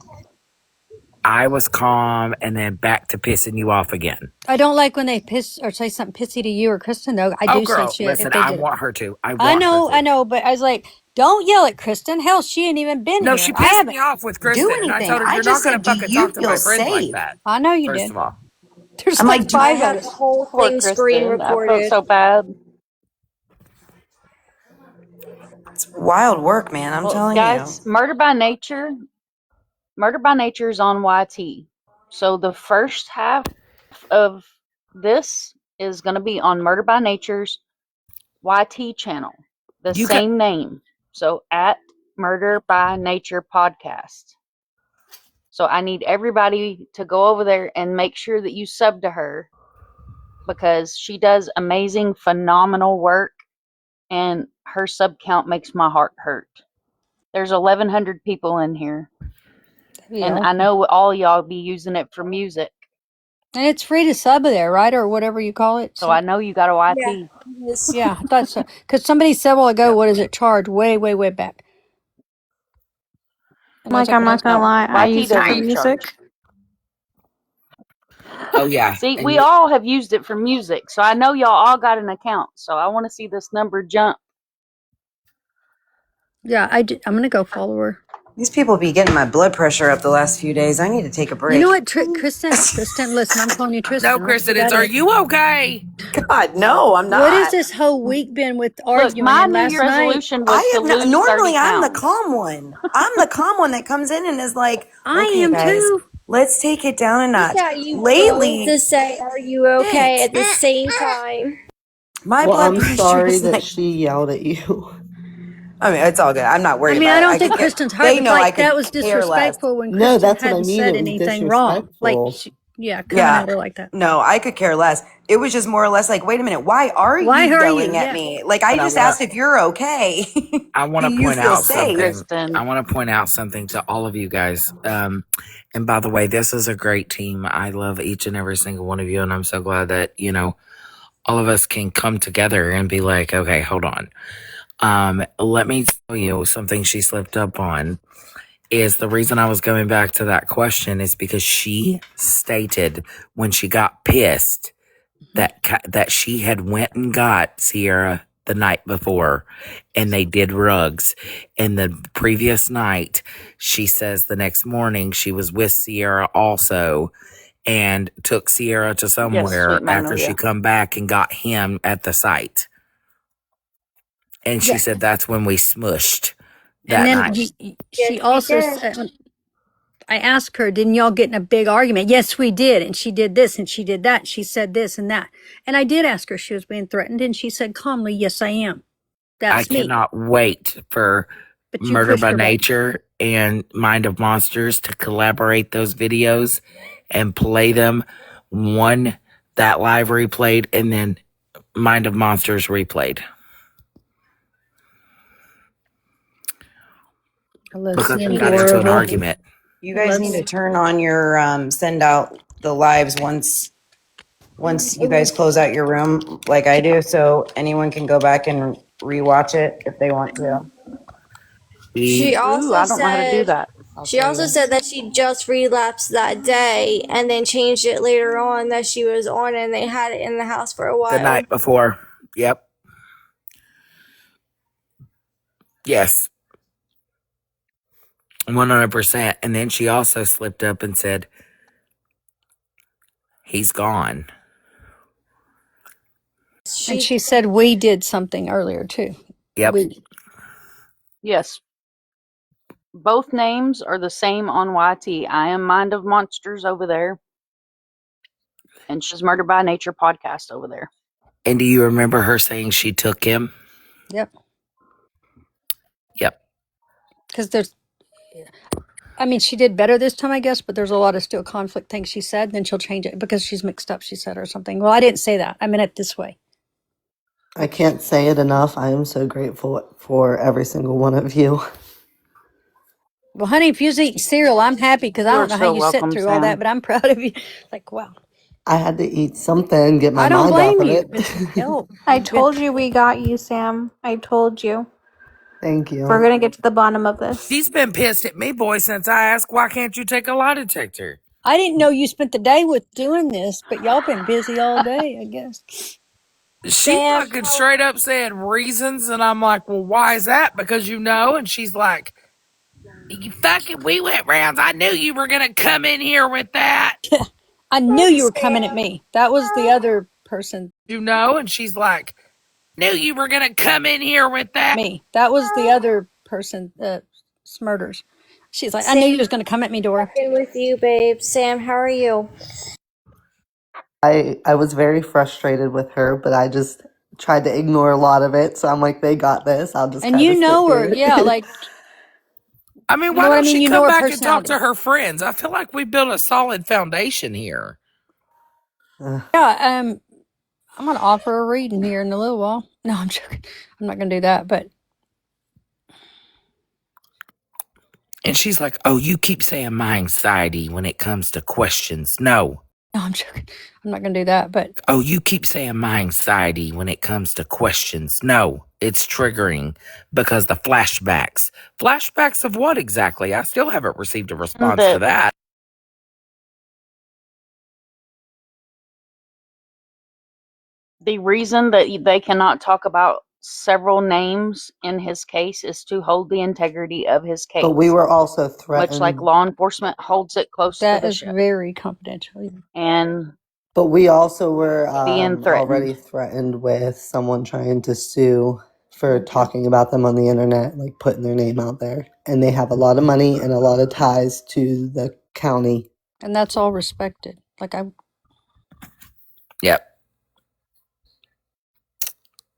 I was calm, and then back to pissing you off again. I don't like when they piss or say something pissy to you or Kristen, though. I Oh, do say girl, shit if listen, they I did it. want her to. I want her I to. know, but I was like, don't yell at Kristen. Hell, she ain't even been No, here. she I pissed haven't. me off with Do Kristen, and I anything. told her, I "You're just not gonna said, do fucking you talk to feel my friend like safe? that." I know you First did. of all, There's I'm like like, I five of have the us. whole Poor thing screen Kristen. I felt recorded. so bad. it's wild work, man. I'm Well, telling you. guys, Murder by Nature is on YT. So the first half of this is going to be on Murder by Nature's YT channel, the you got same name. So at Murder by Nature Podcast. So I need everybody to go over there and make sure that you sub to her because she does amazing, phenomenal work, and her sub count makes my heart hurt. There's 1,100 people in here, That'd be and I awesome. know all y'all be using it for music. And it's free to sub there, right? Or whatever you call it. So I Sub. know you got a Yeah, YT. it is. Yeah, I thought so. Because somebody said a while ago, Yep. what does it charge? Way, way, way back. And I was Like, like, I'm well, not that's gonna No, lie, I YT use it for doesn't Nice. charge. music. Oh, yeah. See, And we you, all have used it for music, so I know y'all all got an account. So I want to see this number jump. yeah, I'm going to go follow her. These people be getting my blood pressure up the last few days. I need to take a You know break. what, Kristen, listen, I'm calling you no, Tristan, right? So Kristen. It's, are that you okay? God, no, I'm what has not. this whole week been with Look, arguing? my And New last Year's night, resolution was I to have not. lose 30 Normally, I'm the pounds. calm one. I'm the calm one that comes in and is like, I okay, am guys, too. let's take it down a Look notch. at you both Lately, to say, "Are you okay?" thanks. at the same time. My Well, blood I'm pressure sorry is that like, she yelled at you. I mean, it's all good. I'm not I worried mean, I about it. don't I think could care. Kristen's hurt, They but know I like that could was care less. disrespectful when No, Kristen that's what I hadn't mean. said It was anything wrong. Like, disrespectful. yeah, coming Yeah. at her like that. No, I could care less. It was just more or less like, wait a minute, why are Why you are you? yelling at Yeah. me? Like, I but just asked if you're okay. I want Do to you point feel out Poor safe? something. I Kristen. want to point out something to all of you guys. And by the way, this is a great team. I love each and every single one of you, and I'm so glad that all of us can come together and be like, okay, hold on. Let me tell you something she slipped up on. Is the reason I was going back to that question is because she stated when she got pissed that she had went and got Sierra the night before and they did rugs, and the previous night she says the next morning she was with Sierra also and took Sierra to Yes, somewhere sweet after she Magnolia. come back and got him at the site, and she Yeah. said that's when we smushed And that then night. Yes, she we also did. said, I asked her, didn't y'all get in a big argument? Yes, we did. And she did this and she did that. She said this and that. And I did ask her if she was being threatened. And she said calmly, yes, I am. I That's me. cannot wait for But you Murder pushed by her back. Nature and Mind of Monsters to collaborate those videos and play them. One that live replayed and then Mind of Monsters replayed. Let's Because see, they I'm got into an horrible. argument. You guys need to Let's, turn on your send out the lives once you guys close out your room like I do, so anyone can go back and rewatch it if they want to. She We, Ooh, also I don't know how to do said that. I'll she tell also you. said that she just relapsed that day and then changed it later on that she was on and they had it in the house for a The while. night before. Yep. Yes. 100%. And then she also slipped up and said, he's gone. and She she said we did something earlier too. Yep. We, Yes, both names are the same on YT. I am Mind of Monsters over there, and she's Murder by Nature podcast over there. And do you remember her saying she took him? yep. Yep. Because I mean, she did better this time, I guess, but there's a lot of still conflict things she said. Then she'll change it because she's mixed up, she said, or something. Well, I didn't say that. I meant it this way. I can't say it enough. I am so grateful for every single one of you. Well, honey, if you was eating cereal, I'm happy because I You're don't know how so you sit welcome, through all that, Sam. but I'm proud of you. Like, wow. I had to eat something, get my I don't mind off blame of you. it. It's help. I You've been told you we got you, Sam. I told you. Thank We're you. gonna get to the bottom of this. She's been pissed at me, boy, since I asked why can't you take a lie detector? I didn't know you spent the day with doing this, but y'all been busy all day, I guess. She Sam, fucking straight up said reasons, and I'm like, well, why is that? Because you know, and she's like, you fucking, we went rounds. I knew you were gonna come in here with that. I knew you were coming at me. That was the other person. You know, and she's like, knew you were gonna come in here with that. Me. That was the other person, Smurders. She's like, I knew Sam, you was going to come at me, Dora. checking with you, babe. Sam, how are you? I was very frustrated with her, but I just tried to ignore a lot of it. So I'm like, they got this. I'll just And kind of you sit know her, here. yeah, like, I mean, you know why what I don't mean? she You know come her back and talk personality. to her friends? I feel like we built a solid foundation here. Yeah, I'm going to offer a reading here in a little while. No, I'm joking. I'm not going to do that, but And she's like, oh, you keep saying my anxiety when it comes to questions. No. no, I'm joking. I'm not going to do that, but Oh, you keep saying my anxiety when it comes to questions. No, it's triggering because the flashbacks. Flashbacks of what exactly? I still haven't received a response to The that. the reason that they cannot talk about several names in his case is to hold the integrity of his But we case, were also much like threatened. law enforcement holds it close to that the is ship. very confidential. And But we also were being already threatened. threatened with someone trying to sue for Okay. talking about them on the internet, like putting their name out there. And they have a lot of money and a lot of ties to the county. And that's all respected. Like, Yep.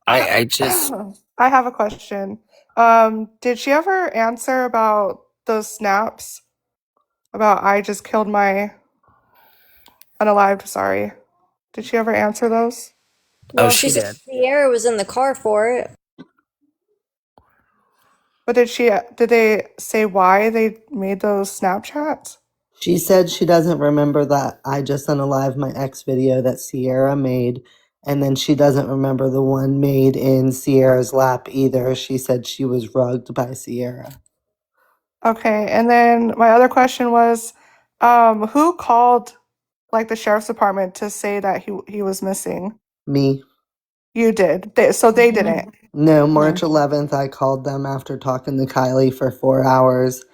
Uh, I just, I have a question. Did she ever answer about those snaps? About I just killed my unalived, sorry. Did she ever answer those? oh, Well, she she said did. Sierra was in the car for it. But did they say why they made those Snapchats? She said she doesn't remember that I just unalive my ex video that Sierra made. And then she doesn't remember the one made in Sierra's lap either. She said she was rugged by Sierra. Okay, and then my other question was, who called like the sheriff's department to say that he was missing? Me. You did. So they Mhm. didn't. No, No. March 11th, I called them after talking to Kylie for 4 hours.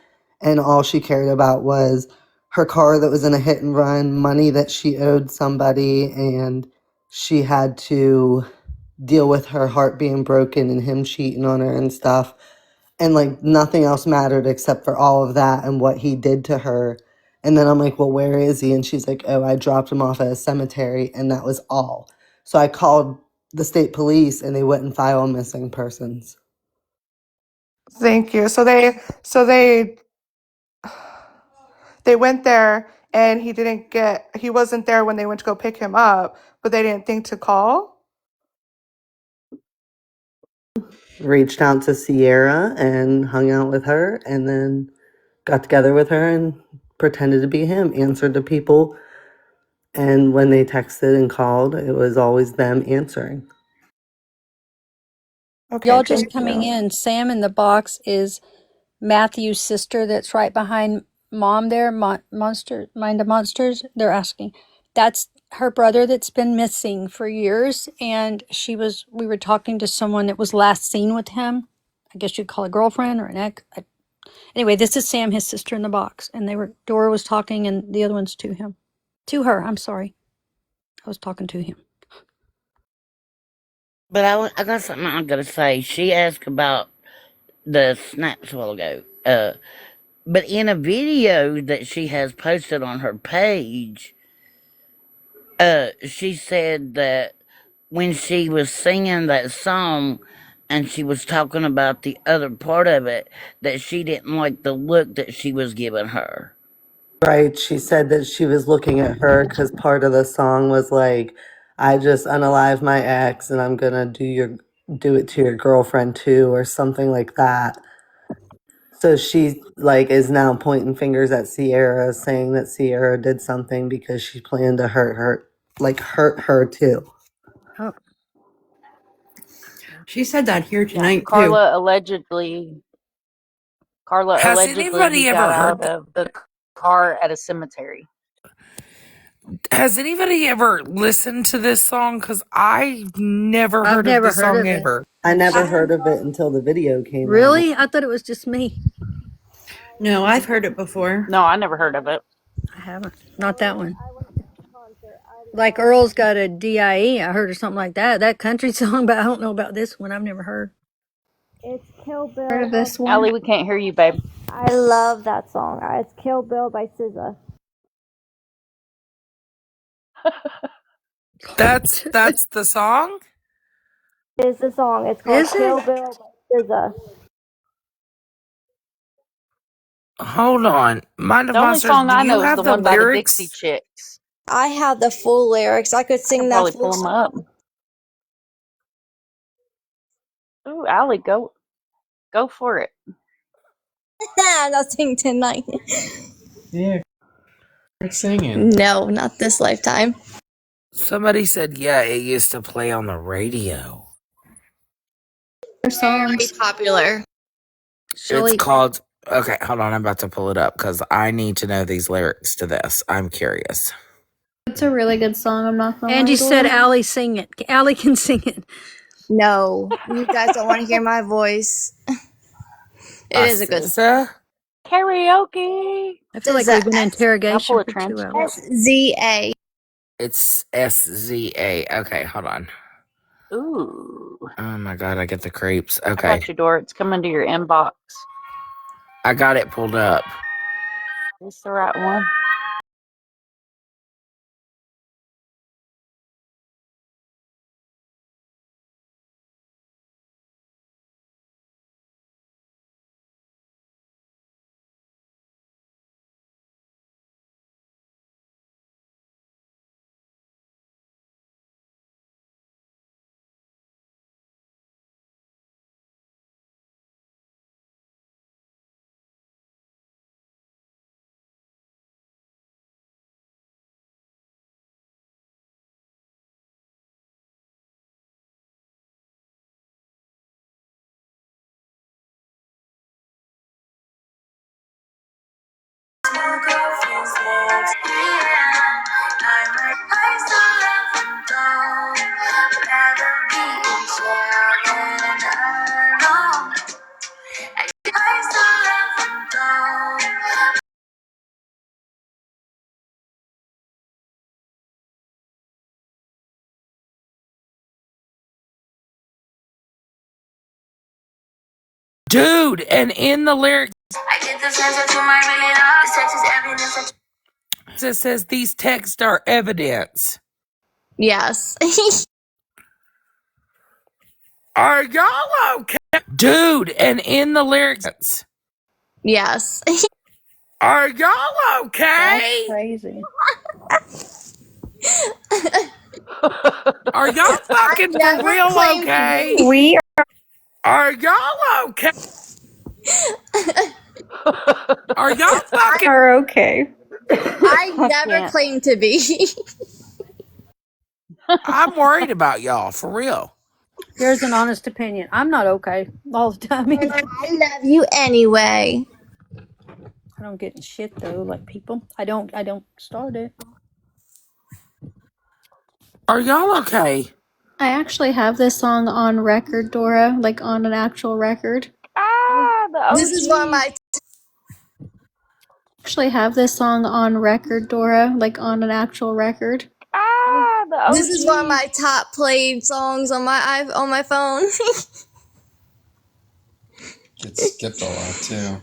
And all she cared about was her car that was in a hit and run, money that she owed somebody, and she had to deal with her heart being broken and him cheating on her and stuff. And like nothing else mattered except for all of that and what he did to her. And then I'm like, well, where is he? And she's like, oh, I dropped him off at a cemetery. And that was all. So I called the state police and they wouldn't file missing persons. Thank you. So they went there and he wasn't there when they went to go pick him up, but they didn't think to call. Reached out to Sierra and hung out with her and then got together with her and pretended to be him, answered to people. And when they texted and called, it was always them answering. Okay, Y'all just thank coming you. in. Sam in the box is Matthew's sister that's right behind mom there, Monster, Mind of Monsters. They're asking. That's her brother that's been missing for years. And we were talking to someone that was last seen with him. I guess you'd call a girlfriend or an ex. Anyway, this is Sam, his sister in the box. And Dora was talking and the other one's to him. To her, I'm sorry. I was talking to him. But I got something I gotta say. She asked about the snaps a while ago. But in a video that she has posted on her page, she said that when she was singing that song and she was talking about the other part of it, that she didn't like the look that she was giving her. Right. She said that she was looking at her because part of the song was like, I just unalive my ex and I'm gonna do it to your girlfriend too, or something like that. So she like is now pointing fingers at Sierra, saying that Sierra did something because she planned to hurt her too. Oh, She said that here Yeah, tonight too. Carla Has allegedly anybody got ever out heard? of the car at a cemetery. Has anybody ever listened to this song? Because I've never I've heard of never the heard song of it. ever. I never heard of it until the video came out. Really? I thought it was just me. No, I've heard it before. No, I never heard of it. I haven't. Not that one. Like Earl's got a DIE. I heard or something like that. That country song, but I don't know about this one. I've never heard. It's Kill Heard Bill of by. this one? Allie, we can't hear you, babe. I love that song. It's Kill Bill by SZA. That's the song. It's the song. It's called Is it? Kill Bill by SZA. Hold on, mind if The I only search? song Do I you know is the have the one by the Dixie lyrics? Chicks. I have the full lyrics. I could I can sing that probably full pull them song. up. Ooh, Allie, go for it. I'm not singing tonight. Yeah, quit singing. No, not this lifetime. Somebody said, yeah, it used to play on the radio. Their Very songs. popular. It's Shelly. called. Okay, hold on. I'm about to pull it up because I need to know these lyrics to this. I'm curious. It's a really good song. I'm not gonna lie, Angie said Dora. Allie sing it. Allie can sing it. No, you guys don't want to hear my voice. It is a good SZA? Karaoke. I feel like SZA. we've been in Can I pull interrogation a for 2 transcript? hours. SZA. It's SZA. Okay, hold on. Ooh, Oh my god, I get the creeps. I Okay, got you, Dora. It's coming to your inbox. I got it pulled up. Is this the right one? Dude, and in the lyrics, it says these texts are evidence. Yes. Are y'all okay? Dude, and in the lyrics, Yes. are y'all That's okay? crazy. Are y'all fucking for Never real claimed to okay? be. We Are y'all okay? Are y'all fucking? are okay. I I never can't. claimed to be. I'm worried about y'all, for real. Here's an honest opinion. I'm not okay all the time And either. I love you anyway. I don't get in shit though, like people. I don't start it. Are y'all okay? I actually have this song on record, Dora, like on an actual record. The This is one of OG. my Actually have this song on record, Dora, like on an actual record. The this is one of OG. my top played songs on my phone. Gets skipped a lot too.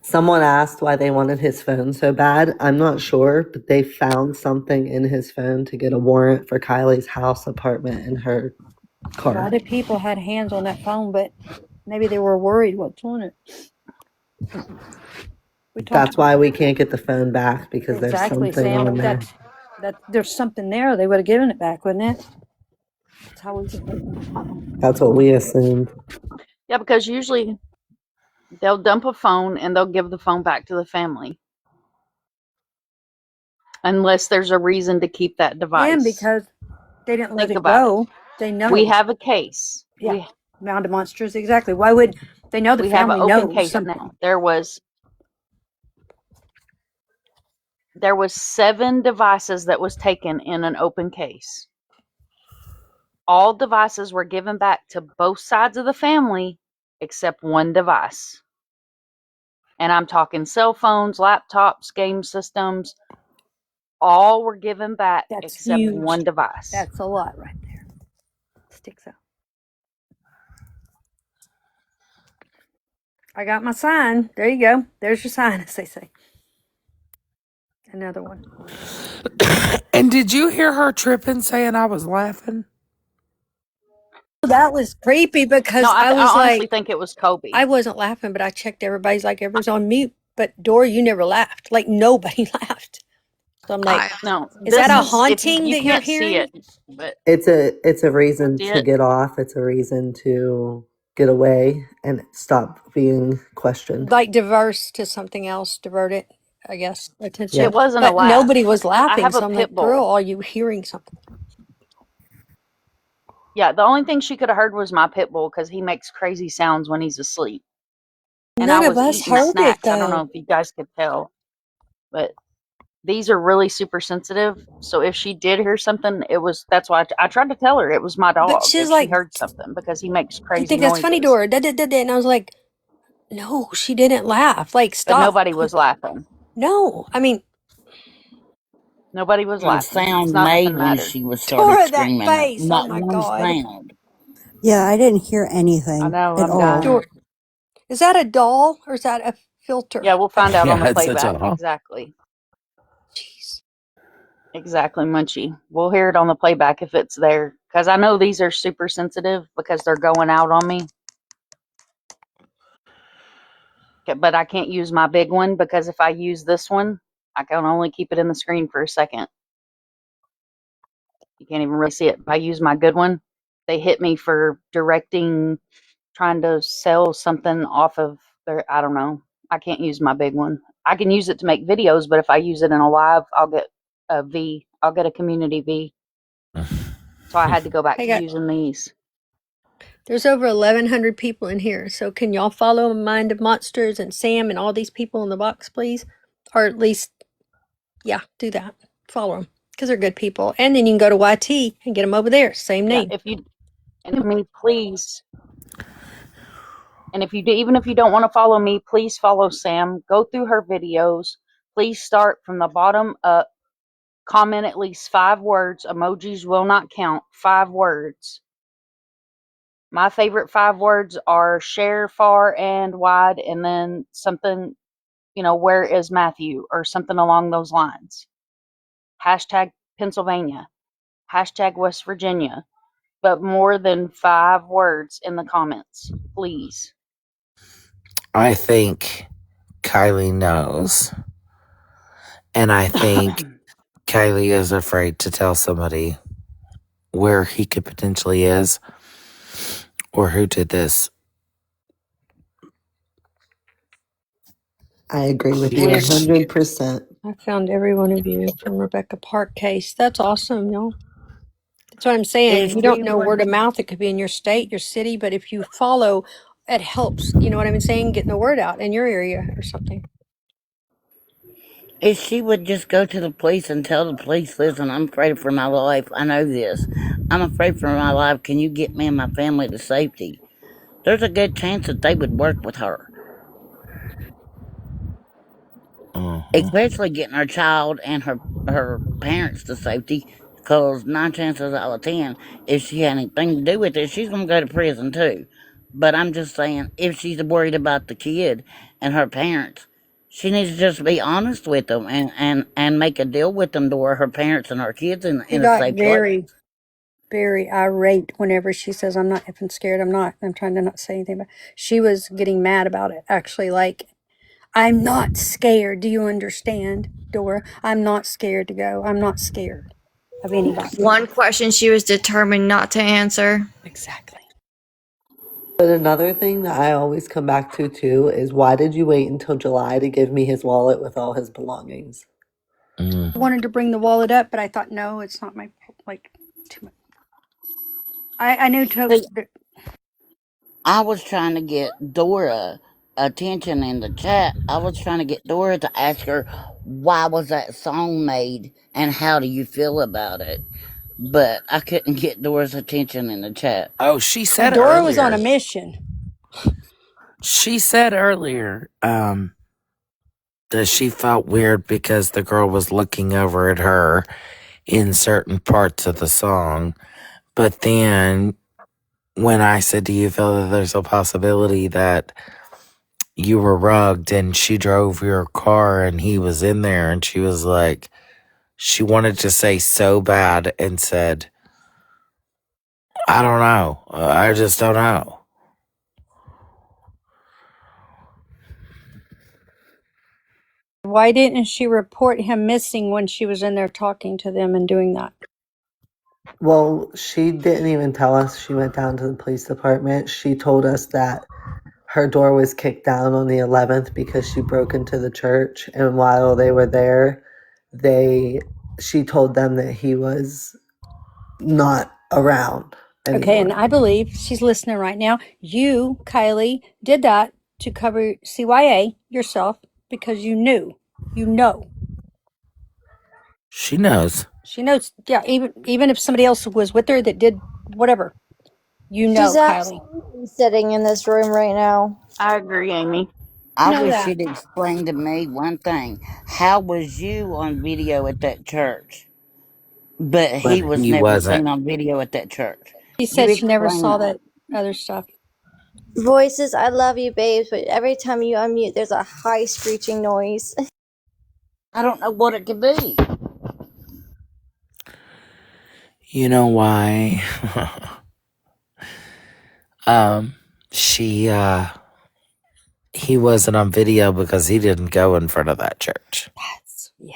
Someone asked why they wanted his phone so bad. I'm not sure, but they found something in his phone to get a warrant for Kylie's house, apartment, and her A car. lot of people had hands on that phone, but maybe they were worried what's on it. We talked That's why we can't get the phone back because there's exactly, something Sam. on there. That there's something there. They would have given it back, wouldn't it? That's how we. That's what we assumed. Yeah, because usually They'll dump a phone and they'll give the phone back to the family unless there's a reason to keep that And device. because they didn't let Think it about it. go, they know. We have a case. Yeah. Mound of monsters, exactly. Why would they know the We have an family open knows case something? now. There was 7 devices that was taken in an open case. All devices were given back to both sides of the family except one device. And I'm talking cell phones, laptops, game systems. All were given back That's except huge. one device. That's a lot right there. Sticks out. I got my sign. There you go. There's your sign, as they say. Another one. And did you hear her tripping saying I was laughing? That was creepy because No, I I was honestly like, think it was Kobe. I wasn't laughing, but I checked everybody's like everybody's on mute. But Dora, you never laughed. Like nobody laughed. So I'm like, No, is that this a is if haunting you that you're can't see hearing? it, but It's a reason see to it. get off. It's a reason to get away and stop being questioned. Like diverse to something else, divert it, I guess, attention. It Yep. wasn't a But laugh. nobody was I laughing. have a So I'm pit like, girl, bull. are you hearing something? Yeah, the only thing she could have heard was my pit bull because he makes crazy sounds when he's asleep. And I None of was us eating heard it snacks. I don't know though. if you guys could tell, but these are really super sensitive. So if she did hear something, that's why I tried to tell her it was my But dog she's if she like, heard something because he makes do you crazy think that's funny, noises. Dora? Da, da, da, da. And I was like, no, she didn't laugh. Like, But stop. nobody was laughing. No, I mean, Nobody was The laughing. It's sound not nothing made when matter. she was started Dora, that screaming. face. Oh Not my one God. sound. Yeah, I didn't hear I anything know, at I'm all. done. Dora, is that a doll or is that a filter? Yeah, we'll find out on Yeah, the it's such playback. a Exactly. Jeez. Exactly, Munchie. We'll hear it on the playback if it's there. Because I know these are super sensitive because they're going out on me. But I can't use my big one because if I use this one, I can only keep it in the screen for a second. You can't even really see it. If I use my good one, they hit me for directing, trying to sell something off of their, I don't know. I can't use my big one. I can use it to make videos, but if I use it in a live, I'll get a V. I'll get a community V. So I had to go back Hey, to using these. there's over 1,100 people in here. So can y'all follow Mind of Monsters and Sam and all these people in the box, please? Or at least, yeah, do that. Follow them because they're good people. And then you can go to YT and get them over there. Same Yeah, name. if you and me, please. And if you do, even if you don't want to follow me, please follow Sam. Go through her videos. Please start from the bottom up. Comment at least 5 words. Emojis will not count. 5 words. My favorite 5 words are share far and wide, and then something, where is Matthew or something along those lines. Hashtag Pennsylvania. Hashtag West Virginia. But more than 5 words in the comments, please. I think Kylie knows. And I think Kylie is afraid to tell somebody where he could potentially is or who did this. I agree with you Which 100%. I found every one of you from Rebecca Park case. That's awesome, y'all. That's what I'm saying. If You don't she know would, word of mouth. It could be in your state, your city, but if you follow, it helps. You know what I'm saying? Getting the word out in your area or something. if she would just go to the police and tell the police, listen, I'm afraid for my life. I know this. I'm afraid for my life. Can you get me and my family to safety? There's a good chance that they would work with her. Especially getting her child and her parents to safety, because 9 chances out of 10, if she had anything to do with it, she's gonna go to prison too. But I'm just saying, if she's worried about the kid and her parents, she needs to just be honest with them and make a deal with them to where her parents and her kids She in a got safe place. very, very irate whenever she says, I'm not effing scared. I'm not. I'm trying to not say anything, but she was getting mad about it. Actually, like, I'm not scared. Do you understand, Dora? I'm not scared to go. I'm not scared of anybody. One question she was determined not to answer. Exactly. But another thing that I always come back to too is why did you wait until July to give me his wallet with all his belongings? Mm. I wanted to bring the wallet up, but I thought, no, it's not my, like, too much. I knew See, that I was trying to get Dora attention in the chat. I was trying to get Dora to ask her why was that song made and how do you feel about it. But I couldn't get Dora's attention in the chat. Oh, she said Dora was on a earlier. mission. She said earlier, that she felt weird because the girl was looking over at her in certain parts of the song. But then when I said, do you feel that there's a possibility that you were rugged and she drove your car and he was in there, and she was like, she wanted to say so bad and said, I don't know. I just don't know. Why didn't she report him missing when she was in there talking to them and doing that? Well, she didn't even tell us she went down to the police department. She told us that her door was kicked down on the 11th because she broke into the church, and while they were there, she told them that he was not around Okay, and anymore. I believe she's listening right now. You, Kylie, did that to cover CYA yourself because you knew. You know. She knows. She knows. Yeah, even if somebody else was with her that did whatever, you She's know, Kylie. absolutely sitting in this room right now. I agree, Amy. I Know wish that. you'd explain to me one thing. How was you on video at that church? But he But was he never wasn't. seen on video at that church. She You said she never explain saw that. that other stuff. Voices, I love you, babes, but every time you unmute, there's a high screeching noise. I don't know what it could be. You know why? um, she, he wasn't on video because he didn't go in front of that church. Yeah.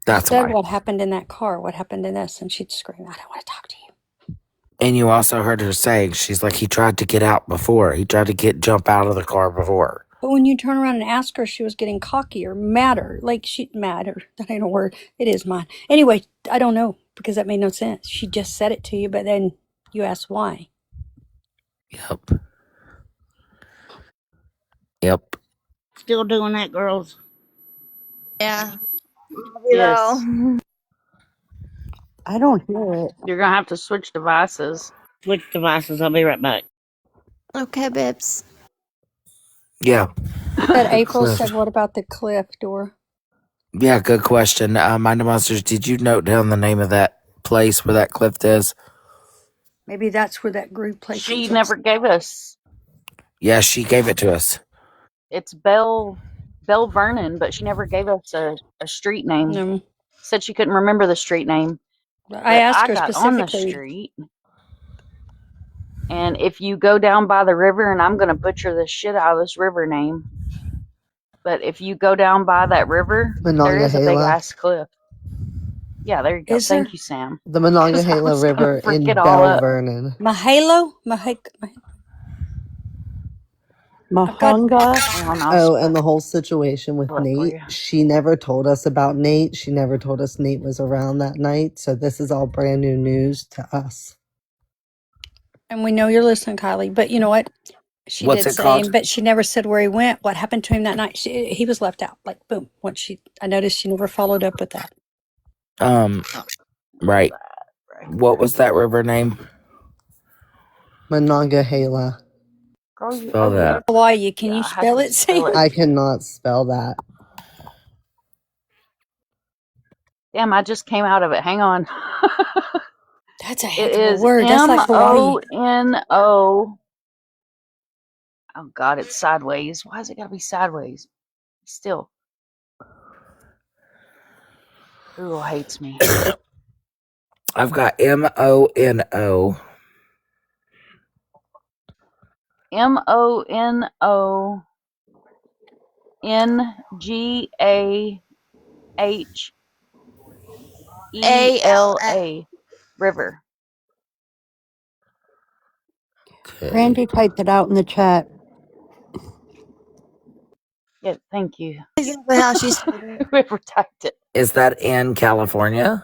You That's said why. what happened in that car, what happened in this, and she'd scream, I don't want to talk to you. And you also heard her saying, she's like, he tried to get out before. He tried to jump out of the car before. But when you turn around and ask her, she was getting cocky or madder. Like she madder. That ain't a word. It is mine. Anyway, I don't know because that made no sense. She just said it to you, but then you asked why. Yep. Yep. Still doing that, girls? Yeah. Love you Yes. though. I don't hear it. You're going to have to switch devices. Switch devices. I'll be right back. Okay, babes. Yeah. That The April cliff. said, what about the cliff, Dora? Yeah, good question. Mind the Monsters, did you note down the name of that place where that cliff is? Maybe that's where that group place She is. never gave us. Yeah, she gave it to us. It's Bell Vernon, but she never gave us a street name. No. Said she couldn't remember the street name. I But asked I her got on the specifically. street, and if you go down by the river, and I'm going to butcher the shit out of this river name, but if you go down by that river, there is a big Monongahela. ass cliff. Yeah, there you go. Is there? Thank you, Sam. The Because I Monongahela was going to River freak it in all Bell up. Vernon. Mahalo? I've got. Mahanga. Hang on, I'll Oh, spell and the whole situation with it for Nate, you. she never told us about Nate. She never told us Nate was around that night. So this is all brand new news to us. And we know you're listening, Kylie. But you know what? She What's did it say, called? but she never said where he went. What happened to him that night? He was left out. Like boom. I noticed she never followed up with that. Right. Right. What was that river name? Monongahela. Girl, Spell yeah, that. Hawaii. Can yeah, you I had spell to it, Sam? spell it. I cannot spell that. Damn, I just came out of it. Hang on. That's a It heck of a is word. That's like Hawaii. Mono. Oh God, it's sideways. Why is it gotta be sideways? Still, Google hates me. I've got Mono. A L A. Monongahela River. Randy typed it out in the chat. Yeah, thank you. Exactly how she said it. Whoever typed it. Is that in California?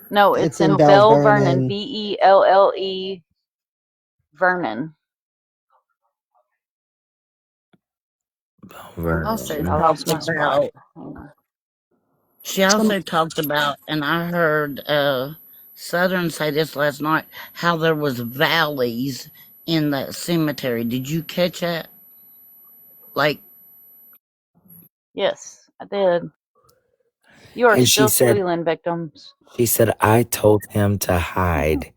No, It's it's in in Bell Bell Vernon. Vernon. Belle Vernon. Also I Vernon. lost talked my spot. about, she also talked about, and I heard Southern say this last night, how there was valleys in that cemetery. Did you catch that? Like, Yes, I did. You are And still squealing, victims. she said, I told him to hide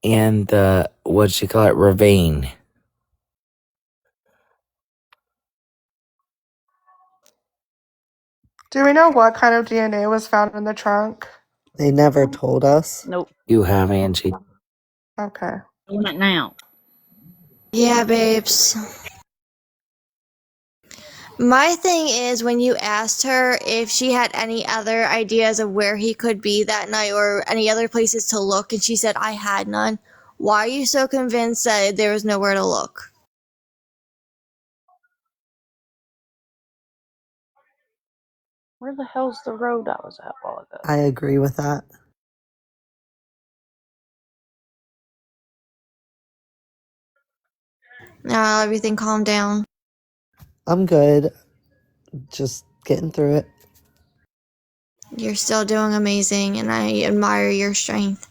in the, what'd you call it, ravine. Do we know what kind of DNA was found in the trunk? They never told us. Nope. You have, Angie. Okay. doing it now. Yeah, babes. My thing is when you asked her if she had any other ideas of where he could be that night or any other places to look, and she said, I had none. Why are you so convinced that there was nowhere to look? Where the hell's the road I was at a while ago? I agree with that. Now everything calmed down. I'm good. Just getting through it. You're still doing amazing, and I admire your strength.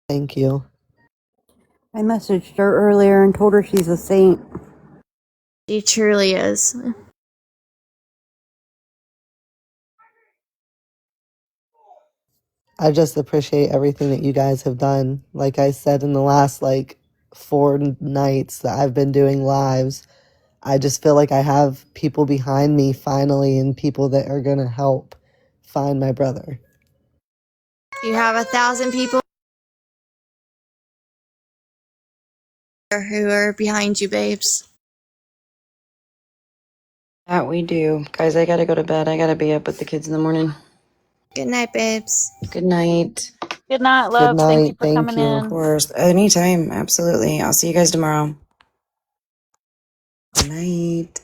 Thank you. I messaged her earlier and told her she's a saint. She truly is. I just appreciate everything that you guys have done. Like I said in the last 4 nights that I've been doing lives, I just feel like I have people behind me finally and people that are going to help find my brother. You have 1,000 people who are behind you, babes. That we do. Guys, I gotta go to bed. I gotta be up with the kids in the morning. Good night, babes. Good night. Good night, Good love. Thank you night. for Thank coming you. Of in. course. Anytime. Absolutely. I'll see you guys tomorrow. Good night.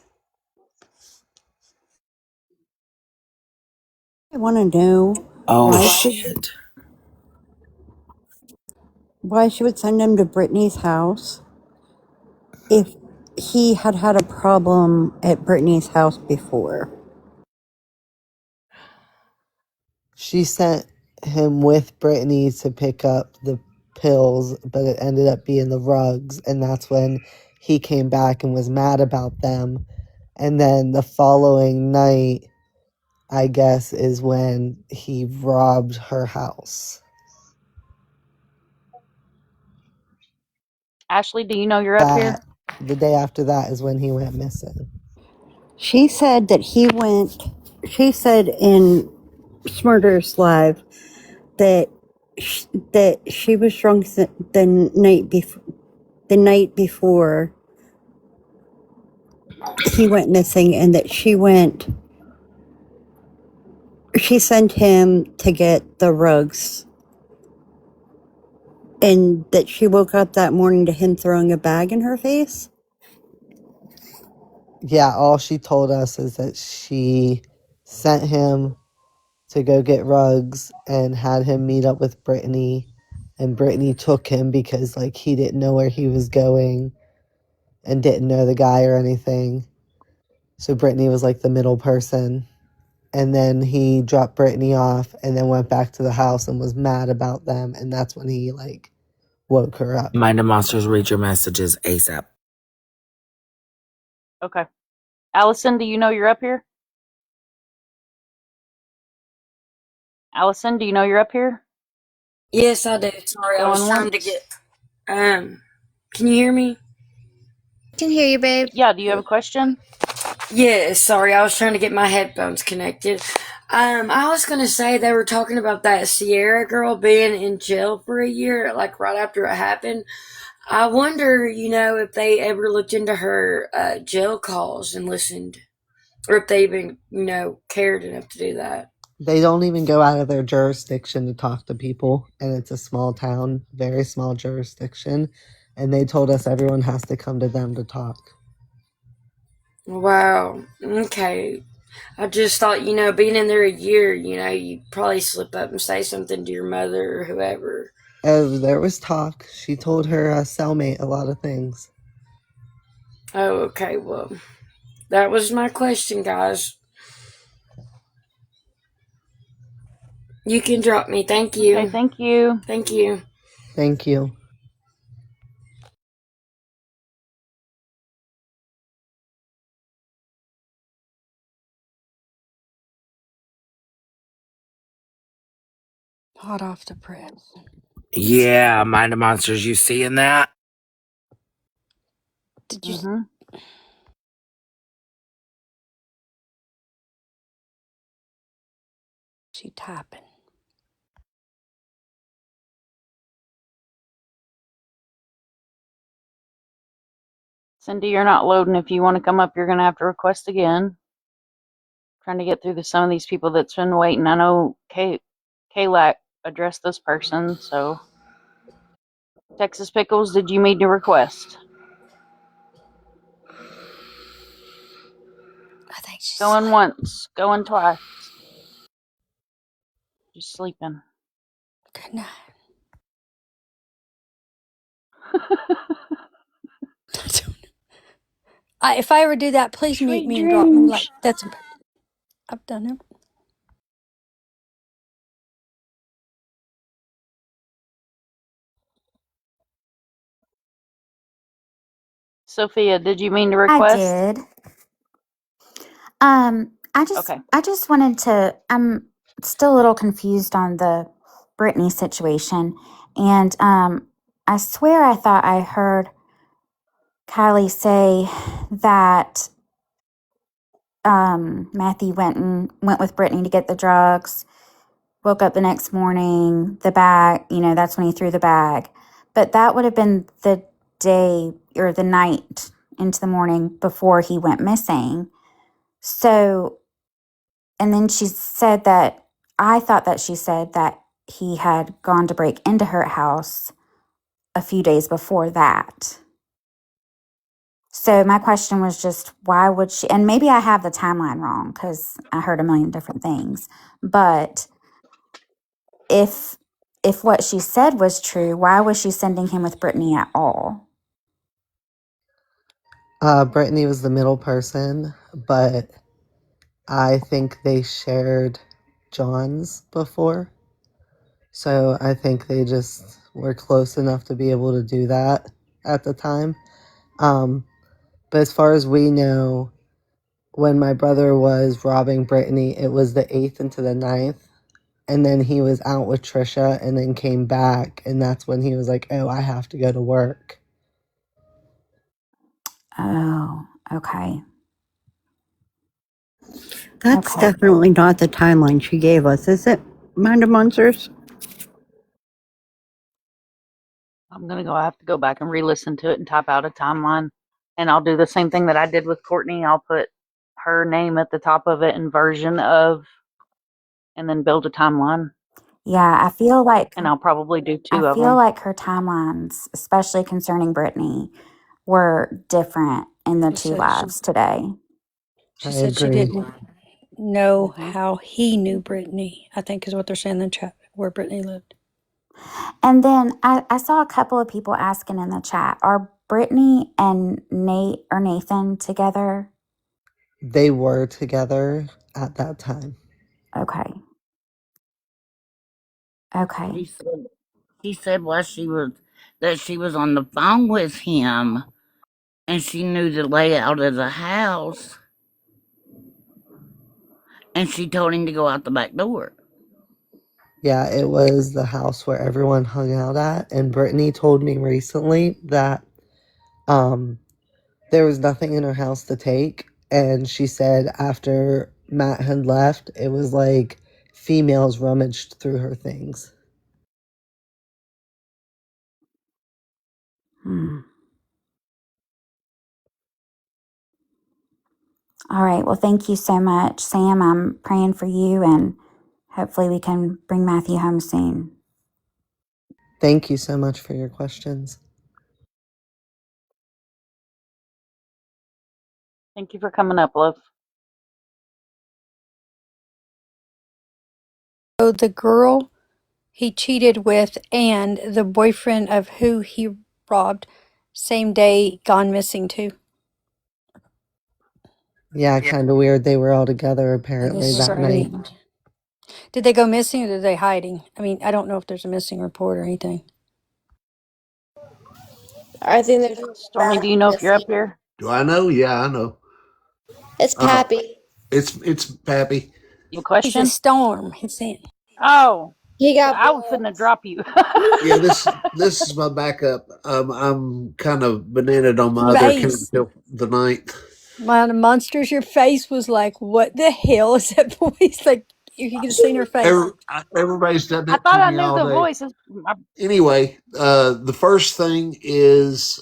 I want to know Oh, why shit. why she would send him to Brittany's house if he had had a problem at Brittany's house before. She sent him with Brittany to pick up the pills, but it ended up being the rugs. And that's when he came back and was mad about them. And then the following night, I guess, is when he robbed her house. Ashley, do you know you're up here? The day after that is when he went missing. She said that she said in Smurder's Live that that she was drunk the night before he went missing, and that she sent him to get the rugs, and that she woke up that morning to him throwing a bag in her face. Yeah, all she told us is that she sent him to go get rugs and had him meet up with Brittany. And Brittany took him because he didn't know where he was going and didn't know the guy or anything. So Brittany was the middle person. And then he dropped Brittany off and then went back to the house and was mad about them. And that's when he woke her up. Mind the Monsters, read your messages ASAP. Okay. Allison, do you know you're up here? Allison, do you know you're up here? Yes, I do. Sorry, I was Going trying to once. get. Can you hear me? Can hear you, babe. Yeah, do you have a question? Yes, sorry, I was trying to get my headphones connected. I was gonna say they were talking about that Sierra girl being in jail for a year, right after it happened. I wonder, if they ever looked into her jail calls and listened, or if they even, cared enough to do that. They don't even go out of their jurisdiction to talk to people, and it's a small town, very small jurisdiction, and they told us everyone has to come to them to talk. Wow. Okay. I just thought, being in there a year, you'd probably slip up and say something to your mother or whoever. There was talk. She told her cellmate a lot of things. Oh, okay. Well, that was my question, guys. You can drop me. Thank Okay, you. thank you. Thank you. Thank you. Hot off the press. Yeah, Mind of Monsters, you seeing that? Did you? Mm-hmm. She typing. Cindy, you're not loading. If you want to come up, you're going to have to request again. Trying to get through some of these people that's been waiting. I know Kalak addressed this person, so. Texas Pickles, did you mean to request? I think she's Going asleep. once, going twice. Just sleeping. Good night. If I ever do that, please mute Sweet me and drop me. dreams. I've done it. Sophia, did you mean to I request? did. Okay. I just wanted to. I'm still a little confused on the Brittany situation, and I swear I thought I heard Kylie say that Matthew went with Brittany to get the drugs. Woke up the next morning, the bag. That's when he threw the bag. But that would have been the day or the night into the morning before he went missing. So, and then she said that I thought that she said that he had gone to break into her house a few days before that. So my question was just why would she, and maybe I have the timeline wrong because I heard a million different things, but if what she said was true, why was she sending him with Brittany at all? Brittany was the middle person, but I think they shared John's before. So I think they just were close enough to be able to do that at the time. But as far as we know, when my brother was robbing Brittany, it was the 8th into the 9th. And then he was out with Trisha and then came back. And that's when he was like, oh, I have to go to work. Oh, okay. That's Okay. definitely not the timeline she gave us, is it, Mind of Monsters? I have to go back and re-listen to it and type out a timeline. And I'll do the same thing that I did with Courtney. I'll put her name at the top of it and version of, and then build a timeline. Yeah, And I'll probably do I two of feel them. like her timelines, especially concerning Brittany, were different in the She two said lives today. I she said she agree. didn't know Mm-hmm. how he knew Brittany. I think is what they're saying in the chat where Brittany lived. And then I saw a couple of people asking in the chat, are Brittany and Nate or Nathan together? They were together at that time. Okay. Okay. She said that she was on the phone with him and she knew the layout of the house and she told him to go out the back door. Yeah, it was the house where everyone hung out at. And Brittany told me recently that there was nothing in her house to take. And she said after Matt had left, it was like females rummaged through her things. Hmm. All right. Well, thank you so much, Sam. I'm praying for you and hopefully we can bring Matthew home soon. Thank you so much for your questions. Thank you for coming up, love. So the girl he cheated with and the boyfriend of who he robbed, same day gone missing too. Yeah, kind of weird. They were all together That apparently is that night. strange. Did they go missing or did they hiding? I mean, I don't know if there's a missing report or anything. I think there's a Stormy, do bat you know if you're up missing. here? Do I know? Yeah, I know. It's Pappy. It's Pappy. You have a He's a question? storm. He's saying. Oh, He got I was finna blocked. drop you. Yeah, this is my backup. I'm kind of bananaed on my other account Face. till the ninth. Man, the monsters, your face was like, what the hell is that voice? Like, if you could have seen her face. Everybody's done I that to thought I me knew all the day. voice. Anyway, the first thing is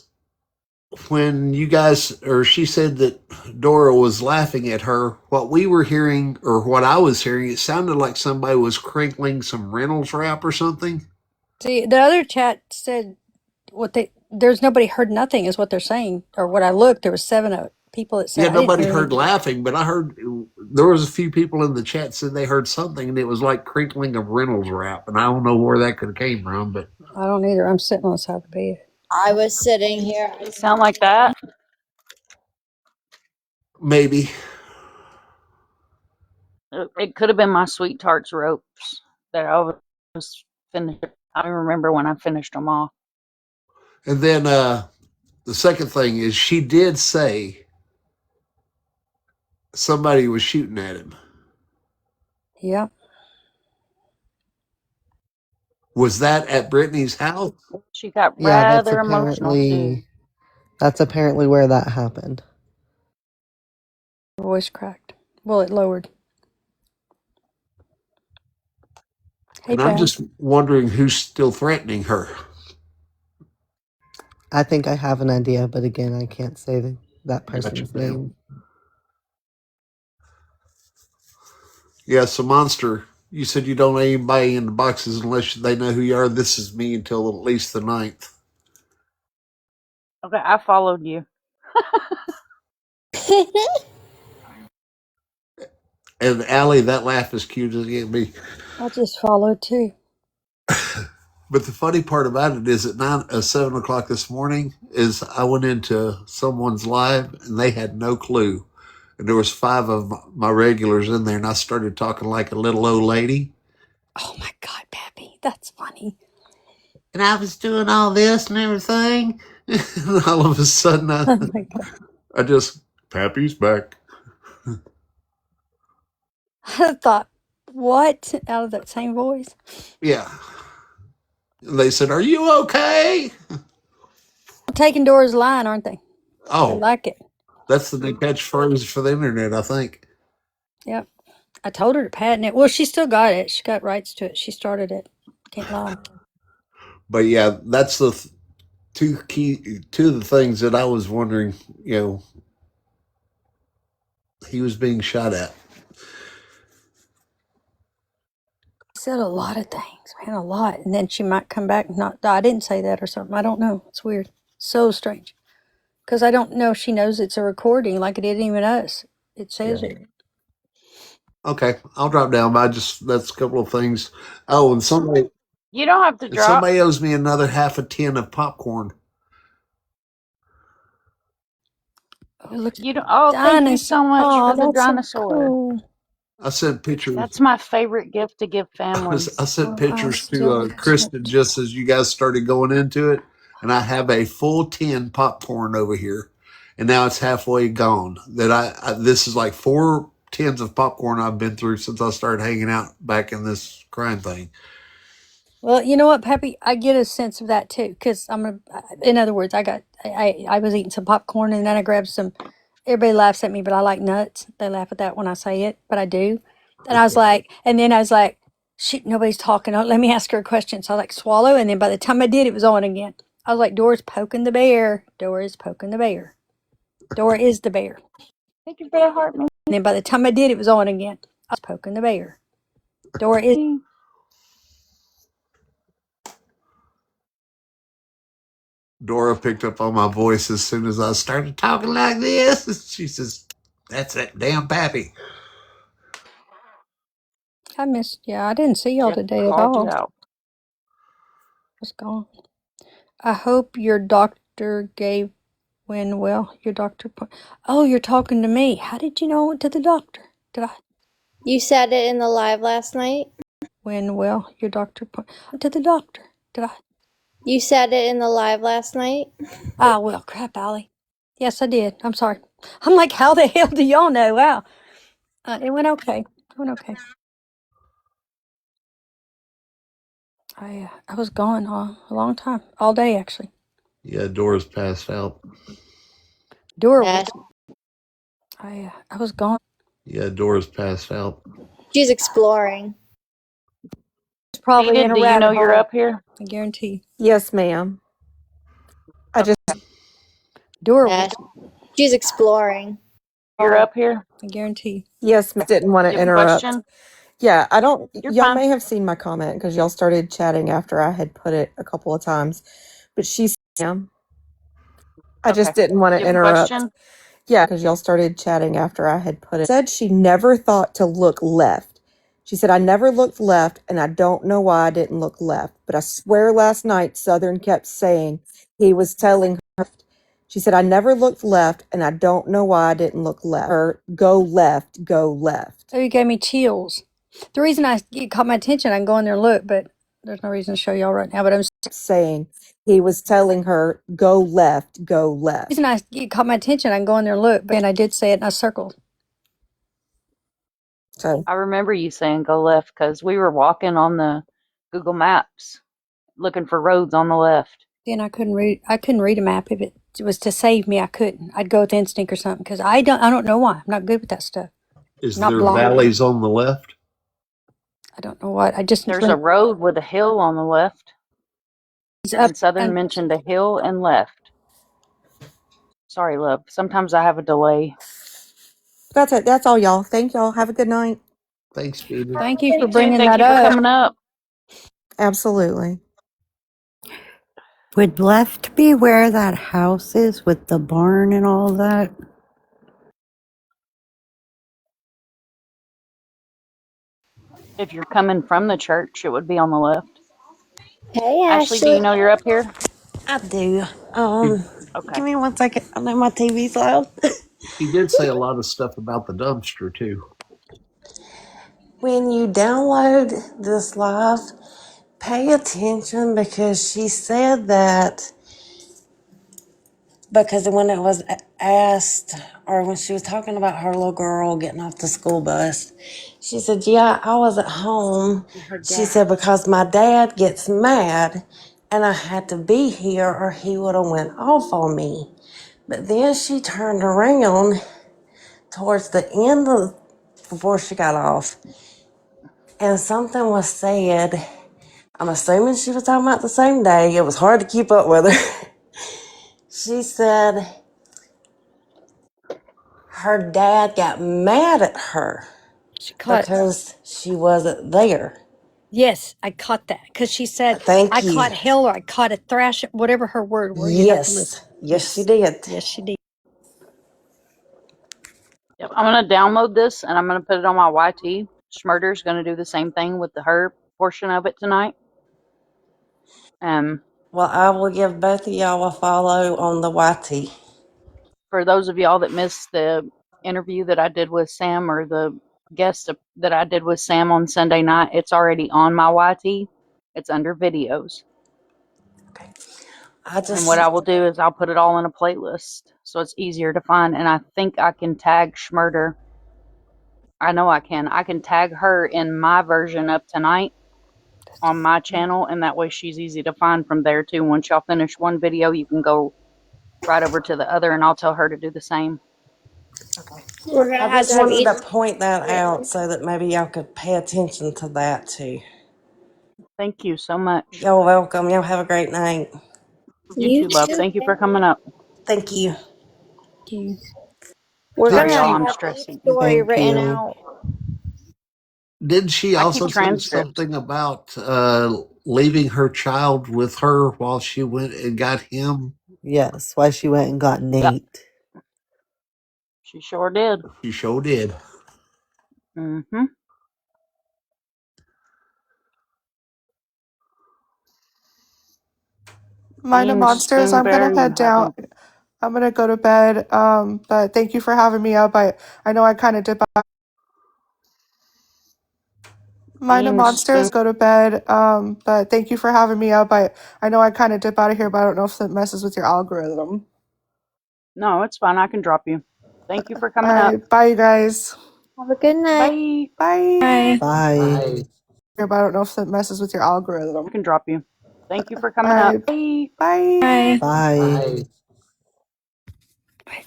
when you guys, or she said that Dora was laughing at her, what we were hearing, or what I was hearing, it sounded like somebody was crinkling some Reynolds wrap or something. See, the other chat said there's nobody heard nothing is what they're saying. Or what I looked, there was seven people that said Yeah, I didn't nobody hear heard anything. laughing, but I heard there was a few people in the chat said they heard something, and it was like crinkling of Reynolds wrap, and I don't know where that could have came from, but I don't either. I'm sitting on the side of the bed. I was sitting here. I Did it didn't sound hear like anything. that? maybe. It could have been my sweet tarts ropes that I was finished. I remember when I finished them off. And then the second thing is she did say somebody was shooting at him. Yeah. Was that at Brittany's house? She got Yeah, rather emotional too. that's apparently where that happened. Her voice cracked. Well, it lowered. Hey, And I'm Pat. just wondering who's still threatening her. I think I have an idea, but again, I can't say that Gotcha, person's man. name. Yeah, so Monster, you said you don't let anybody in the boxes unless they know who you are. This is me until at least the ninth. Okay, I followed you. And Allie, that laugh is cute as it can be. I just followed too. But the funny part about it is at 7 o'clock this morning is I went into someone's live and they had no clue. And there was five of my regulars in there and I started talking like a little old lady. Oh my God, Pappy. That's funny. And I was doing all this and everything. And all of a sudden Oh my God. I just, Pappy's back. I thought, what? Out of that same voice? Yeah. And they said, "Are you okay?" Taking Dora's line, aren't they? They Oh, like it. that's the new catchphrase for the internet, I think. Yep. I told her to patent it. Well, she still got it. She got rights to it. She started it. Can't lie. But yeah, that's the two of the things that I was wondering. You know, he was being shot at. Said a lot of things, man, a lot. And then she might come back and not, I didn't say that or something. I don't know. It's weird. So strange. Because I don't know if she knows it's a recording like it isn't even us. It says Yeah. it. Okay, I'll drop down. But that's a couple of things. Oh, You don't have to and drop. somebody owes me another half a tin of popcorn. Oh, look at You don't. Oh, thank you dinosaur. so much Oh, for the that's so dinosaur. cool. I sent pictures. That's my favorite gift to give I families. sent Oh, I pictures to still Kristen just as you guys started going into it, and I have a full tin popcorn over here, and now it's halfway gone. This is like 4 tins of popcorn I've been through since I started hanging out back in this crime thing. Well, you know what, Peppy? I get a sense of that too, because in other words, I was eating some popcorn and then I grabbed some. Everybody laughs at me, but I like nuts. They laugh at that when I say it, but I do. And I was like, and then I was like, shit, nobody's talking. Oh, let me ask her a question. So I like swallow, and then by the time I did, it was on again. I was like, Dora's poking the bear. Dora's poking the bear. Dora is the bear. Thank you for the heart, man. And then by the time I did, it was on again. I was poking the bear. Dora is. Dora picked up on my voice as soon as I started talking like this. She says, "That's that damn Pappy." I missed. Yeah, I didn't see y'all Yep, today at called you all. out. Was gone. I hope your doctor gave Winwell your doctor. Oh, you're talking to me. How did you know I went to the doctor? Did I? You said it in the live last night. Winwell, your doctor. To the doctor. Did I? You said it in the live last night. Ah, well, crap, Allie. Yes, I did. I'm sorry. I'm like, how the hell do y'all know? Wow. It went okay. It went okay. I was gone a long time, all day actually. Yeah, Dora's passed out. Dora was. Yeah, I was gone. Yeah, Dora's passed out. she's exploring. It's probably in Enid, a do you know rabbit you're hole. up here? I guarantee. Yes, ma'am. I just Dora was. Yeah, she's exploring. You're up here? I guarantee. yes, didn't want You to have a interrupt. question? Yeah, I don't. You're Y'all fine. may have seen my comment because y'all started chatting after I had put it a couple of times. But she's, ma'am. I just Okay. didn't want You to have a interrupt. question? Yeah, because y'all started chatting after I had put it. Said she never thought to look left. She said, I never looked left, and I don't know why I didn't look left. But I swear last night, Southern kept saying he was telling her. She said, I never looked left, and I don't know why I didn't look left. Or go left, go left. Oh, you gave me chills. The reason it caught my attention, I can go in there and look, but there's no reason to show y'all right now. But I'm Saying he was telling her, go left, go left. the reason it caught my attention, I can go in there and look, but and I did say it and I circled. So I remember you saying go left because we were walking on the Google Maps looking for roads on the left. Then I couldn't read. I couldn't read a map if it was to save me. I couldn't. I'd go with instinct or something because I don't. I don't know why. I'm not good with that stuff. Is I'm not there blind. valleys on the left? I don't know what. I just There's a road with a hill on the left, he's up and Southern and mentioned a hill and left. Sorry, love. Sometimes I have a delay. that's it. That's all, y'all. Thank y'all. Have a good night. Thanks, Peter. thank you You for too. bringing Thank that you for up. coming up. Absolutely. Would left be where that house is with the barn and all that? If you're coming from the church, it would be on the left. Hey, Ashley, do you Ashley. know you're up here? I do. He, Okay. Give me 1 second. I know my TV's loud. he did say a lot of stuff about the dumpster, too. When you download this live, pay attention because she said that because when it was asked or when she was talking about her little girl getting off the school bus, she said, yeah, I was at home. She said, because my dad gets mad and I had to be here or he would have went off on me. But then she turned around towards the end of before she got off and something was said. I'm assuming she was talking about the same day. It was hard to keep up with her. She said her dad got mad at her She caught. because she wasn't there. Yes, I caught that because she said I Thank you. caught hell or I caught a thrash, whatever her word were. You'd have to listen. Yes. Yes, she Yes, did. yes, she did. Yep. I'm going to download this and I'm going to put it on my YT. Schmurder's going to do the same thing with the her portion of it tonight. Well, I will give both of y'all a follow on the YT. For those of y'all that missed the interview that I did with Sam or the guest that I did with Sam on Sunday night, it's already on my YT. It's under videos. And what I will do is I'll put it all in a playlist so it's easier to find. And I think I can tag Schmurder. I know I can. I can tag her in my version of tonight on my channel, and that way she's easy to find from there too. Once y'all finish one video, you can go right over to the other, and I'll tell her to do the same. We're gonna I have just to have wanted to Ethan. point that out so that maybe y'all could pay attention to that too. Thank you so much. You're welcome. Y'all have a great night. You You too, love. too. Thank you for coming up. Thank you. We're Did Sorry, gonna y'all. have to she I'm have Eve's stressing. story Thank written you. out. Did she I keep also say transcripts. something about leaving her child with her while she went and got him? Yes, why she went and got Yep, Nate. she sure did. She sure did. Mm-hmm. Mind of Being monsters, I'm gonna Spoonberry head and down. having I'm gonna go to bed. But thank you for having me up. I know I kind of did. Mind of being monsters, spoon. go to bed. But thank you for having me up. I know I kind of dip out of here, but I don't know if that messes with your algorithm. No, it's fine. I can drop you. Thank you for All coming up. right, bye, you guys. Have a good night. Bye. Bye. Bye. Bye. But I don't know if that messes with your algorithm. I can drop you. Thank you for All coming up. right, Bye. bye. Bye. Bye.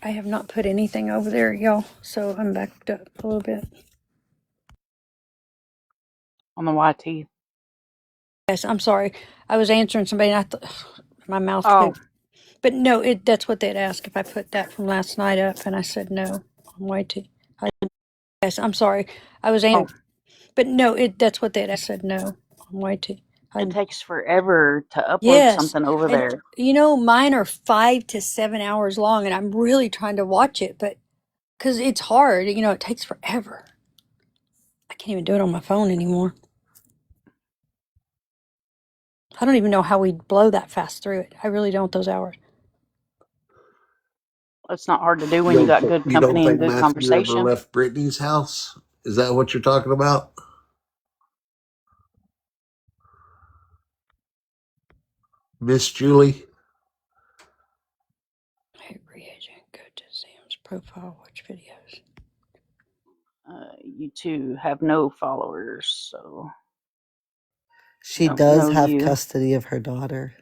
I have not put anything over there, y'all. So I'm backed up a little bit. On the YT. Yes, I'm sorry. I was answering somebody and I thought my mouth Oh, moved. But no, that's what they'd ask if I put that from last night up, and I said no. I'm way too. Yes, I'm sorry. I was oh, but no, that's what they'd ask. I said no. I'm way too. it takes forever to upload Yes, something over and there. mine are 5 to 7 hours long, and I'm really trying to watch it, but because it's hard, it takes forever. I can't even do it on my phone anymore. I don't even know how we blow that fast through it. I really don't. Those hours. It's not hard to do when you got good You don't company and think good Matthew ever conversation. left Brittany's house? Is that what you're talking about? Miss Julie? Hey, reagent, go to Sam's profile, watch videos. You two have no followers, so I She don't does know have you. custody of her daughter.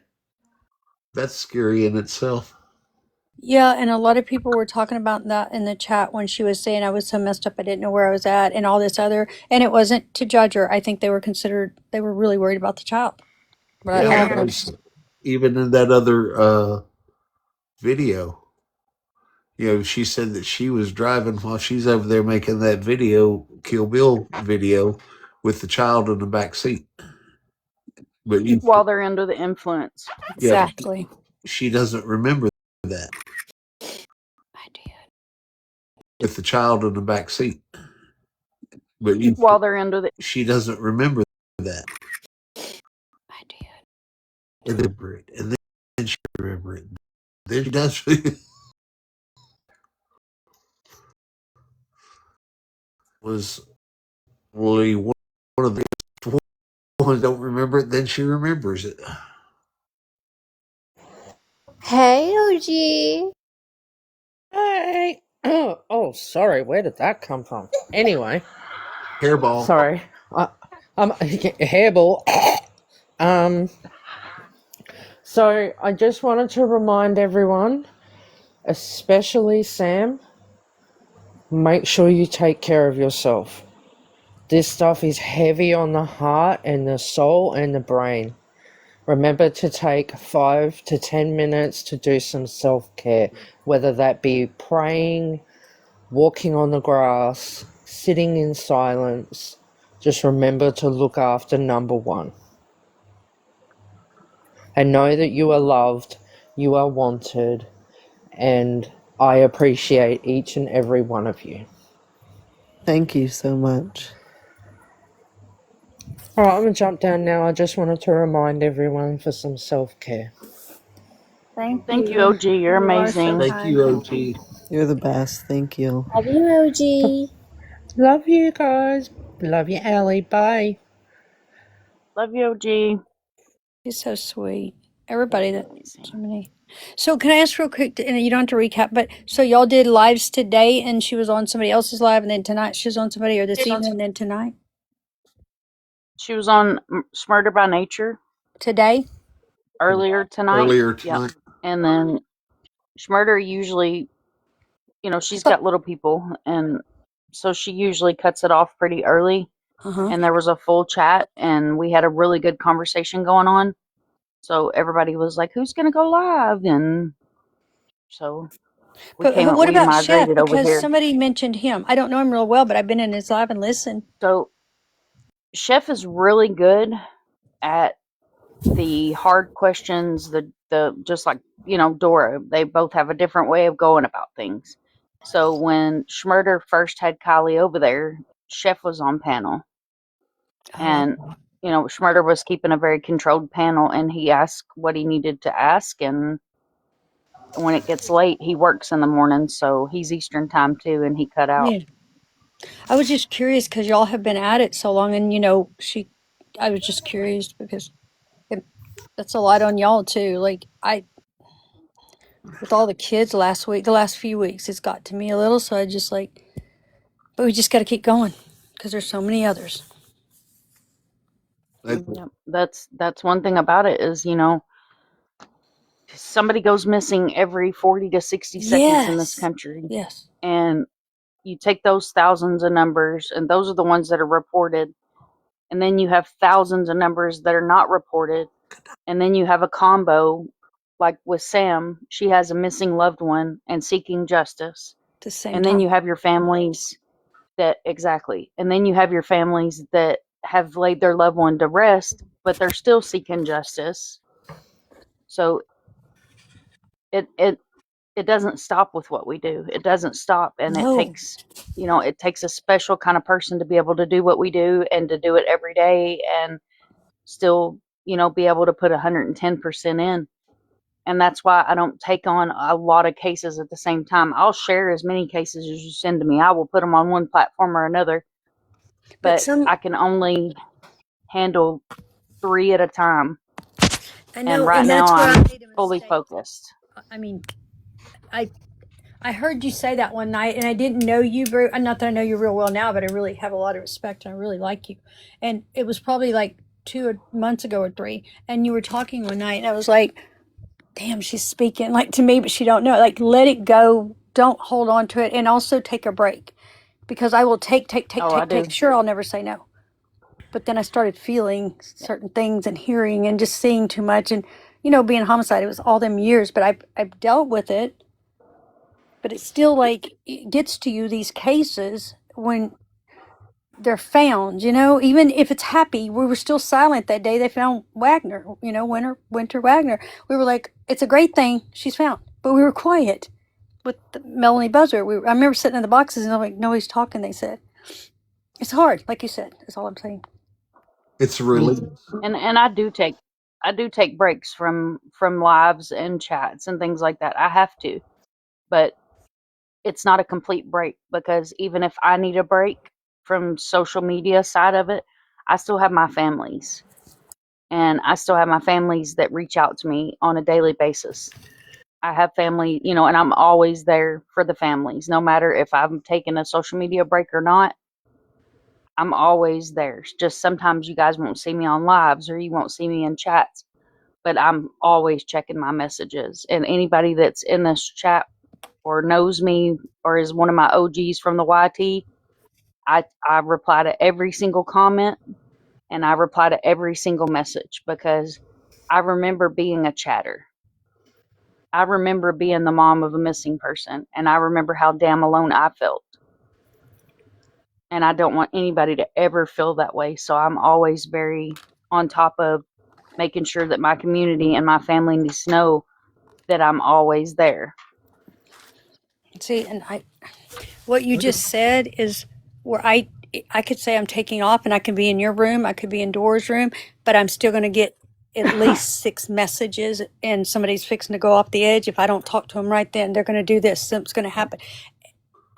That's scary in itself. Yeah, and a lot of people were talking about that in the chat when she was saying I was so messed up I didn't know where I was at and all this other. And it wasn't to judge her. I think they were really worried about the child. But Yeah, I Yeah. don't know. because even in that other video, she said that she was driving while she's over there making that video, Kill Bill video, with the child in the back seat. But While they're under the influence. yeah, but Exactly. she doesn't remember that I did. with the child in the back seat. But While they're under the she doesn't remember that. I did. And then she remember it. Then she does. Was really one of the ones don't remember it. Then she remembers it. Hey, OG. Hey. Oh, sorry. Where did that come from? Anyway, Hairball. sorry. Hairball. Um. So I just wanted to remind everyone, especially Sam, make sure you take care of yourself. This stuff is heavy on the heart and the soul and the brain. Remember to take 5 to 10 minutes to do some self-care, whether that be praying, walking on the grass, sitting in silence. Just remember to look after number one. And know that you are loved, you are wanted, and I appreciate each and every one of you. Thank you so much. Alright, I'm going to jump down now. I just wanted to remind everyone for some self-care. Thank Thank you, you. OG. You're You are so amazing. Thank kind. you, Thank you. OT. You're the best. Thank you. Love you, OG. Love you guys. Love you, Allie. Bye. Love you, OG. She's so sweet. Everybody that so Amazing. many. So can I ask real quick, and you don't have to recap, but so y'all did lives today and she was on somebody else's live and then tonight she was on somebody or this evening and then tonight? She was on Smarter by Nature Today? earlier tonight. Earlier Yep. tonight. And then Schmurder usually, I she's thought got little people, and so she usually cuts it off pretty early. uh-huh. And there was a full chat, and we had a really good conversation going on. So everybody was like, "Who's gonna go live?" And so But what we about Chef? migrated over Because here. somebody mentioned him. I don't know him real well, but I've been in his live and listened. So Chef is really good at the hard questions, the just like, Dora, they both have a different way of going about things. So when Schmurder first had Kylie over there, Chef was on panel, Oh, and Schmurder was keeping a very controlled panel, and he asked what he needed to ask, and when it gets late, he works in the morning, so he's Eastern time too, and he cut out. yeah. I was just curious because y'all have been at it so long, and I was just curious because it, that's a lot on y'all too. Like with all the kids the last few weeks, it's got to me a little. So I just but we just got to keep going because there's so many others. Yep. That's one thing about it is, somebody goes missing every 40 to 60 seconds in this Yes, country, yes, and you take those thousands of numbers, and those are the ones that are reported, and then you have thousands of numbers that are not reported, and then you have a combo like with Sam, she has a missing loved one and seeking justice, at the same and then time. you have your families that exactly, and then you have your families that have laid their loved one to rest, but they're still seeking justice. So it it doesn't stop with what we do. It doesn't stop, and No, it takes a special kind of person to be able to do what we do and to do it every day and still, be able to put 110% in. And that's why I don't take on a lot of cases at the same time. I'll share as many cases as you send to me. I will put them on one platform or another, but but some I can only handle 3 at a time. I And know, right and now that's where I I'm made a fully mistake. focused. I mean, I I heard you say that one night, and I didn't know you very. Not that I know you real well now, but I really have a lot of respect, and I really like you. And it was probably like 2 months ago or three, and you were talking one night, and I was like, "Damn, she's speaking like to me, but she don't know. Like, let it go. Don't hold on to it, and also take a break, because I will take, take, take, Oh, I take, take. do. Sure, I'll never say no, but then I started feeling certain things and hearing and just seeing too much, and being homicide, it was all them years, but I've dealt with it, but it's still like it gets to you, these cases when they're found, even if it's happy. We were still silent that day they found Wagner, Winter Wagner. We were like, it's a great thing she's found, but we were quiet with the Melanie Buzzer. I remember sitting in the boxes and like nobody's talking. They said it's hard, like you said. That's all I'm saying. It's really And I do take breaks from lives and chats and things like that. I have to, but it's not a complete break, because even if I need a break from social media side of it, I still have my families, and I still have my families that reach out to me on a daily basis. I have family, and I'm always there for the families, no matter if I'm taking a social media break or not. I'm always there. Just sometimes you guys won't see me on lives or you won't see me in chats, but I'm always checking my messages. And anybody that's in this chat or knows me or is one of my OGs from the YT, I reply to every single comment, and I reply to every single message, because I remember being a chatter. I remember being the mom of a missing person, and I remember how damn alone I felt. And I don't want anybody to ever feel that way. So I'm always very on top of making sure that my community and my family needs to know that I'm always there. See, and what you just said is where I could say I'm taking off and I can be in your room, I could be in Dora's room, but I'm still going to get at least 6 messages, and somebody's fixing to go off the edge. If I don't talk to them right then, they're going to do this. Something's going to happen.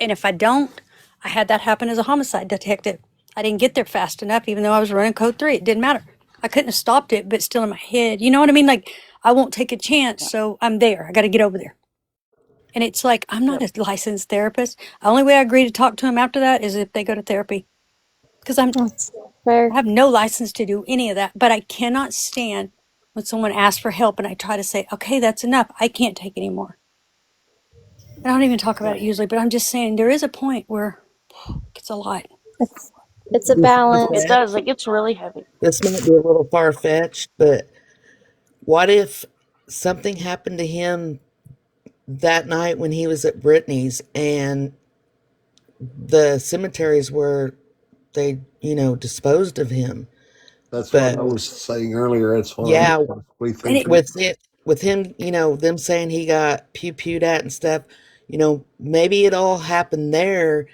And if I don't, I had that happen as a homicide detective. I didn't get there fast enough, even though I was running code 3. It didn't matter. I couldn't have stopped it, but still in my head. You know what I mean? Like, I won't take a chance, Yeah. so I'm there. I got to get over there. And it's like, I'm not Yep. a licensed therapist. The only way I agree to talk to them after that is if they go to therapy. Because I That's fair. have no license to do any of that. But I cannot stand when someone asks for help and I try to say, okay, that's enough. I can't take anymore. I don't even talk about Yep. it usually, but I'm just saying there is a point where it gets a lot. It's a It balance. does. It gets really heavy. This might be a little far fetched, but what if something happened to him that night when he was at Brittany's and the cemeteries were they, disposed of him. That's what But I was saying earlier. That's what I'm yeah, possibly And it, thinking. with him, them saying he got pewed at and stuff, maybe it all happened there,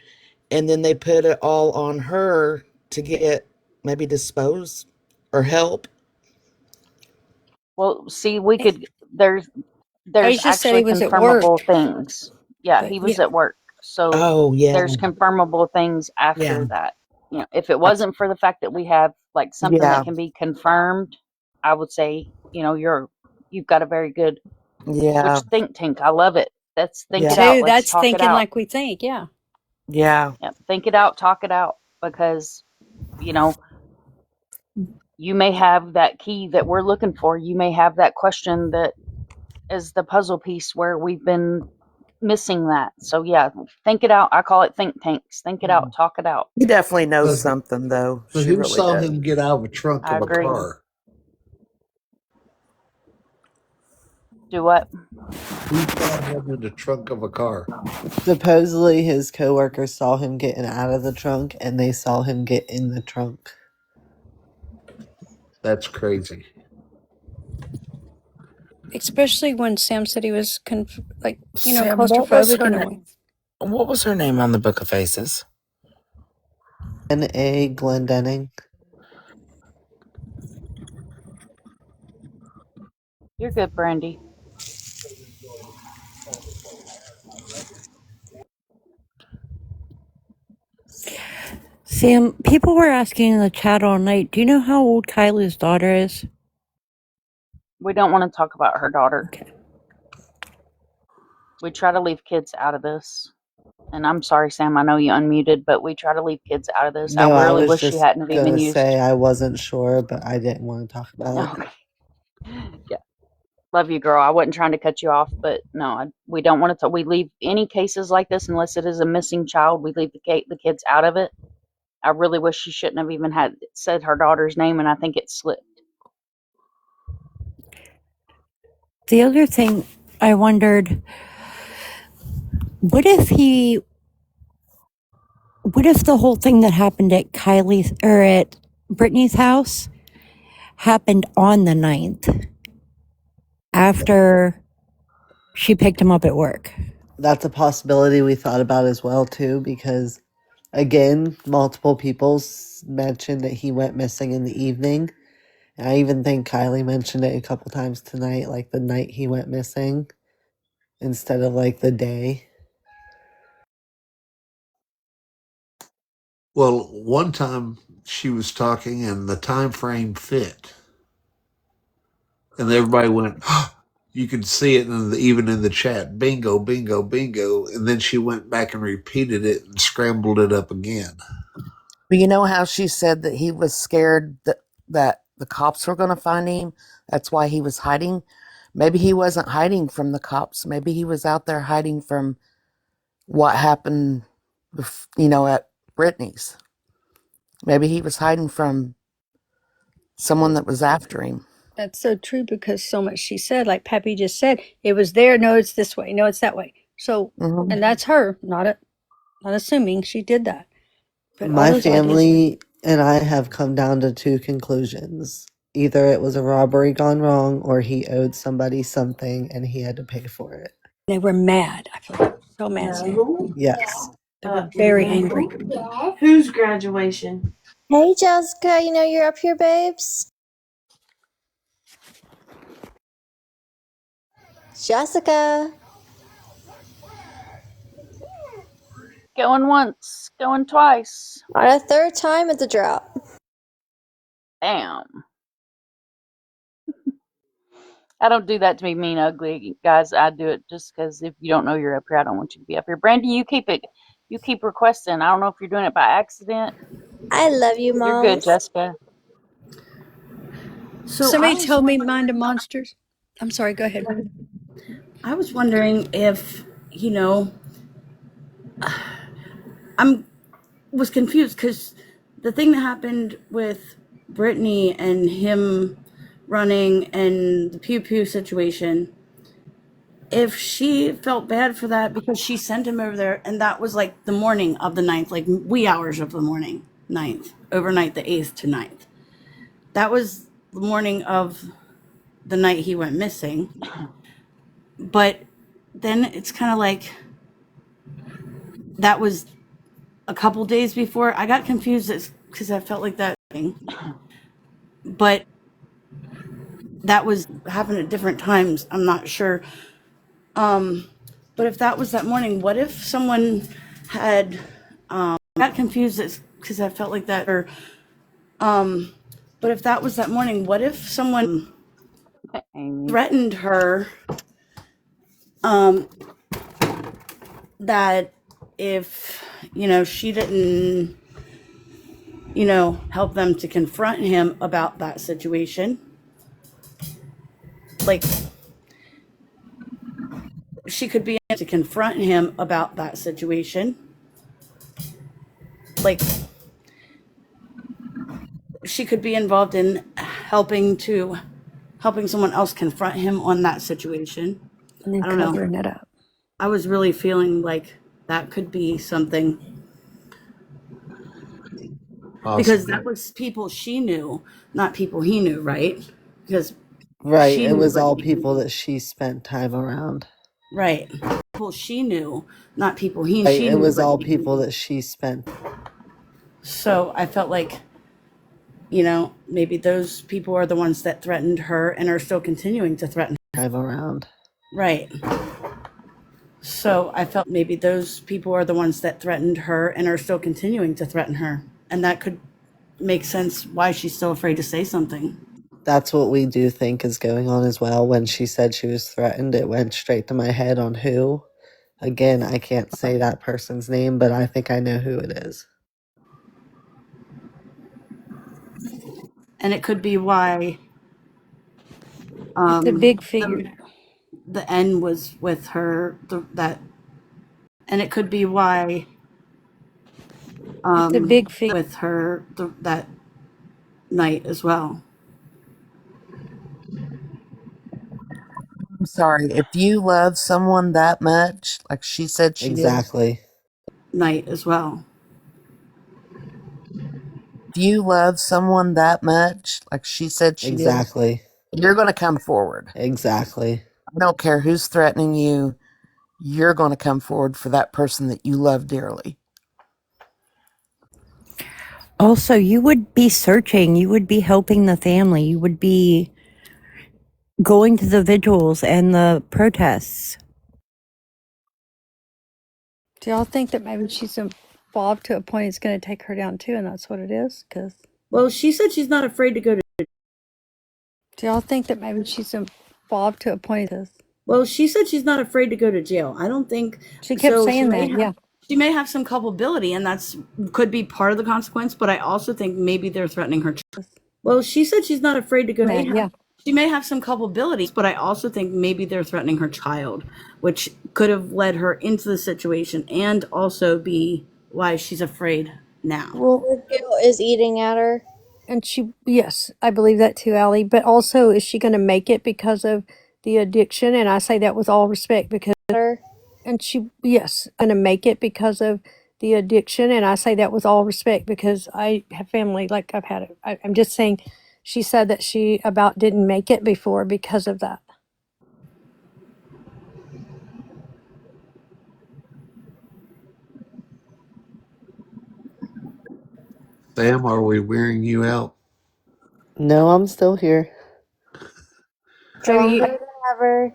and then they put it all on her to get maybe disposed or help. Well, see, we could. There's I there's just said he actually was at work, confirmable things. Yeah, but he yeah. was at work, so Oh yeah, there's confirmable things yeah, after that. If it wasn't for the fact that we have like something that yeah, can be confirmed, I would say, you've got a very good, yeah, which think tank. I love it. Let's think Me it yeah, out. too. Let's That's talk it thinking out. like we think. Yeah. yeah. Yeah, think it out, talk it out, because you know you may have that key that we're looking for. You may have that question that is the puzzle piece where we've been missing that. So yeah, think it out. I call it think tanks. Think it out, talk it out. He definitely knows But, something, though. but She who really saw does. him get out of the trunk I of a agree. car? Do what? Who saw him in the trunk of a car? Supposedly, his coworkers saw him getting out of the trunk, and they saw him get in the trunk. That's crazy. Especially when Sam said he was Sam, claustrophobic in a way. what was her name on the Book of Faces? N.A. Glendenning. You're good, Brandy. Sam, people were asking in the chat all night, do you know how old Kylie's daughter is? We don't want to talk about her daughter. Okay. We try to leave kids out of this. And I'm sorry, Sam, I know you unmuted, but we try to leave kids out of this. I No, I really was wish she just hadn't have even gonna used. say I wasn't sure, but I didn't want to talk about it. Okay. Yeah. Love you, girl. I wasn't trying to cut you off, but no, we don't want to. We leave any cases like this unless it is a missing child. We leave the kids out of it. I really wish she shouldn't have even had said her daughter's name, and I think it slipped. The other thing I wondered, what if the whole thing that happened at Kylie's or at Brittany's house happened on the 9th after she picked him up at work? That's a possibility we thought about as well too, because again, multiple people mentioned that he went missing in the evening. And I even think Kylie mentioned it a couple times tonight, like the night he went missing instead of like the day. Well, one time she was talking and the time frame fit. And everybody went, you could see it even in the chat, bingo, bingo, bingo. And then she went back and repeated it and scrambled it up again. But you know how she said that he was scared that the cops were going to find him? That's why he was hiding. Maybe he wasn't hiding from the cops. Maybe he was out there hiding from what happened, at Brittany's. Maybe he was hiding from someone that was after him. That's so true because so much she said, like Pappy just said, it was there. No, it's this way. No, it's that way. So, Mm-hmm. and that's her, not assuming she did that. But all My those ideas. family and I have come down to two conclusions. Either it was a robbery gone wrong or he owed somebody something and he had to pay for it. They were mad. I feel so mad. Sam. Yes. They were very angry. Whose graduation? Hey, Jessica, you're up here, babes. Jessica. Going once, going twice. On a third time at the drop. Damn. I don't do that to be mean, ugly, guys. I do it just because if you don't know you're up here, I don't want you to be up here. Brandy, you keep requesting. I don't know if you're doing it by accident. I love you, You're good, moms. Jessica. So somebody told me Mind of Monsters. I'm sorry, go ahead. I was wondering if, I'm was confused because the thing that happened with Brittany and him running and the pew pew situation, if she felt bad for that because she sent him over there and that was like the morning of the 9th, like wee hours of the morning. ninth, overnight the 8th to ninth. That was the morning of the night he went missing. But then it's kind of like that was a couple days before. I got confused because I felt like that thing. But that was happened at different times. I'm not sure. But if that was that morning, what if someone had got confused because I felt like that or but if that was that morning, what if someone Amy. threatened her that if she didn't help them to confront him about that situation, like she could be to confront him about that situation, like she could be involved in helping someone else confront him on that situation. And then I don't know. covering it up. I was really feeling like that could be something because that was people she knew, not people he knew, right? Because Right. she It knew was all Brittany. people that she spent time around. Right. People she knew, not people he Right. she It knew was all Brittany. people that she spent. So I felt like, maybe those people are the ones that threatened her and are still continuing to threaten her. Time around. Right. So I felt maybe those people are the ones that threatened her and are still continuing to threaten her. And that could make sense why she's still afraid to say something. That's what we do think is going on as well. When she said she was threatened, it went straight to my head on who. Again, I can't say that person's name, but I think I know who it is. And it could be why The big figure. the N was with her, and it could be why The big figure. with her that night as well. I'm sorry. If you love someone that much, like she said she did, Exactly. Night as well. if you love someone that much, like she said she did, Exactly. you're going to come forward. Exactly. I don't care who's threatening you. You're going to come forward for that person that you love dearly. Also, you would be searching, you would be helping the family, you would be going to the vigils and the protests. Do y'all think that maybe she's involved to a point it's going to take her down too, and that's what it is? Because Well, she said she's not afraid to go to. do y'all think that maybe she's involved to a point? Well, she said she's not afraid to go to jail. I don't think She kept so. saying that. Yeah. She may have some culpability, and that's could be part of the consequence. But I also think maybe they're threatening her. Well, she said she's not afraid to go to. Yeah. She may have some culpabilities, but I also think maybe they're threatening her child, which could have led her into the situation and also be why she's afraid now. Well, Her guilt is eating at her. and she, yes, I believe that too, Allie. But also, is she going to make it because of the addiction? And I say that with all respect because, and she, yes, going to make it because of the addiction. And I say that with all respect because I have family, like I've had it. I'm just saying, she said that she about didn't make it before because of that. Sam, are we wearing you out? No, I'm still here. Are Stronger you, than ever.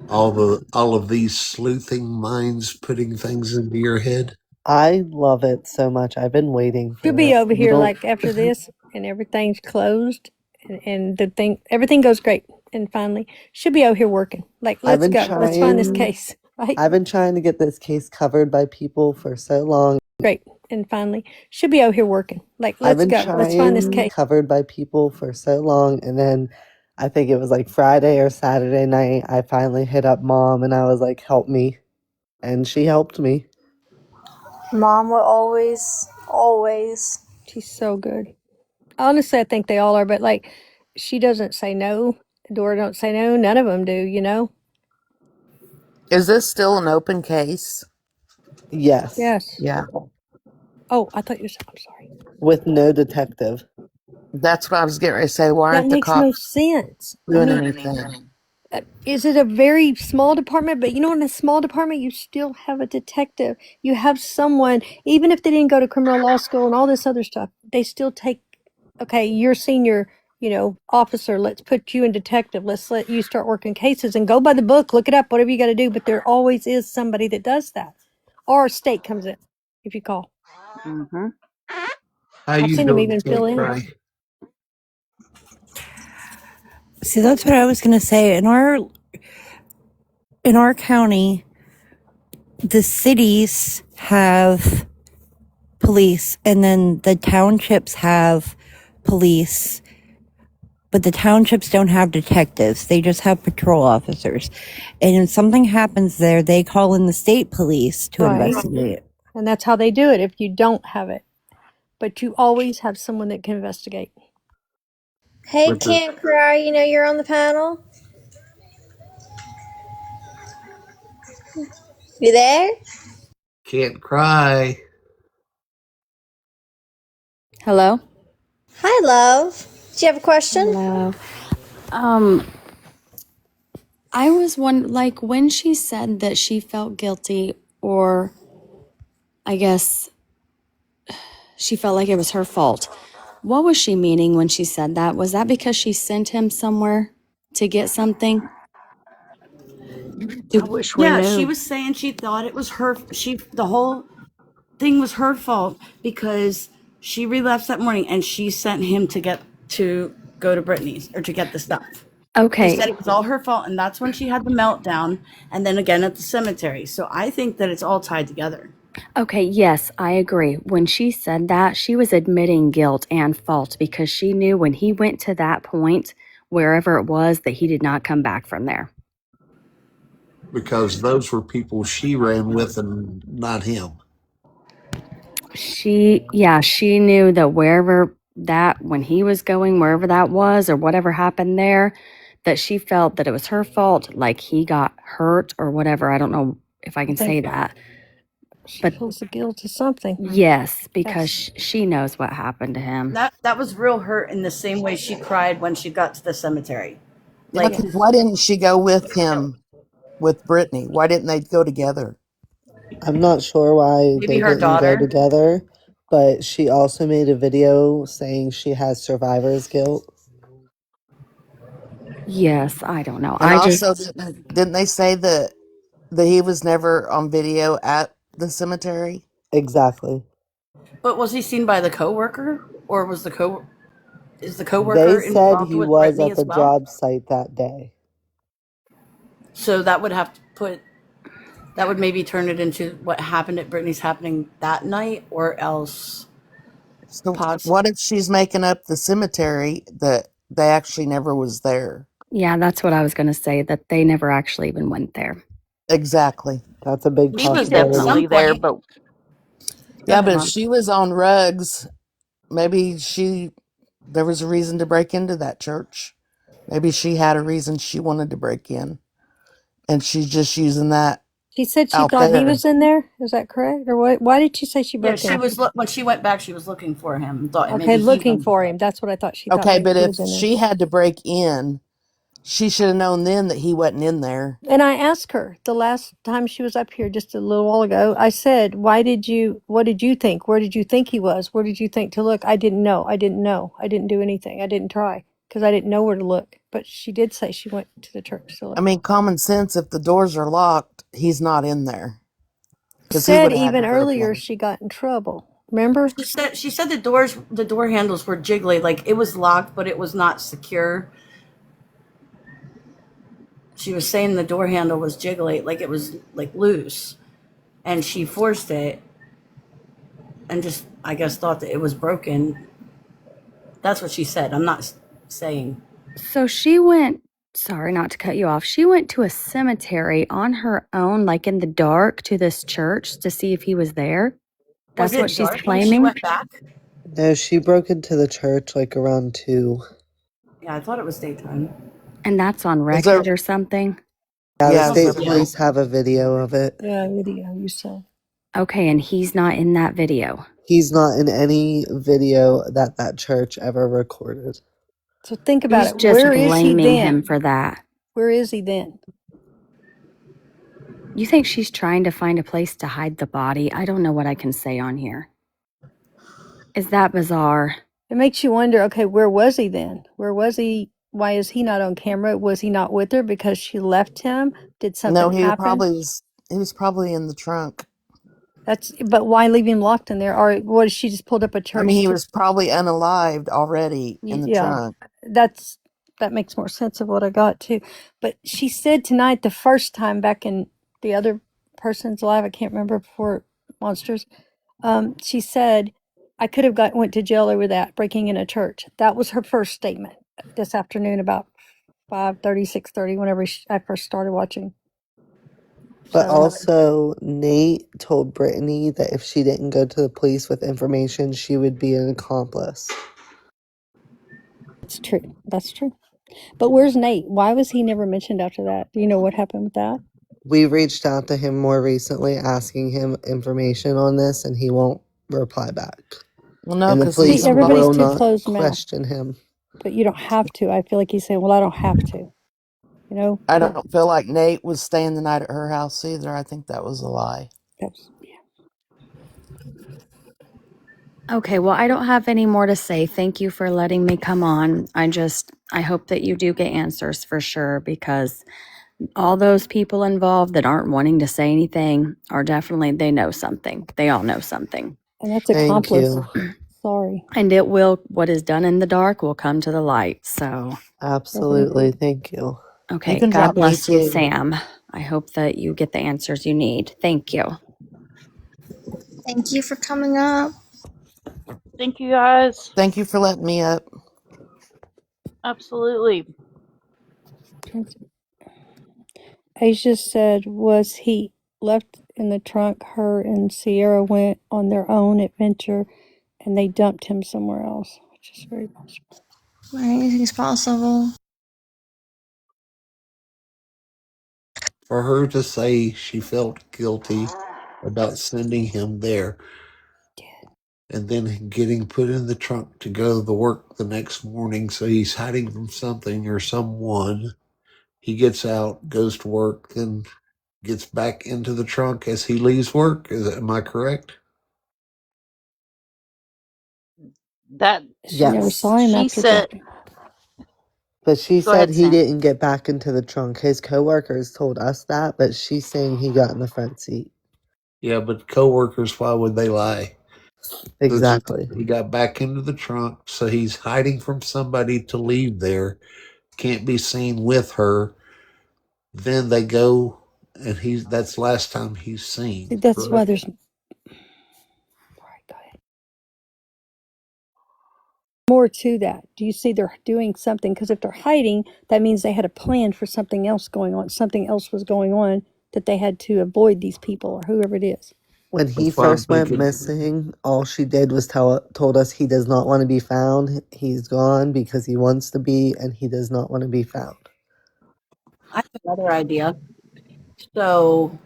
All of these sleuthing minds putting things into your head? I love it so much. I've been waiting for she'll be this. over You here don't. like after this and everything's closed and the thing, everything goes great. And finally, she'll be over here working. Like, I've let's been go. Let's find this trying. case. Right? I've been trying to get this case covered by people for so long. Great. And finally, she'll be over here working. Like, I've let's been go. Let's find this trying case. covered by people for so long, and then I think it was like Friday or Saturday night. I finally hit up mom, and I was like, "Help me," and she helped me. Mom will always. She's so good. Honestly, I think they all are, but like, she doesn't say no. Dora don't say no. None of them do, you know? Is this still an open case? Yes. Yes. Yeah. Oh, I thought you said, I'm sorry. with no detective. That's what I was getting ready to say. Why That aren't the makes no cops sense. I doing mean, anything? is it a very small department? But you know, in a small department, you still have a detective. You have someone, even if they didn't go to criminal law school and all this other stuff, they still take, okay, you're senior, officer. Let's put you in detective. Let's let you start working cases and go by the book, look it up, whatever you got to do. But there always is somebody that does that. Or a state comes in if you call. Mm-hmm. How I've you seen them doing, even fill Kid in. Cry? See, that's what I was going to say. In our county, the cities have police and then the townships have police, but the townships don't have detectives. They just have patrol officers. And if something happens there, they call in the state police to Right. investigate. And that's how they do it if you don't have it. But you always have someone that can investigate. Hey, With the Can't Cry, you're on the panel. You there? Can't Cry. Hello? Hi, love. Do you have a question? Hello. I was like when she said that she felt guilty, or I guess she felt like it was her fault. What was she meaning when she said that? Was that because she sent him somewhere to get something? I wish we Yeah, she knew. was saying she thought it was the whole thing was her fault because she relapsed that morning and she sent him to go to Brittany's or to get the stuff. She Okay. said it was all her fault, and that's when she had the meltdown, and then again at the cemetery. So I think that it's all tied together. Okay, yes, I agree. When she said that, she was admitting guilt and fault because she knew when he went to that point, wherever it was, that he did not come back from there. Because those were people she ran with and not him. She knew that when he was going, wherever that was or whatever happened there, that she felt that it was her fault, like he got hurt or whatever. I don't know if I I can think say that. she But feels the guilt of something. yes, because Yes. she knows what happened to him. That was real hurt in the same way she cried when she got to the cemetery. Yeah, Like 'cause Yes. why didn't she go with him with Brittany? Why didn't they go together? I'm not sure why maybe they her didn't go daughter. together, but she also made a video saying she has survivor's guilt. Yes, I don't know. And also, didn't they say that he was never on video at the cemetery? Exactly. But was he seen by the coworker, or is the They coworker said involved he with was Brittany at as the well? job site that day. So that would maybe turn it into what happened at Brittany's happening that night, or else So pause. what if she's making up the cemetery that they actually never was there? Yeah, that's what I was going to say, that they never actually even went there. Exactly. That's a big He was Maybe at possibility. definitely some there, point. but go Yeah, ahead, but if Mom. she was on rugs, maybe there was a reason to break into that church. Maybe she had a reason she wanted to break in, and she's just using that She said she out thought he there. was in there. Is that correct? Or what? Why did she say she Yeah, broke she in? was when she went back. She was looking for him. Thought Okay, maybe he looking went. for him. That's what I thought. She thought Okay, maybe but he if was in there. she had to break in, she should have known then that he wasn't in there. And I asked her the last time she was up here just a little while ago. I said, what did you think? Where did you think he was? Where did you think to look? I didn't know. I didn't know. I didn't do anything. I didn't try because I didn't know where to look. But she did say she went to the church to I look. mean, common sense, if the doors are locked, he's not in there because he Said would have had to even break earlier in. she got in trouble. Remember? She said the door handles were jiggly, like it was locked, but it was not secure. She was saying the door handle was jiggly, like it was like loose, and she forced it, and just I guess thought that it was broken. That's what she said. I'm not saying. So she went, sorry not to cut you off, she went to a cemetery on her own, like in the dark, to this church to see if he was there. Was That's what it she's dark when she claiming. went back? No, she broke into the church like around 2. Yeah, I thought it was daytime. And that's on Is there? record or something. Yeah, the Yeah, Also, state so yeah. police have a video of it. Yeah, video you said. Okay, and he's not in that video. He's not in any video that that church ever recorded. So think about She's it. just Where is he blaming him then? for that. Where is he then? You think she's trying to find a place to hide the body? I don't know what I can say on here. Is that bizarre? It makes you wonder, okay, where was he then? Where was he? Why is he not on camera? Was he not with her because she left him? Did No, something happen? he was probably in the trunk. But why leave him locked in there? Or what, she just pulled up a I mean, church he to, was probably unalived already in the yeah, trunk. that's, that makes more sense of what I got too. But she said tonight, the first time back in the other person's live, I can't remember before Monsters, she said, I could have went to jail over that, breaking in a church. That was her first statement this afternoon about 5:30, 6:30, whenever I first started watching. But So also, Nate told Brittany that if she didn't go to the police with information, she would be an accomplice. it's true. That's true. But where's Nate? Why was he never mentioned after that? Do you know what happened with that? We reached out to him more recently asking him information on this, and he won't reply back. Well, no, And the because See, he's police everybody's will too not closed mouth, question him. but you don't have to. I feel like he's saying, well, I don't have to, you know? I don't feel like Nate was staying the night at her house either. I think that was a lie. Yeah. Okay, well, I don't have any more to say. Thank you for letting me come on. I hope that you do get answers for sure because all those people involved that aren't wanting to say anything are definitely, they know something. They all know something. And that's Thank accomplice. you. Sorry. And what is done in the dark will come to the light. So, Absolutely. Thank you. You okay, can God drop me bless you, too. Sam. I hope that you get the answers you need. Thank you. Thank you for coming up. Thank you guys. Thank you for letting me up. Absolutely. Asia said, was he left in the trunk? Her and Sierra went on their own adventure and they dumped him somewhere else, which is very possible. Anything's possible. For her to say she felt guilty about sending him there and then getting put in the trunk to go to work the next morning, so he's hiding from something or someone. He gets out, goes to work, then gets back into the trunk as he leaves work. Am I correct? That She never Yes. saw him she after said. dropping. But she Go said ahead, he Sam. didn't get back into the trunk. His coworkers told us that, but she's saying he got in the front seat. Yeah, but coworkers, why would they lie? So Exactly. he got back into the trunk, so he's hiding from somebody to leave there. Can't be seen with her. Then they go, and that's last time he's See, seen. that's why Correct. there's more to that. Do you see they're doing something? Because if they're hiding, that means they had a plan for something else going on. Something else was going on that they had to avoid these people or whoever it is. When he That's why I'm first went thinking. missing, all she did was told us he does not want to be found. He's gone because he wants to be, and he does not want to be found. I have another idea. So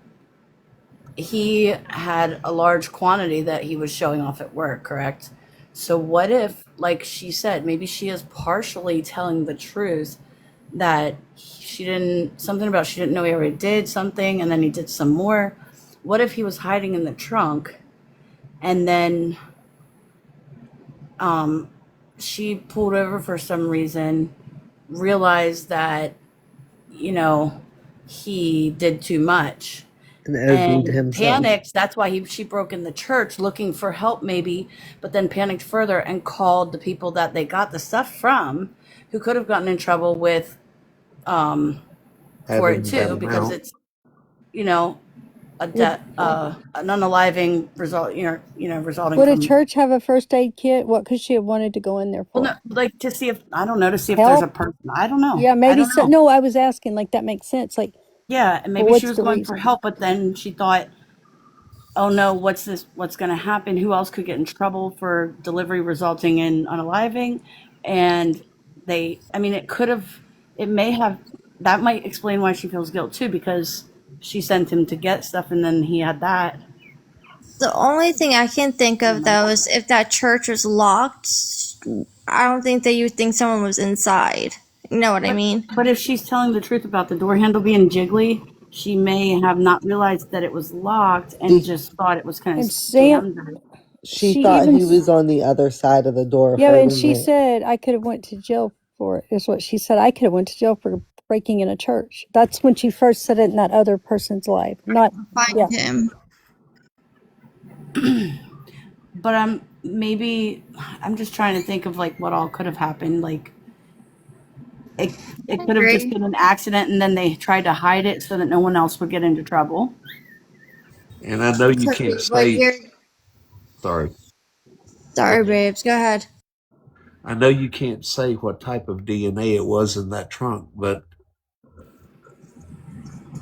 he had a large quantity that he was showing off at work, correct? So what if, like she said, maybe she is partially telling the truth that something about she didn't know he already did something and then he did some more. What if he was hiding in the trunk and then she pulled over for some reason, realized that, you know, he did too much And OD'd and himself. panicked. That's why she broke in the church looking for help, maybe, but then panicked further and called the people that they got the stuff from, who could have gotten in trouble with for it Having that too, because amount. it's, you know, Would an unaliving result, resulting would a from. church have a first aid kit? What could she have wanted to go in there Well, no, for? like to see if I don't know to see if there's a Help? person. I don't know. Yeah, I maybe don't so. know. No, I was asking, like, that makes sense. Like, Yeah, and well, maybe she what's was the going for reason? help, but then she thought, oh no, what's this? What's going to happen? Who else could get in trouble for delivery resulting in unaliving? And I mean, it may have, that might explain why she feels guilt too, because she sent him to get stuff and then he had that. The only thing I can think of though is if that church was locked, I don't think that you would think someone was inside. You know what I mean? But if she's telling the truth about the door handle being jiggly, she may have not realized that it was locked and The, just thought it was kind of And Sam, jammed. she she thought even, he was on the other side of the door yeah, and holding she it. said I could have went to jail for it. Is what she said. I could have went to jail for breaking in a church. That's when she first said it in that other person's life. Not, yeah. Find him. But I'm just trying to think of like what all could have happened. Like it I it could have just agree. been an accident and then they tried to hide it so that no one else would get into trouble. And I know you Could can't be, but say, you're sorry, sorry, babes. Go ahead. I know you can't say what type of DNA it was in that trunk, but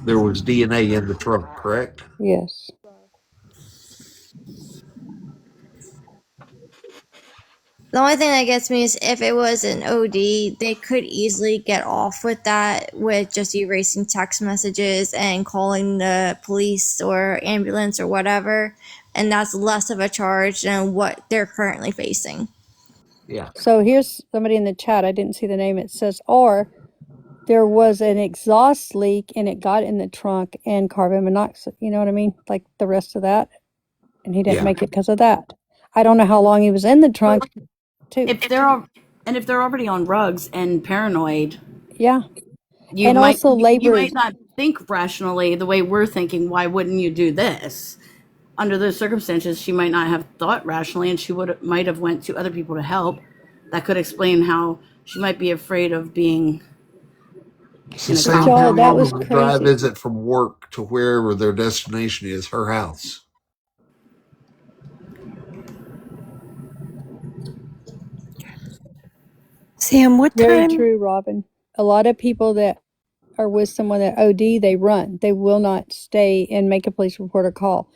there was DNA in the trunk, correct? Yes. The only thing that gets me is if it was an OD, they could easily get off with that with just erasing text messages and calling the police or ambulance or whatever. And that's less of a charge than what they're currently facing. Yeah. So here's somebody in the chat. I didn't see the name. It says, or there was an exhaust leak and it got in the trunk and carbon monoxide. You know what I mean? Like the rest of that. And he didn't Yeah. make it because of that. I don't know how long he was in the trunk, too. If they're already on rugs and paranoid, Yeah. you And might also you labor. might not think rationally the way we're thinking. Why wouldn't you do this? Under those circumstances, she might not have thought rationally, and she might have went to other people to help. That could explain how she might be afraid of being So, in a Sam, how Y'all, that compound. long was of a drive crazy. is it from work to wherever their destination is, her house? Sam, what Very time? true, Robin. A lot of people that are with someone that OD, they run. They will not stay and make a police report or call.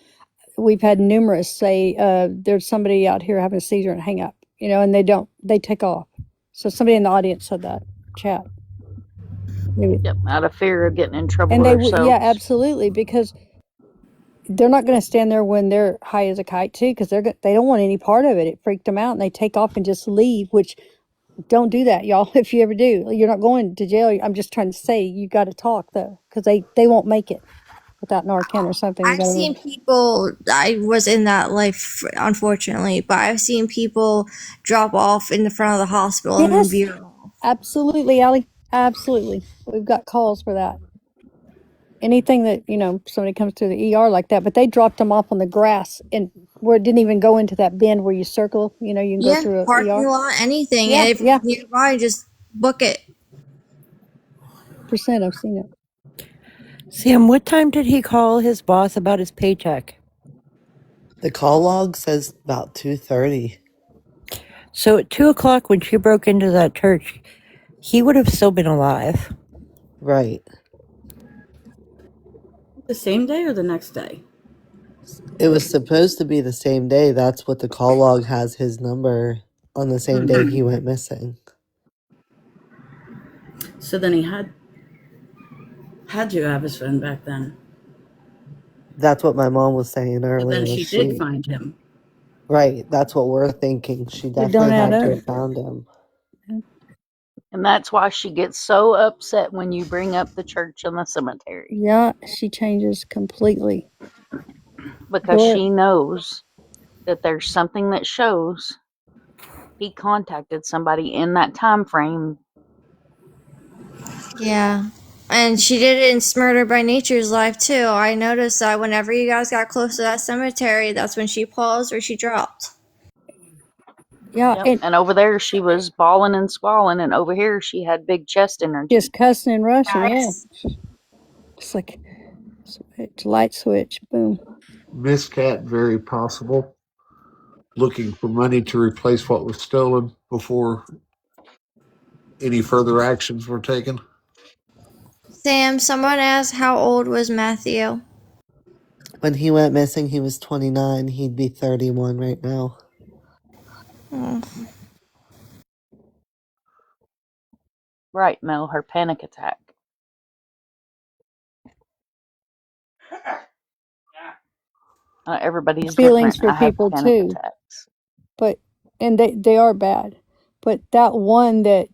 We've had numerous say, there's somebody out here having a seizure and hang up, and they don't, they take off. So somebody in the audience said that, chat. Yep, out of fear of getting in trouble And they would, yeah, themselves. absolutely, because they're not going to stand there when they're high as a kite too, because they don't want any part of it. It freaked them out, and they take off and just leave. Which don't do that, y'all. If you ever do, you're not going to jail. I'm just trying to say you got to talk though, because they won't make it without Narcan or something. You I've got seen to. people, I was in that life, unfortunately, but I've seen people drop off in the front of the hospital and then Yes, veer off. absolutely, Allie. Absolutely, we've got calls for that. Anything that somebody comes to the ER like that, but they dropped them off on the grass and where it didn't even go into that bend where you circle. You can go Yeah, through a parking ER. lot, anything. Yeah, And if yeah. it's nearby, just book it. % I've seen it. Sam, what time did he call his boss about his paycheck? The call log says about 2:30. So at 2 o'clock when she broke into that church, he would have still been alive. Right. The same day or the next day? It was supposed to be the same day. That's what the call log has his number on the same day he went missing. So then he had to have his phone back then. That's what my mom was saying So then earlier. she did find him. Right. That's what we're thinking. She It don't definitely add had to up. have found him. And that's why she gets so upset when you bring up the church and the cemetery. Yeah, she changes completely. Because Dor she knows that there's something that shows he contacted somebody in that time frame. Yeah. And she did it in Murder by Nature's life too. I noticed that whenever you guys got close to that cemetery, that's when she paused or she dropped. Yeah, Yep. and And over there she was bawling and squalling, and over here she had big chest just energy. cussing and rushing. Yeah, Yes. it's like switch, light switch, boom. Miss Cat, very possible. Looking for money to replace what was stolen before any further actions were taken. Sam, someone asked how old was Matthew? When he went missing, he was 29. He'd be 31 right now. Oh. Right, Mel, her panic attack. Everybody's feelings different. for I have people panic too. attacks. But and they are bad. But that one that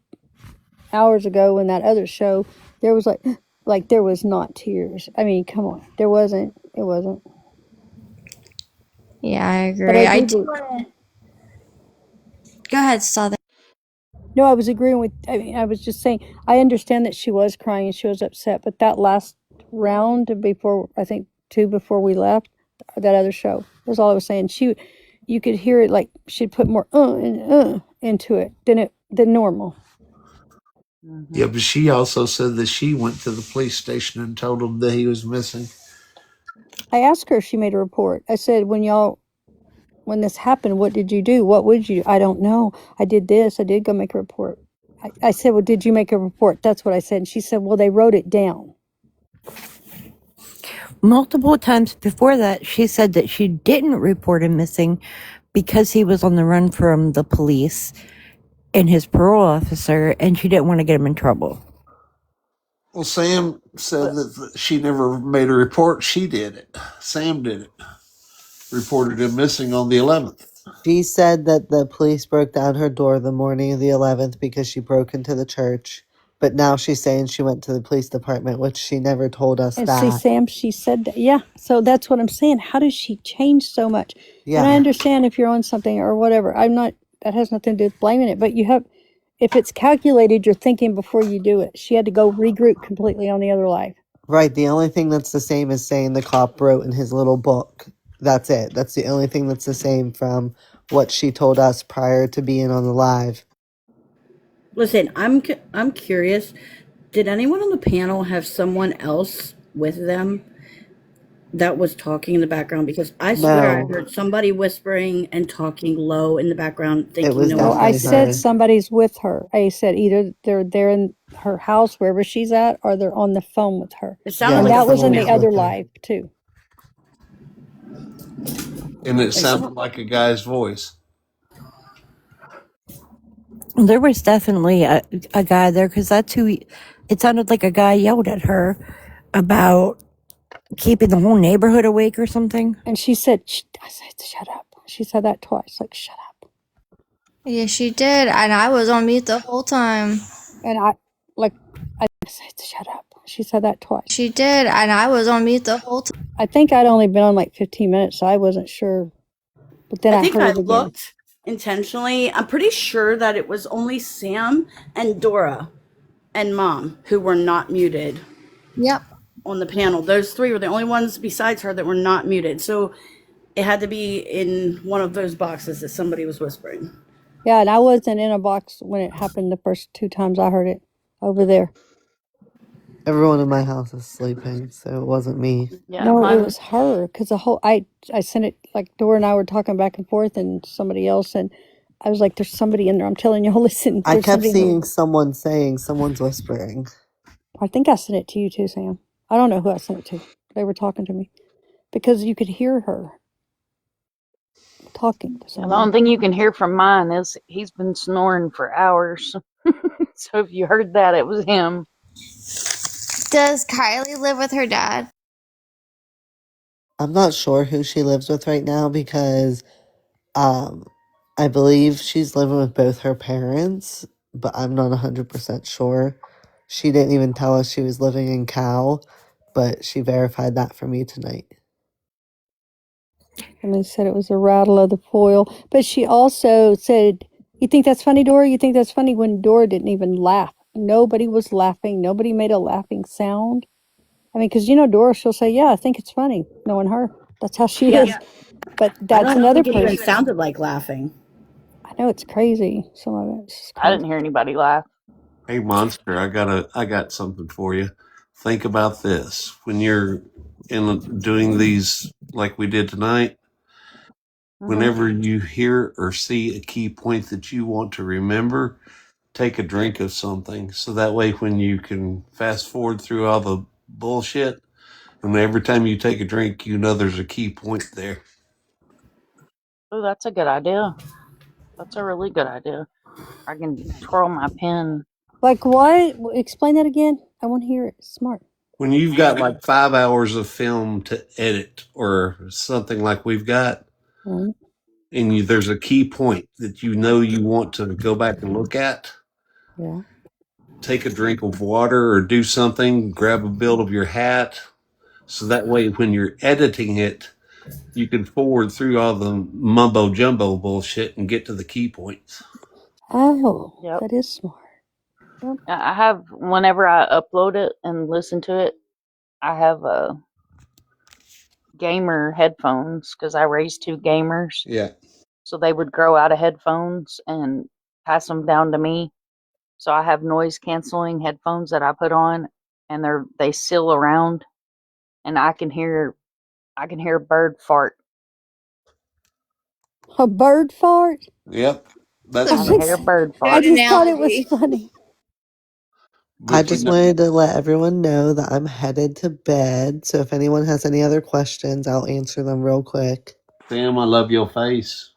hours ago in that other show, there was like there was not tears. I mean, come on, there wasn't. It wasn't. Yeah, I But I agree. I do. do want to go ahead, Southern. No, I was agreeing with. I mean, I was just saying. I understand that she was crying and she was upset, but that last round before, I think two before we left, that other show was all I was saying. You could hear it like she'd put more and into it than normal. Yeah, Hmm. but she also said that she went to the police station and told them that he was missing. I asked her if she made a report. I said, when this happened, what did you do? What would you do? I don't know. I did this. I did go make a report. I said, well, did you make a report? That's what I said. And she said, well, they wrote it down. Multiple times before that, she said that she didn't report him missing because he was on the run from the police and his parole officer, and she didn't want to get him in trouble. Well, Sam said But that she never made a report. She did it. Sam did it. Reported him missing on the 11th. She said that the police broke down her door the morning of the 11th because she broke into the church. But now she's saying she went to the police department, which she never told us And see, that. Sam, she said that. Yeah. So that's what I'm saying. How does she change so much? And I Yeah. understand if you're on something or whatever. I'm not, that has nothing to do with blaming it. But if it's calculated, you're thinking before you do it. She had to go regroup completely on the other life. Right. The only thing that's the same is saying the cop wrote in his little book. That's it. That's the only thing that's the same from what she told us prior to being on the live. Listen, I'm curious. Did anyone on the panel have someone else with them that was talking in the background? Because I swear I No, heard somebody whispering and talking low in the background, it thinking was no one No, I definitely could hear. said her. somebody's with her. I said either they're there in her house, wherever she's at, or they're on the phone with her. It sounded Yeah, And like a that was in someone the was female. other with her. live, too. And it Like, sounded like a guy's voice. There was definitely a guy there because that's who it sounded like a guy yelled at her about keeping the whole neighborhood awake or something. And she said, I said, shut up. She said that twice, like, shut up. Yeah, she did, and I was on mute the whole time. And I said, shut up. She said that twice. She did, and I was on mute the whole time. I think I'd only been on like 15 minutes, so I wasn't sure. But then I I think heard I it again. looked intentionally. I'm pretty sure that it was only Sam and Dora and Mom who were not muted Yep. on the panel. Those three were the only ones besides her that were not muted. So it had to be in one of those boxes that somebody was whispering. Yeah, and I wasn't in a box when it happened the first two times I heard it over there. Everyone in my house is sleeping, so it wasn't me. yeah, No, it mine. was her because I sent it like Dora and I were talking back and forth and somebody else and I was like, there's somebody in there. I'm telling y'all, listen, I there's kept somebody in there. seeing someone saying someone's whispering. I think I sent it to you too, Sam. I don't know who I sent it to. They were talking to me because you could hear her talking to Yeah, the only someone. thing you can hear from mine is he's been snoring for hours. So if you heard that, it was him. Does Kylie live with her dad? I'm not sure who she lives with right now because um I believe she's living with both her parents, but I'm not 100% sure. She didn't even tell us she was living in Cal, but she verified that for me tonight. And they said it was a rattle of the foil. But she also said, you think that's funny, Dora? You think that's funny when Dora didn't even laugh? Nobody was laughing. Nobody made a laughing sound. I mean, because Dora, she'll say, yeah, I think it's funny, knowing her. That's how she Yeah, is. But I that's don't another think it even person. sounded like laughing. I know it's crazy. Some of it's just I crazy. didn't hear anybody laugh. Hey, Monster, I got something for you. Think about this. When you're in doing these like we did tonight, Hmm. whenever you hear or see a key point that you want to remember, take a drink of something. So that way, when you can fast forward through all the bullshit, and every time you take a drink, you know there's a key point there. Oh, that's a good idea. That's a really good idea. I can twirl my pen. Like what? Explain that again. I want to hear it. Smart. when you've got like 5 hours of film to edit or something like we've got, Mm, and there's a key point that you want to go back and look at, yeah. take a drink of water or do something, grab a bill of your hat, so that way when you're editing it, you can forward through all the mumbo jumbo bullshit and get to the key points. Oh, Yep. that is smart. I have, whenever I upload it and listen to it, I have gamer headphones because I raised two gamers. Yeah. So they would grow out of headphones and pass them down to me. So I have noise canceling headphones that I put on, and they seal around, and I can hear a bird fart. A bird fart? Yep. That's I That's can hear a bird I a fart. good just thought it was analogy. funny. but I you just know, wanted to let everyone know that I'm headed to bed. So if anyone has any other questions, I'll answer them real quick. Sam, I love your face.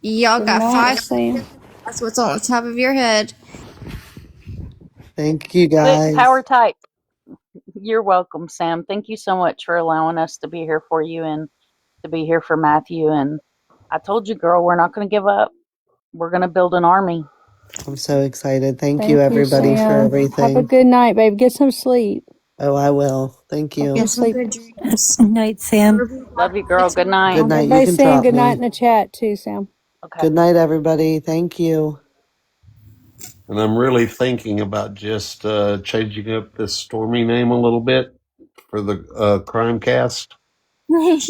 Y'all Good got night, 5 seconds. Sam. That's what's on the top of your head. Thank you Sit guys. power tight. You're welcome, Sam. Thank you so much for allowing us to be here for you and to be here for Matthew. And I told you, girl, we're not going to give up. We're going to build an army. I'm so excited. Thank you, Thank you, everybody, for Sam. Have a everything. good night, babe. Get some sleep. Oh, I will. Thank Hope you. you Get some sleep. good dreams. Night, Sam. Wherever you Love are, you, girl. Good night. Good tomorrow. night. You Everybody's can saying drop good night me. in the chat too, Sam. Okay. Good night, everybody. Thank you. And I'm really thinking about just changing up this Stormy name a little bit for the crime cast What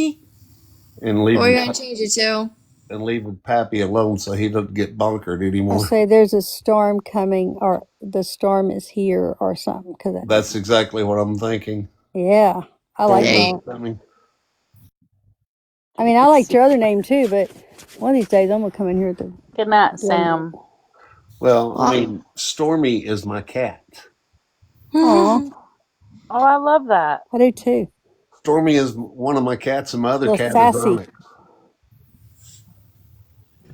and are you gonna change it to? leaving Pappy alone so he doesn't get bonkered I anymore. say there's a storm coming, or the storm is here, or something. Cause That's exactly what I'm thinking. yeah, I like Storm is Hey, that. coming. I mean, I liked your other name too, but one of these days I'm gonna come in here to Good night, blend it. Sam. Well, I well, mean, Stormy is my cat. Aw, Oh, I love that. I do too. Stormy is one of my cats, and my A other little cat is sassy. Onyx.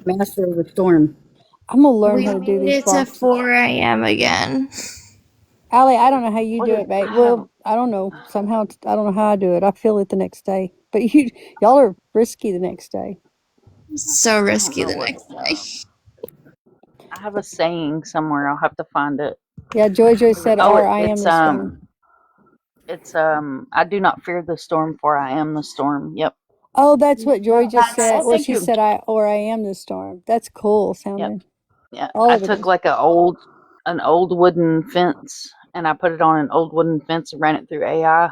Master of the storm. I'm gonna learn we how to do made these it to boxes. 4 a.m. again. Allie, I don't know how you What do is, it, babe. I have, Well, I don't know. Somehow I don't know how I do it. I feel it the next day. But y'all are risky the next day. So I don't risky know the what, next day. I have a saying somewhere. I'll have to find it. Yeah, Joy said, Oh, "R, I am the storm." I do not fear the storm, for I am the storm. Yep. Oh, that's what Joy just That's said. Oh, Well, thank she you. said, "Or I am the storm." That's cool Yep. sounding. Yeah. All I of it took is. like an old wooden fence and I put it on an old wooden fence and ran it through AI.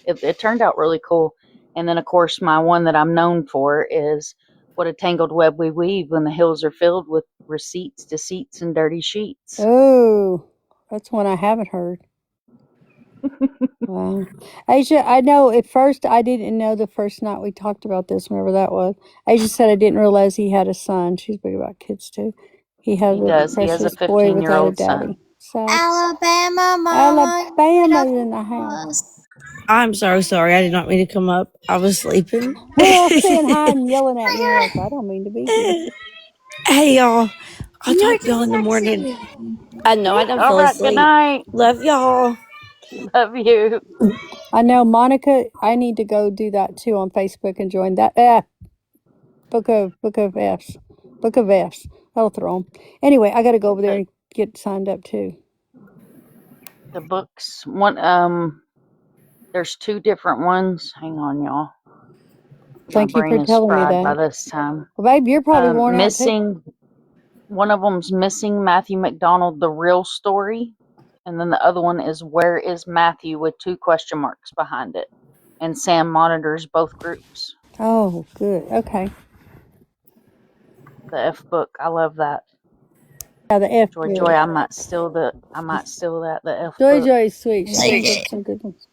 It turned out really cool. And then, of course, my one that I'm known for is what a tangled web we weave when the hills are filled with receipts, deceits, and dirty sheets. Oh, that's one I haven't heard. Wow. Asia, I know at first I didn't know the first night we talked about this, whenever that was. Asia said I didn't realize he had a son. She's big about kids too. He has He a does. He has a precious boy 15-year without a old son. daddy. Sad. Alabama mama, get up Alabama's in the house. on us. I'm so sorry. I did not mean to come up. I was sleeping. We're all saying hi and yelling at me. We're like, I don't mean to be here. Hey, y'all. I'll You're talk to y'all in the morning. sexy. I know I done All fell right. Good asleep. night. Love y'all. Love you. I know, Monica. I need to go do that too on Facebook and join that. Book of F's. That'll throw 'em. Anyway, I got to go over there The and get signed up too. the books. There's two different ones. Hang on, y'all. My Thank you brain for is telling me fried by that. this time. Well, babe, you're probably worn out too. Missing. One of them's Missing Matthew McDonald: The Real Story, and then the other one is Where is Matthew with two question marks behind it. And Sam monitors both groups. Oh, good. Okay. The F book. I love that. Yeah, the F Joy book. Joy, I might steal that, the F Joy book. Joy is sweet. She Like comes up it. with some good ones.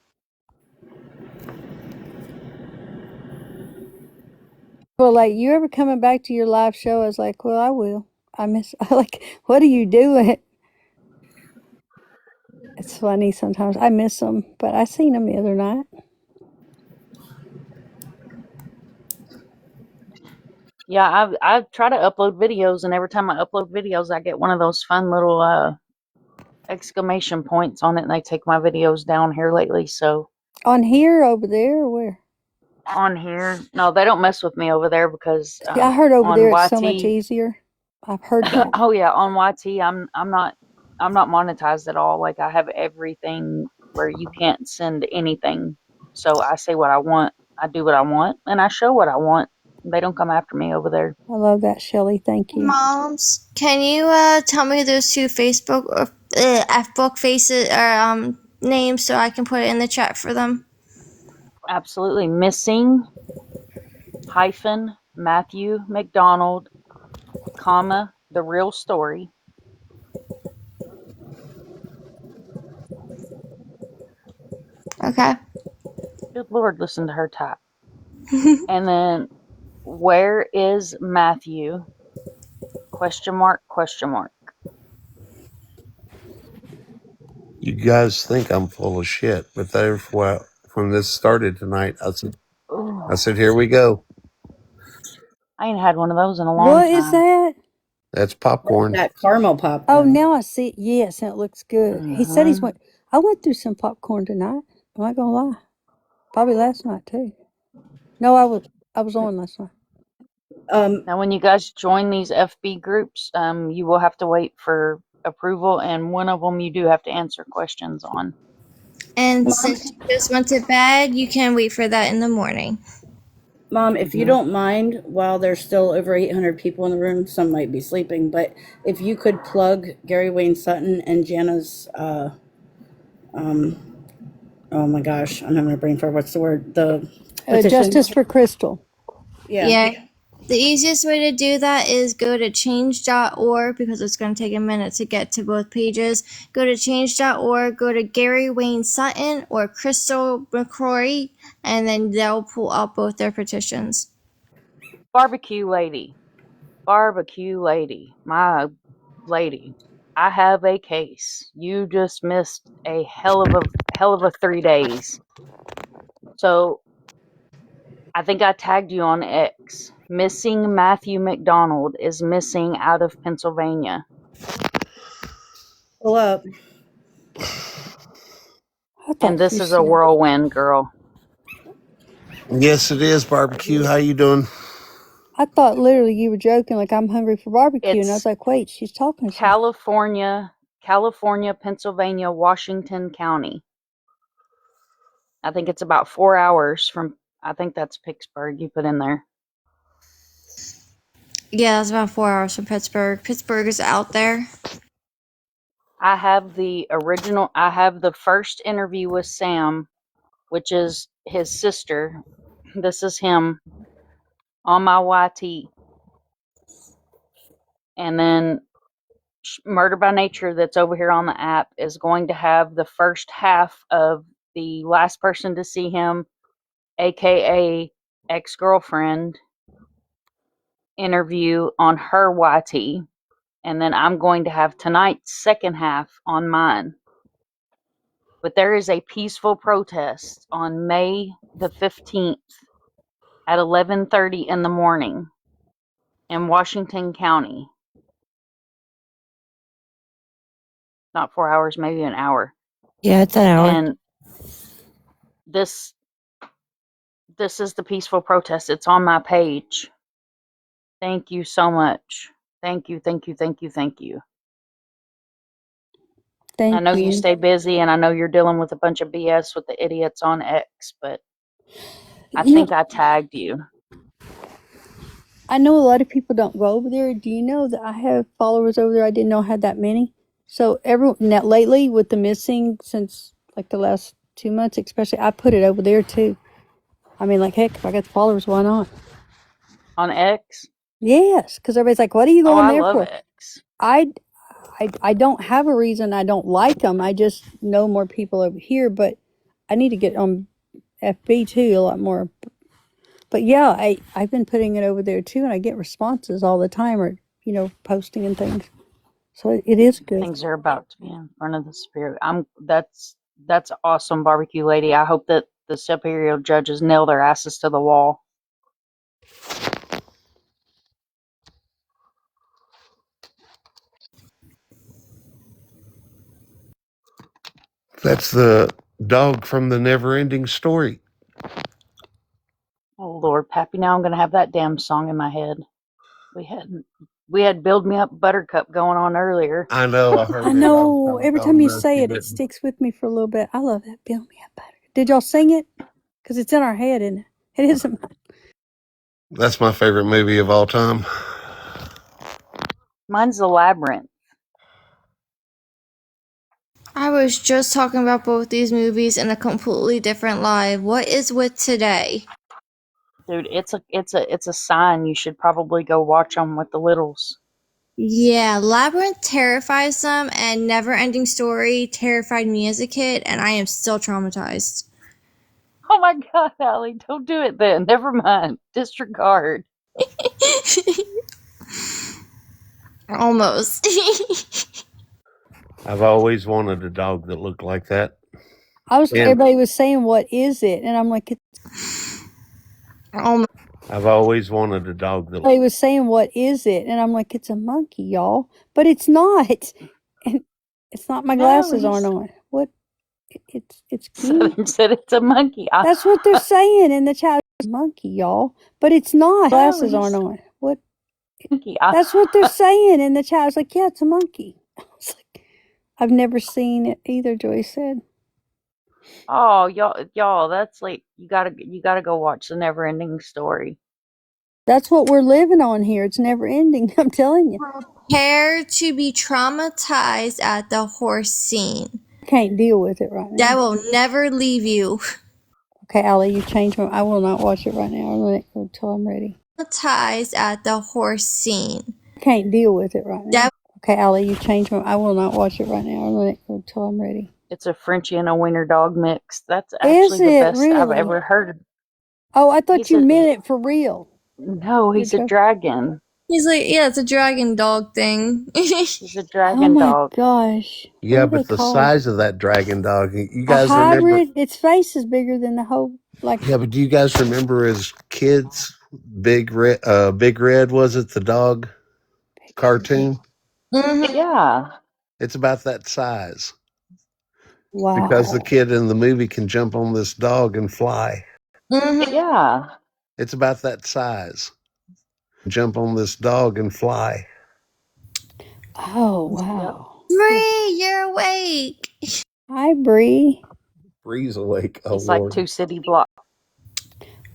Well, like, you ever coming back to your live show? I was like, well, I will. I miss, I like, what are you doing? It's funny sometimes. I miss them, but I seen them the other night. Yeah, I try to upload videos, and every time I upload videos I get one of those fun little exclamation points on it, and they take my videos down here lately. So On here, over there, or where? on here, no, they don't mess with me over there because See, I heard over on there it's so much YT. easier. I've heard that. Oh yeah, on YT, I'm not monetized at all. Like I have everything where you can't send anything. So I say what I want, I do what I want, and I show what I want. They don't come after me over there. I love that, Shelley. Thank you. Moms, can you tell me those two Facebook or Fbook faces or names so I can put it in the chat for them? Absolutely. Missing hyphen Matthew McDonald, comma, the real story. Okay. Good Lord, listen to her type. And then where is Matthew? Question mark, question mark. You guys think I'm full of shit, but when this started tonight, Ooh, I said, here we go. I ain't had one of those in a long What is time. that? That's popcorn. That caramel Oh, popcorn. now I see it. Yes, and it looks good. He said Mm-hmm. I went through some popcorn tonight. I'm not gonna lie. Probably last night too. No, I was on last night. Now, when you guys join these FB groups, you will have to wait for approval, and one of them you do have to answer questions on. And since you just went to bed, you can wait for that in the morning. Mom, if you Mm-hmm. don't mind, while there's still over 800 people in the room, some might be sleeping, but if you could plug Gary Wayne Sutton and Jana's, oh my gosh, I'm having a brain fart. What's the word? The petition. Justice for Crystal. Yeah. Yeah. The easiest way to do that is go to change.org because it's going to take a minute to get to both pages. Go to change.org, go to Gary Wayne Sutton or Crystal McCrory, and then they'll pull out both their petitions. Barbecue lady, my lady. I have a case. You just missed a hell of a 3 days. So I think I tagged you on X. Missing Matthew McDonald is missing out of Pennsylvania. Pull up. I And thought this you is a said. whirlwind, girl. Yes, it is barbecue. How you doing? I thought literally you were joking, like I'm hungry for barbecue, and I was It's like, wait, she's talking serious. California, Pennsylvania, Washington County. I think it's about 4 hours from, I think that's Pittsburgh you put in there. Yeah, it's about 4 hours from Pittsburgh. Pittsburgh is out there. I have the first interview with Sam, which is his sister. This is him on my YT. And then Murder by Nature, that's over here on the app, is going to have the first half of the last person to see him, aka ex-girlfriend, interview on her YT. And then I'm going to have tonight's second half on mine. But there is a peaceful protest on May the 15th at 11:30 in the morning in Washington County. Not 4 hours, maybe an hour. Yeah, it's an hour. And this is the peaceful protest. It's on my page. Thank you so much. Thank you, thank you, thank you, thank you. I know Thank you you. stay busy, and I know you're dealing with a bunch of BS with the idiots on X, but I You know, think I tagged you. I know a lot of people don't go over there. Do you know that I have followers over there? I didn't know I had that many. So now lately with the missing since like the last 2 months, especially, I put it over there too. I mean, like heck, if I got the followers, why not? On X? Yes, because everybody's like, "What are you Oh, going I there love for?" X. I don't have a reason. I don't like them. I just know more people over here, but I need to get on FB too a lot more. But yeah, I've been putting it over there too, and I get responses all the time, or posting and things. So it is good. Things are about to be in front of the spirit. That's awesome, barbecue lady. I hope that the superior judges nail their asses to the wall. That's the dog from the never ending story. Oh Lord, Pappy, now I'm gonna have that damn song in my head. We had Build Me Up Buttercup going on earlier. I know, I I heard it. I was know. like, Every oh time you no, say she it, it didn't. sticks with me for a little bit. I love that. Build me up better. Did y'all sing it? Because it's in our head, and it isn't. That's my favorite movie of all time. Mine's The Labyrinth. I was just talking about both these movies in a completely different live. What is with today? Dude, it's a sign you should probably go watch them with the littles. Yeah, Labyrinth terrifies them, and Never Ending Story terrified me as a kid, and I am still traumatized. Oh my God, Allie, don't do it then. Never mind. Disregard. Almost. I've always wanted a dog that looked like that. And Everybody was saying, "What is it?" And I'm like, Almost. I've always wanted a dog that everybody was saying, "What is it?" And I'm like, "It's a monkey, y'all." But it's not. And it's not. My No, glasses aren't on. What? It's cute. Southern said it's a monkey. That's what they're saying in the chat. It's a monkey, y'all. But it's not. No, Glasses aren't on. What? monkey. That's what they're saying in the chat. I was like, "Yeah, it's a monkey." I was like, "I've never seen it either." Joyce said. Oh, y'all, that's like you gotta go watch the Never Ending Story. That's what we're living on here. It's never ending. I'm telling you. Prepare to be traumatized at the horse scene. Can't deal with it right That now. will never leave you. Okay, Allie, you changed my. I will not watch it right now. I'll let it go until I'm ready. Traumatized at the horse scene. Can't deal with it right now. That Okay, Allie, you changed my. I will not watch it right now. I'll let it go until I'm ready. It's a Frenchie and a Wiener dog mix. That's Is actually the it best I've really? ever heard. Oh, I thought He's you a meant it for real. no, You're he's a joking. dragon. he's like, yeah, it's a dragon dog thing. He's a Oh dragon my dog. gosh. What Yeah, do they but the call it? size of that dragon dog, you A guys remember? hybrid? Its face is bigger than the whole. Like, Yeah, but do you guys remember as kids, Big Red was it the dog cartoon? hmm Yeah. It's about that size because the wow. kid in the movie can jump on this dog and fly. hmm Yeah. It's about that size. Jump on this dog and fly. Oh Yep. wow. Bree, you're awake. Hi, Bree. Breeze awake. Oh He's like Lord. 2 city blocks.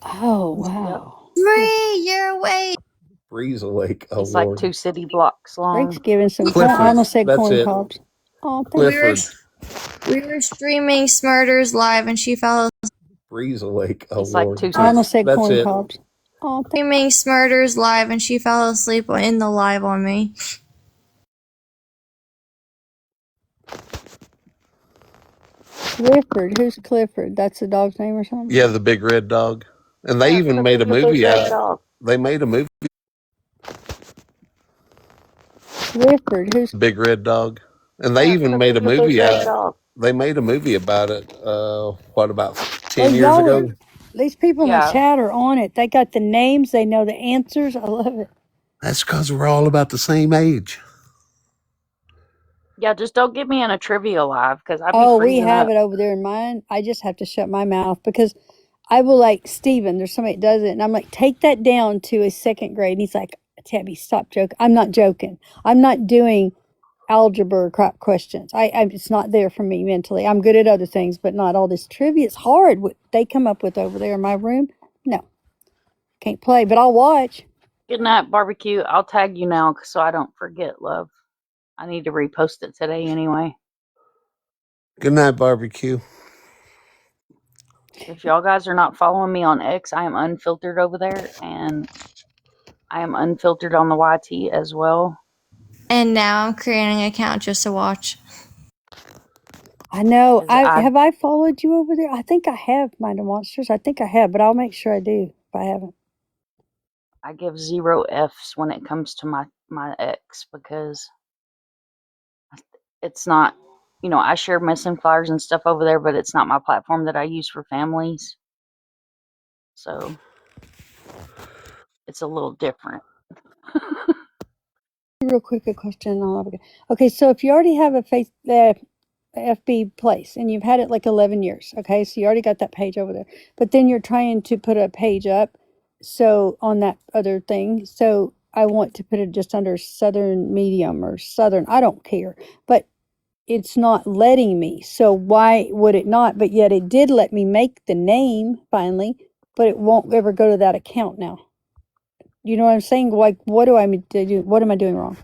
Oh Yep. wow. Bree, you're awake. Breeze awake. Oh He's like Lord. 2 city blocks Rick's long. giving some corn. I Clifford. almost said That's corn it. cobs. Oh, thank We were Clifford. we were streaming Smurders live, and she fell Breeze awake. Oh He's like Lord. two. I almost said That's corn it. cobs. Oh, streaming Smurders live, and she fell asleep in the live on me. Clifford. Who's Clifford? That's the dog's name or something? Yeah, the big red dog. And they Yeah, even made a Clifford the big movie red out. dog. They made a movie. Clifford. Who's Big red dog. And they Yeah, even made a Clifford the big movie red out. dog. They made a movie about it. What about Oh, 10 years y'all are, ago? these people in the Yeah. chat are on it. They got the names, they know the answers. I love it. That's because we're all about the same age. Yeah, just don't get me in a trivia live because I'd be Oh, we freezing have up. it over there in mine. I just have to shut my mouth because I will like Steven, there's somebody that does it, and I'm like, take that down to a second grade. And he's like, Tabby, stop joking. I'm not joking. I'm not doing algebra questions. It's not there for me mentally. I'm good at other things, but not all this trivia. It's hard what they come up with over there in my room. No, can't play, but I'll watch. Good night, barbecue. I'll tag you now so I don't forget, love. I need to repost it today anyway. Good night, barbecue. If y'all guys are not following me on X, I am unfiltered over there, and I am unfiltered on the YT as well. And now I'm creating an account just to watch. I know. Because I I followed you over there? I think I have, Mind of Monsters. I think I have, but I'll make sure I do if I haven't. I give 0 Fs when it comes to my X because it's not, I share missing flyers and stuff over there, but it's not my platform that I use for families. So it's a little different. Real quick, a question. Okay, so if you already have a FB place, and you've had it like 11 years. Okay, so you already got that page over there. But then you're trying to put a page up, so on that other thing. So I want to put it just under Southern Medium or Southern. I don't care, but it's not letting me. So why would it not? But yet it did let me make the name finally, but it won't ever go to that account now. You know what I'm saying? Like, what do I do? What am I doing wrong?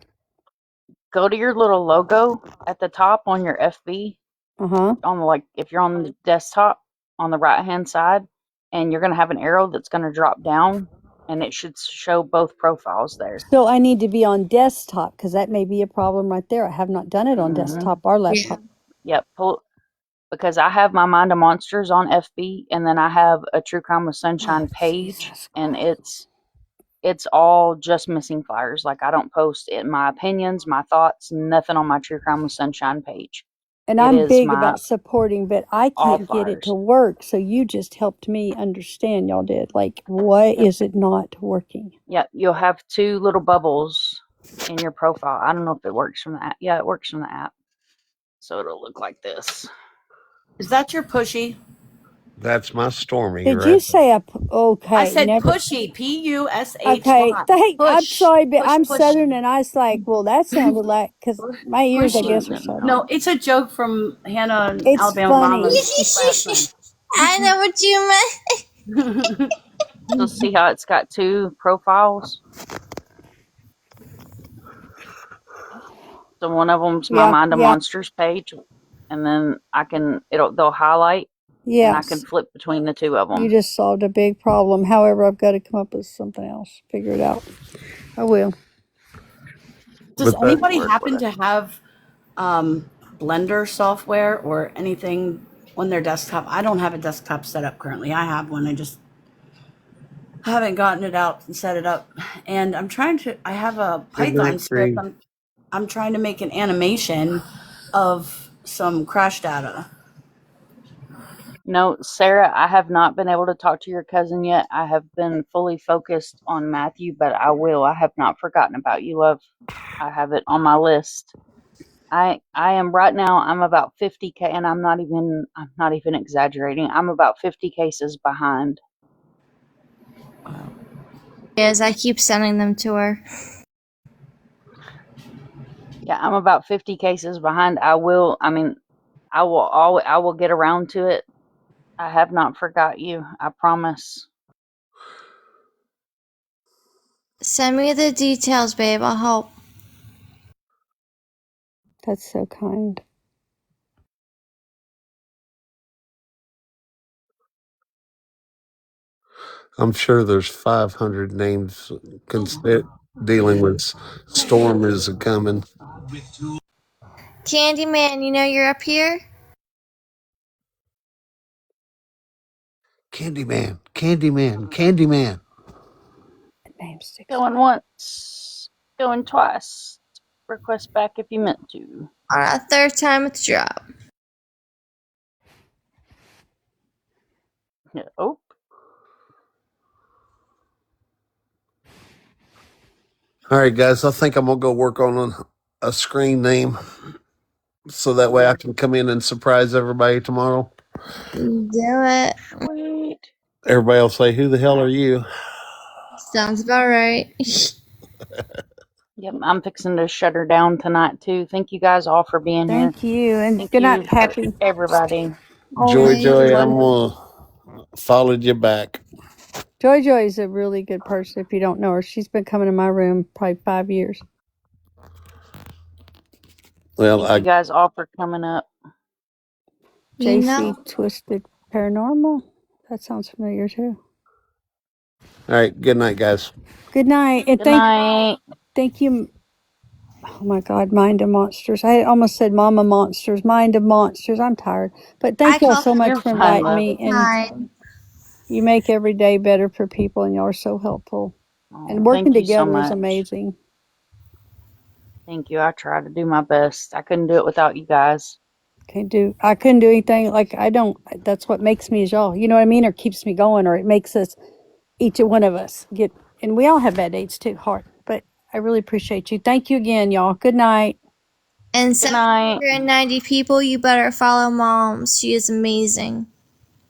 Go to your little logo at the top on your FB, Uh-huh. on the, like, if you're on the desktop on the right hand side, and you're going to have an arrow that's going to drop down, and it should show both profiles there. So I need to be on desktop because that may be a problem right there. I have not done it on desktop or laptop. Yep. Because I have my Mind of Monsters on FB, and then I have a True Crime with Sunshine page, and it's all just missing flyers. Like, I don't post it, my opinions, my thoughts, nothing on my True Crime with Sunshine page. And It I'm is big my about supporting, but I all can't get it to flyers. work. So you just helped me understand, y'all did. Like, why Yep. is it not working? Yep. You'll have two little bubbles in your profile. I don't know if it works from the app. Yeah, it works from the app. So it'll look like this. Is that your pushy? That's my Stormy Did you right there. say okay? I said Never. pushy. Pushy. Okay, I'm Push. sorry, but Push. I'm Push. Southern, and I was like, well, that sounded like because my ears, I guess, are Pushy. Southern. No, it's a joke from Hannah and It's Alabama funny. Mama's freshman. I know what you meant. So see how it's got two profiles? So one of them's my Yeah, Mind of yeah, Monsters page, and then they'll highlight, and I can yes. flip between the two of You them. just solved a big problem. However, I've got to come up with something else. Figure it out. I will. Does But that anybody happen to have Blender software or anything on their desktop? I don't have a desktop set up currently. I have one. I just haven't gotten it out and set it up. And I have a good Python night, script. Bree. I'm trying to make an animation of some crash data. No, Sarah, I have not been able to talk to your cousin yet. I have been fully focused on Matthew, but I will. I have not forgotten about you, love. I have it on my list. I am right now. I'm about 50K, and I'm not even exaggerating. I'm about 50 cases behind. Yes, I keep sending them to her. Yeah, I'm about 50 cases behind. I will. I mean, I will get around to it. I have not forgot you. I promise. Send me the details, babe. I'll help. That's so kind. I'm sure there's 500 names dealing with Storm is a coming. Candyman, you know you're up here? Candyman, Candyman, Candyman. Name sticks. Going once, going twice. Request back if you meant to. On a third time with the drop. Yeah, oh, All right, guys, I think I'm gonna go work on a screen name so that way I can come in and surprise everybody tomorrow. Do it. sweet. Everybody will say, "Who the hell are you?" Sounds about right. Yep, I'm fixing to shut her down tonight too. Thank you guys all for being here. Thank you, and Thank good night, you, Pappy. everybody. Joy, Always Joy, I'm everyone. gonna follow you back. Joy Joy is a really good person. If you don't know her, she's been coming to my room probably 5 years. Well, Thank you guys all for coming up. You JC know? Twisted Paranormal. That sounds familiar too. all right. Good night, guys. Good night, and Good night. thank you. Oh my God, Mind of Monsters. I almost said Mama Monsters, Mind of Monsters. I'm tired, but I thank y'all call so much You're for fine, inviting love. me, and time. you make every day better for people, and y'all are so helpful. And Oh, working thank you so together is much. amazing. Thank you. I try to do my best. I couldn't do it without you guys. I couldn't do anything like I don't. That's what makes me is y'all. You know what I mean, or keeps me going, or it makes us each one of us get. And we all have bad days too, hard. But I really appreciate you. Thank you again, y'all. Good night. And Good night. 790 people, you better follow Moms. She is amazing.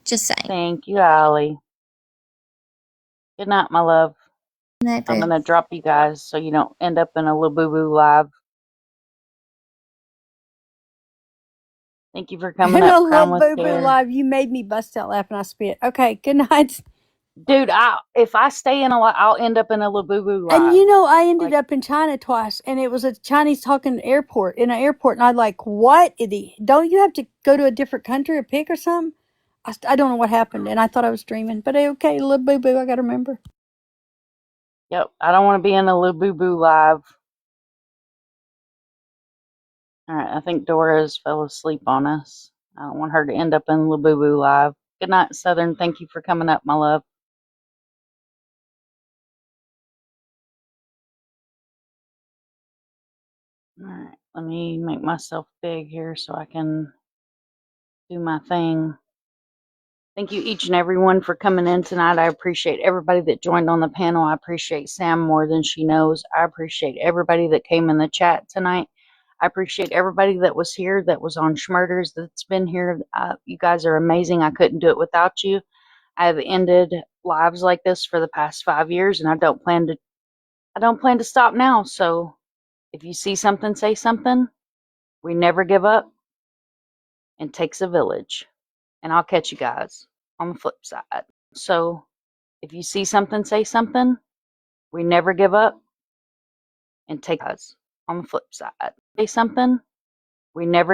Just saying. Thank you, Allie. Good night, my love. Good night, I'm babe. gonna drop you guys so you don't end up in a little boo boo live. Thank you for coming And up, I crying love with Boo Boo Care. Live. You made me bust out laughing. I spit. Okay, good night. Dude, if I stay in I'll end up in a little boo boo And live. I ended Like, up in China twice, and it was a Chinese talking airport in an airport, and I like, what? Don't you have to go to a different country or pick or something? I don't know what happened, and I thought I was dreaming, but okay, little boo boo, I got to remember. yep, I don't want to be in a little boo boo live. All right, I think Dora's fell asleep on us. I don't want her to end up in a little boo boo live. Good night, Southern. Thank you for coming up, my love. All right, let me make myself big here so I can do my thing. Thank you each and everyone for coming in tonight. I appreciate everybody that joined on the panel. I appreciate Sam more than she knows. I appreciate everybody that came in the chat tonight. I appreciate everybody that was here, that was on Schmurders, that's been here. You guys are amazing. I couldn't do it without you. I have ended lives like this for the past 5 years, and I don't plan to stop now. So if you see something, say something. We never give up, and it takes a village. And I'll catch you guys on the flip side. So if you see something, say something. We never give up, and take us on the flip side. Say something. We never